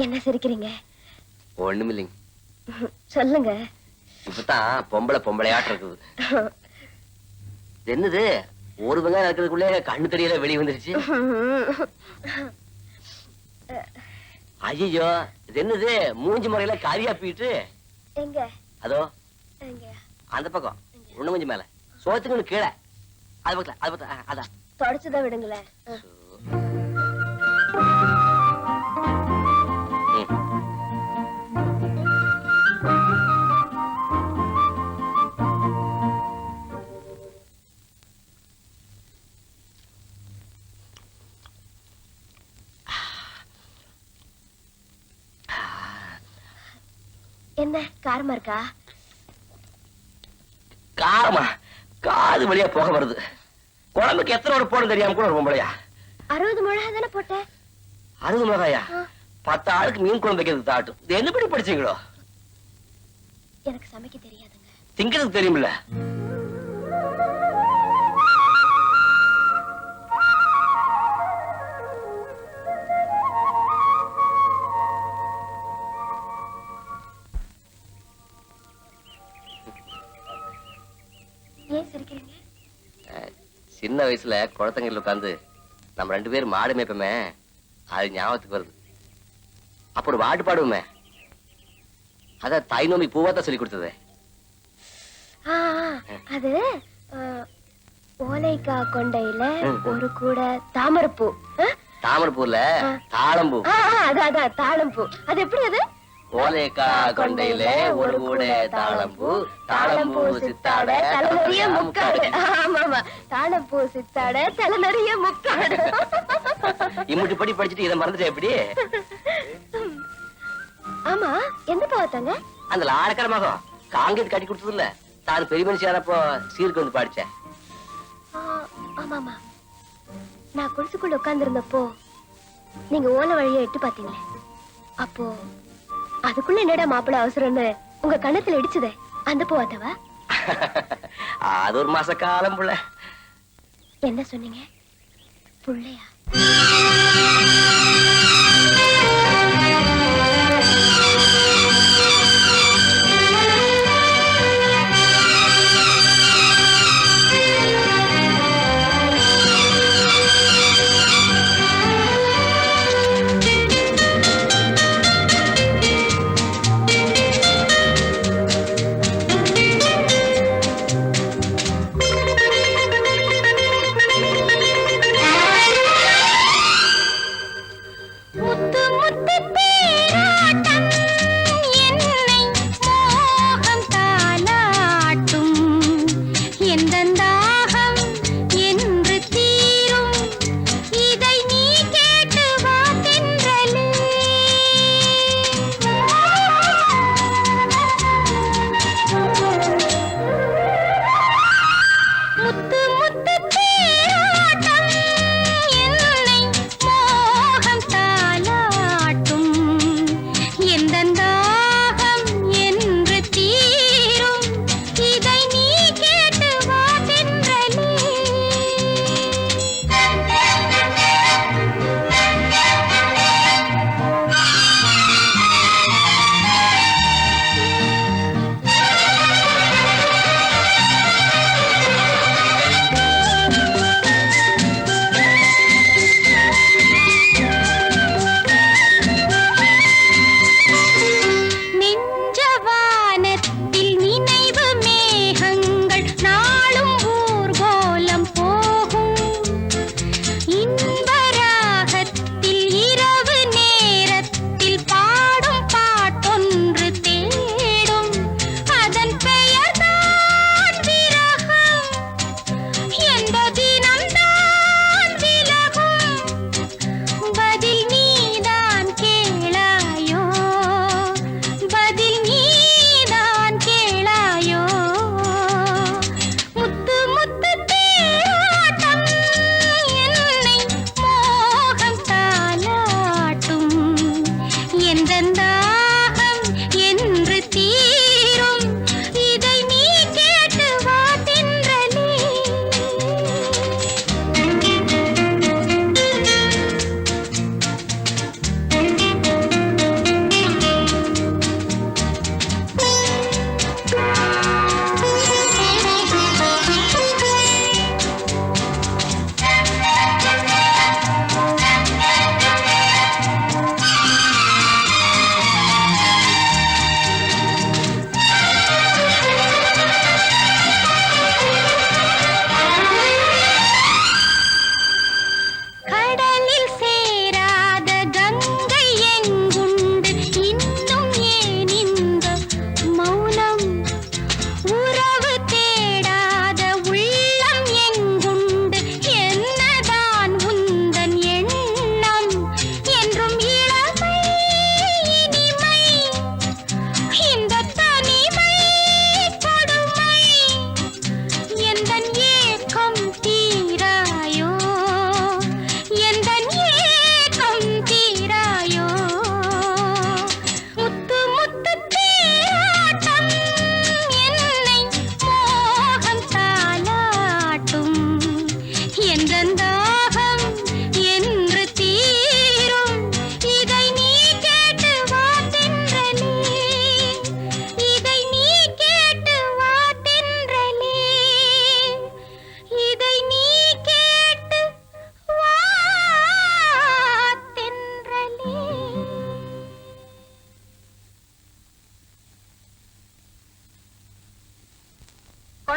என்ன சிரிக்கிறீங்க? ஒண்ணும் இல்லைங்க. சொல்லுங்க. இப்பதான் பொம்பளையாட்டு இருக்குது. என்னது ஒரு வெங்காயம் இருக்கிறதுக்குள்ளே கண்ணு தெரியல வெளியே வந்துருச்சு. ஐயோ, இது என்னது மூஞ்சி முறையில காரியாப்பிட்டு? எங்க? அதோ எங்க? அந்த பக்கம் ஒண்ணு கொஞ்சம் மேல சோத்துக்கு கீழே. அது பக்கல அது பக்கம் அதான் தொடச்சுதான் விடுங்களேன். என்ன காரமா இருக்கா? காரமா? காது வழியா போக வருது. குழம்புக்கு எத்தனை ஒரு போடும் தெரியாம கூட ஒரு பொம்பளையா? 60 மிளகா தானே போட்டேன். 60 மிளகாயா? 10 ஆளுக்கு மீன் குழம்பு வைக்கிறது தாட்டும். இது என்ன படி படிச்சீங்களோ? எனக்கு சமைக்க தெரியாதுங்க. திங்கிறதுக்கு தெரியுமில்ல? ஏன் சிரிக்கிறீங்க? சின்ன வயசுல குளத்தங்கையில் உட்காந்து நம்ம 2 பேரும் மாடு மேய்ப்போமே, அது ஞாபகத்துக்கு வருது. அப்போ ஒரு பாட்டு பாடுவோமே, அத தாய் நோம்பி பூவாத்தான் சொல்லி கொடுத்தது. அது ஓலைக்கா கொண்டையில ஒரு கூட தாமரைப்பூ. தாமரைப்பூல தாளம்பூ. அதான் தாளம்பூ. அது எப்படி அது? ஓலைக்கா கொண்டையில ஒரு கூட தாளம்பூ, தாளம்பூ சித்தாட தலை நிறைய முக்காடு. ஆமா, தாளம்பூ சித்தாட தலை நிறைய முக்காடு. இம்முட்டு படி படிச்சுட்டு இதை மறந்துட்டே எப்படி? ஆமா, எந்த பாவத்தாங்க? அந்த லாடக்கர மகம் காங்கேயத்து கட்டி கொடுத்தது இல்ல, தான் பெரிய மனுஷியாரப்போ சீருக்கு வந்து பாடிச்சேன். ஆமாமா, நான் குடிசுக்குள்ள உட்கார்ந்து இருந்தப்போ நீங்க ஓலை வழியா எட்டு பாத்தீங்களே, அப்போ அதுக்குள்ள என்னடா மாப்பிள்ள அவசரம்னு உங்க கண்ணத்துல இடிச்சுதே, அந்த போவாத்தவா? அது ஒரு மாச காலம் புள்ள. என்ன சொன்னீங்க? புள்ளையா?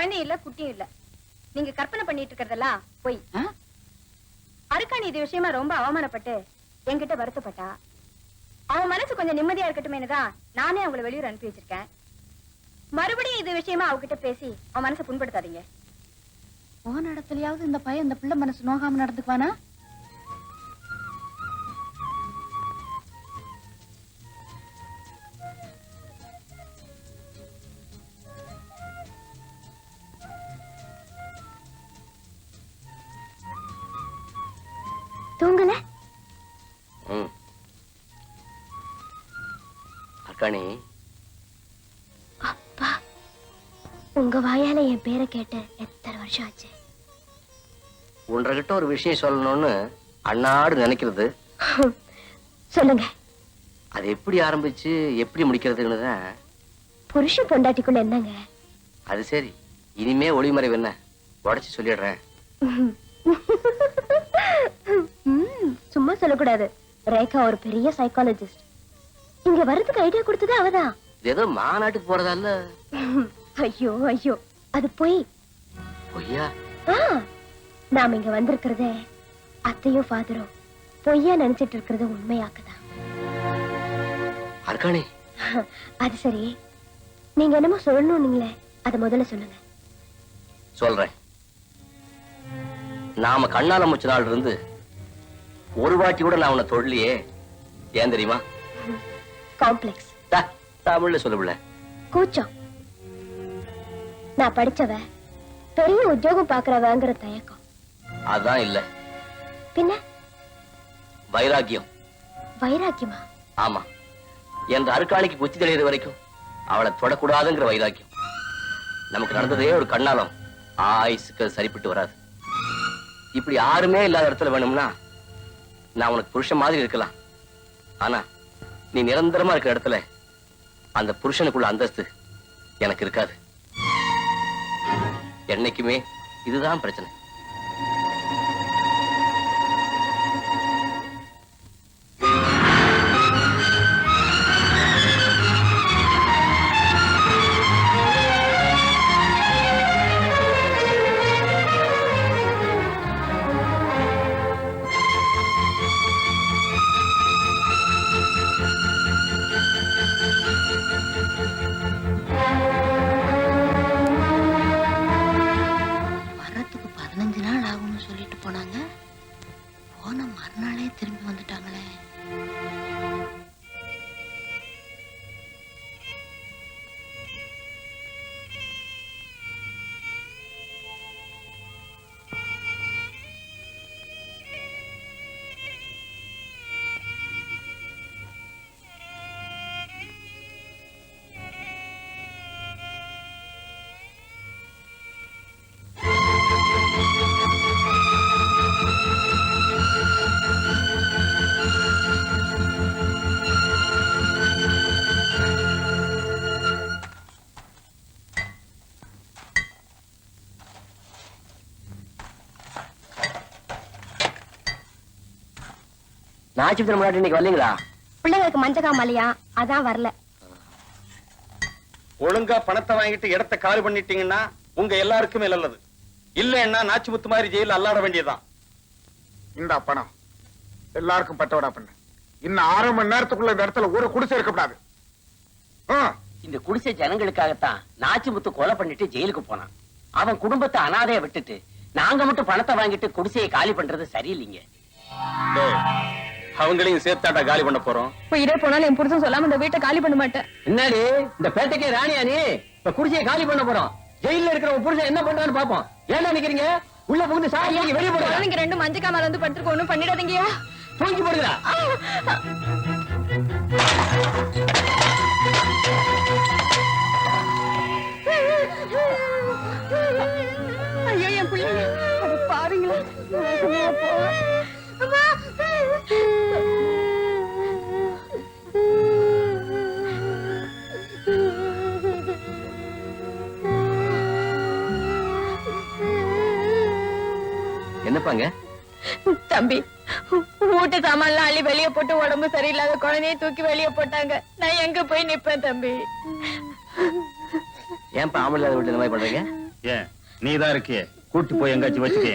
குழந்தையும் இல்ல குட்டியும் இல்ல. நீங்க கற்பனை பண்ணிட்டு இருக்கிறதெல்லாம் போய். அருக்காணி இது விஷயமா ரொம்ப அவமானப்பட்டு என்கிட்ட வருத்தப்பட்டா. அவன் மனசு கொஞ்சம் நிம்மதியா இருக்கட்டுமேனுதான் நானே அவங்களை வெளியூர் அனுப்பி வச்சிருக்கேன். மறுபடியும் இது விஷயமா அவகிட்ட பேசி அவன் மனசை புண்படுத்தாதீங்க. போன இடத்துலயாவது இந்த பையன் இந்த பிள்ளை மனசு நோகாம நடந்துக்குவானா? தூங்கல? அர்க்காணி, அப்பா, உங்க வாயால என் பேரை கேட்டு எத்தனை வருஷம் ஆச்சு? உன்கிட்ட ஒரு விஷயம் சொல்லணும்னு அண்ணாடு நினைக்கிறது. சொல்லுங்க. அது எப்படி ஆரம்பிச்சு எப்படி முடிக்கிறதுன்னு தான். புருஷ பொண்டாட்டிக்குள்ள என்னங்க? அது சரி, இனிமே ஒளிமறைவு என்ன, உடைச்சு சொல்லிடுறேன். சும்மா சொல்லக்கூடாது. ரேகா ஒரு பெரிய சைக்காலஜிஸ்ட். இங்க வர்றதுக்கு ஐடியா கொடுத்தது அவதான். ஏதோ மாநாட்டுக்கு போறதா இல்ல? ஐயோ ஐயோ, அது பொய். பொய்யா? நாம இங்க வந்திருக்கிறதே அத்தையும் ஃபாதரும் பொய்யா நினைச்சிட்டு இருக்கிறது உண்மையாக்குதான். அர்க்காணி, அது சரி, நீங்க என்னமோ சொல்லணும்னீங்களே, அத முதல்ல சொல்லுங்க. சொல்றேன். நாம கண்ணால முச்ச நாள் இருந்து ஒரு வாட்டி கூட நான் உன்னை தொடலையே. ஏன் தெரியுமா? காம்ப்ளெக்ஸ். தமிழ்ல சொல்லல. கூச்சம். நான் படிச்சவ, பெரிய உத்தியோகம் பாக்குறவங்கிற தயக்கம். அதான் இல்ல. பின்ன? வைராக்கியம். வைராக்கியமா? ஆமா. என்ற அருக்காணிக்கு குச்சி தெளிகிற வரைக்கும் அவளை தொடக்கூடாதுங்கிற வைராக்கியம். நமக்கு நடந்ததே ஒரு கண்ணாலம் ஆயுசுக்கு சரிப்பட்டு வராது. இப்படி யாருமே இல்லாத இடத்துல வேணும்னா நான் உனக்கு புருஷன் மாதிரி இருக்கலாம். ஆனா நீ நிரந்தரமா இருக்கிற இடத்துல அந்த புருஷனுக்குள்ள அந்தஸ்து எனக்கு இருக்காது. என்னைக்குமே இதுதான் பிரச்சனை. வரத்துக்கு 15 நாள் ஆகும்னு சொல்லிட்டு போனாங்க. போன மறுநாளே திரும்பி வந்துட்டாங்களே. நாச்சிபத்திரம் முன்னாடி இன்னைக்கு வரலீங்களா? பிள்ளைங்களுக்கு மஞ்சகாமலையா, அதான் வரல. ஒழுங்கா பணத்தை வாங்கிட்டு இடத்தை காலி பண்ணிட்டீங்கன்னா உங்க எல்லாருக்குமே நல்லது. இல்லன்னா நாச்சிமுத்து மாதிரி ஜெயில அல்லாட வேண்டியதுதான். இந்த பணம் எல்லாருக்கும் பட்டவடா பண்ண. இன்னும் 6 மணி நேரத்துக்குள்ள இந்த இடத்துல ஒரு குடிசை இருக்கக்கூடாது. இந்த குடிசை ஜனங்களுக்காகத்தான் நாச்சிமுத்து கொலை பண்ணிட்டு ஜெயிலுக்கு போனான். அவன் குடும்பத்தை அனாதைய விட்டுட்டு நாங்க மட்டும் பணத்தை வாங்கிட்டு குடிசையை காலி பண்றது சரியில்லைங்க. அவங்களையும் சேர்த்தாட்டா காலி பண்ண போறோம். உயிரே போனாலும் என் புருஷன் சொல்லாம இந்த வீட்டை காலி பண்ண மாட்டேன். என்னடி இந்த பேட்டைக்கே ராணியா நீ? இப்ப குடிசையை காலி பண்ண போறோம். ஜெயில இருக்கிற உன் புருஷன் என்ன பண்றான்னு பாப்போம். ஏன் நினைக்கிறீங்க? உள்ள புகுந்து சாரியா வெளியே போடுங்க. நீங்க 2 மஞ்சக்காமல வந்து படுத்துக்க ஒண்ணும் பண்ணிடாதீங்கயா. தூக்கி போடுங்க. ஐயோ என் பிள்ளைங்க அது பாருங்களா. என்னப்பாங்க? தம்பி, வீட்டு சாமான்லாம் அள்ளி வெளியே போட்டு உடம்பு சரியில்லாத குழந்தைய தூக்கி வெளியே போட்டாங்க. நான் எங்க போய் நிப்பேன் தம்பி? ஏன்பா ஆம்பளை வீட்டு இந்த மாதிரி பண்றீங்க? ஏன் நீதான் இருக்கியே, கூட்டி போய் எங்காச்சும் வச்சுக்க.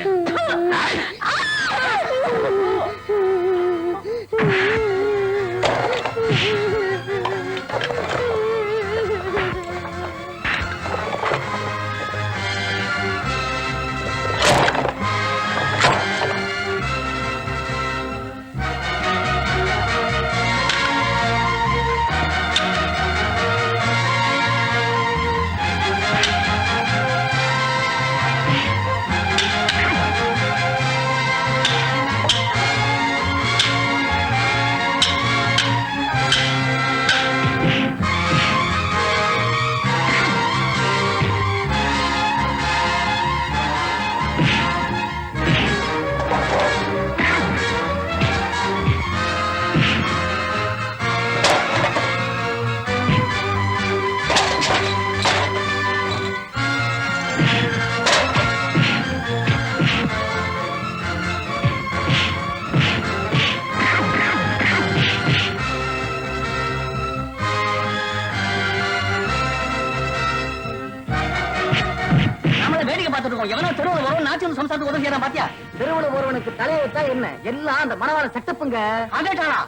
எவனோ தெருவுல வரும் நாச்சு சம்சாரத்துக்கு உதவி செய்யறான் பாத்தியா? தெருவுல ஒருவனுக்கு தலையை வச்சா என்ன எல்லாம் அந்த மனவாள செட்டப்புங்க. ஆகட்டானா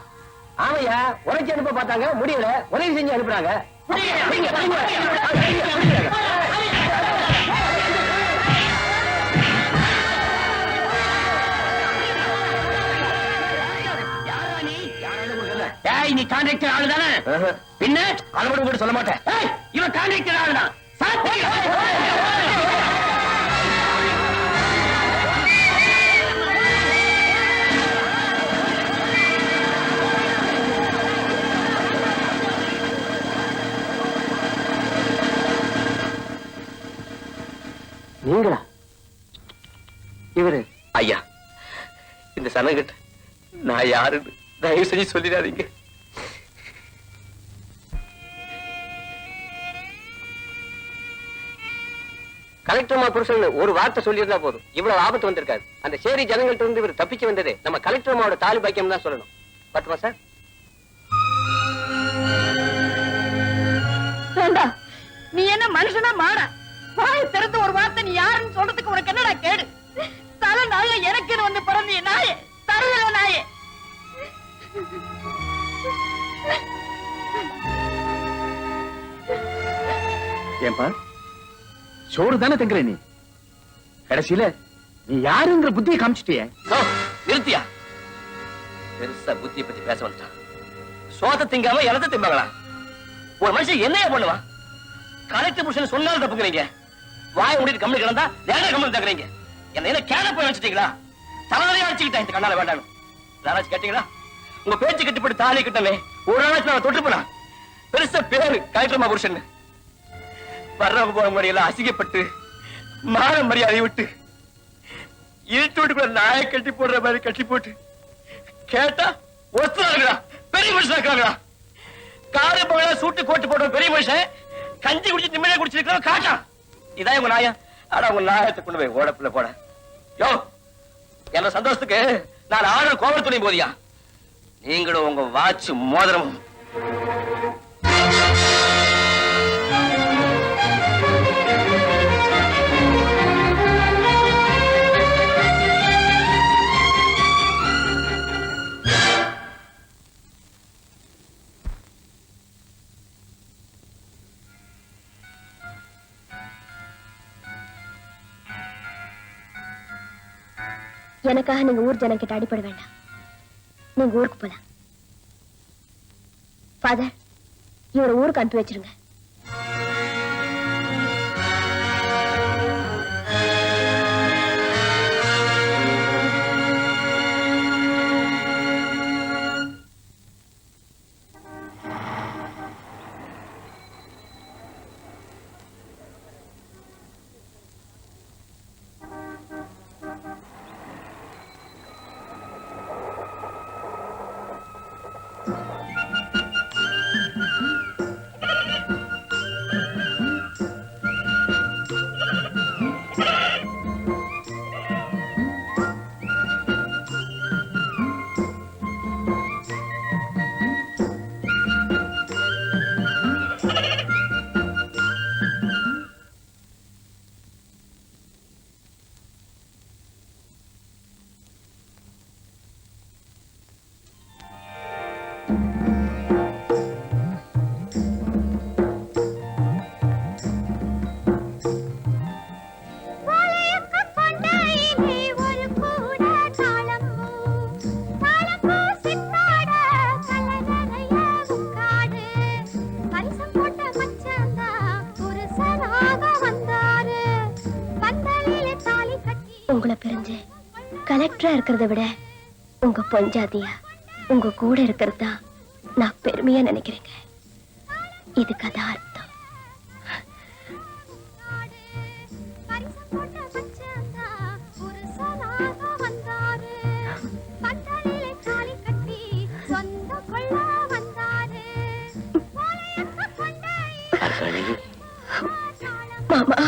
ஆமையா உரைச்சி அனுப்ப பார்த்தாங்க, முடியல, உதவி செஞ்சு அனுப்புறாங்க. நீ கான்ட்ராக்டர் ஆளு தானே? பின்ன அளவோட கூட சொல்ல மாட்டேன். இவன் கான்ட்ராக்டர் ஆளு தான். நீங்களா? இவரு ஐயா, இந்த சனங்கிட்ட நான் யாருன்னு தயவு செஞ்சு சொல்லிடாதீங்க. கலெக்டர் புருஷன் ஒரு வார்த்தை சொல்லியிருந்தா போதும், இவ்வளவு ஆபத்து வந்திருக்காது. அந்த சேரி ஜனங்கள்ட்ட இருந்து இவர் தப்பிச்சு வந்ததே நம்ம கலெக்டர் அம்மாவோட தாலி பாக்கியம் தான் சொல்லணும். பட்டுமா சார்? வேண்டாம், நீ என்ன மனுஷனா மாற? வாய் திறந்து ஒரு வார்த்தை நீ யாருன்னு சொல்றதுக்கு உனக்கு என்னடா கேடு? தலை நாய எனக்குன்னு வந்து பிறந்திய நாயே, தருதல நாயே. ஏன்பா சோறு தானே தங்குற நீ? கடைசியில நீ யாருங்கிற புத்தியை காமிச்சிட்டிய. நிறுத்தியா? பெருசா புத்தியை பத்தி பேச வந்துட்டான். சோத திங்காம இலத்தை திம்பாங்களா? ஒரு மனுஷன் என்னையா பண்ணுவான்? கலெக்டர் புருஷன் சொன்னாலும் தப்புக்கிறீங்க. வாய முடிட்டு கம்மி கிடந்தா வேற கம்மி தக்குறீங்க. என்ன கேட போய் வச்சுட்டீங்களா? தலைவரையா அடிச்சுக்கிட்டேன் இந்த கண்ணால வேண்டாம். யாராச்சும் கேட்டீங்களா? உங்க பேச்சு கட்டுப்பட்டு தாலி கிட்டமே ஒரு நாளாச்சும் நான் தொட்டு போனா பெருசா பேரு கலெக்டர் புருஷன். வர்றவங்க போற முறையெல்லாம் அசிங்கப்பட்டு மான மரியாதை விட்டு இருட்டு வீட்டுக்குள்ள நாயை கட்டி போடுற மாதிரி கட்டி போட்டு கேட்டா ஒத்துறாங்களா? பெரிய மனுஷன் இருக்காங்களா? காரை பகலா சூட்டு கோட்டு போடுற பெரிய மனுஷன் கஞ்சி குடிச்சு நிம்மதியா குடிச்சிருக்கோம் காட்டா. இதான் உங்க நாயா? ஆனா உங்க நாயத்தை கொண்டு போய் ஓடப்புல போட. யோ, என்ற சந்தோஷத்துக்கு நான் ஆளுநர் கோவில் துணை போதியா? நீங்களும் உங்க வாட்ச் மோதிரமும் எனக்காக நீங்க ஊர் ஜனம் கிட்ட அடிப்பட வேண்டாம். நீங்க ஊருக்கு போலாம். ஃபாதர், இவரை ஊருக்கு அனுப்பி வச்சிருங்க. உங்களை பிரிஞ்சு கலெக்டரா இருக்கிறத விட உங்க பொஞ்சாதியா உங்க கூட இருக்கிறது தான் நான் பெருமையா நினைக்கிறேங்க. இதுக்கு அதான் அர்த்தம். மாமா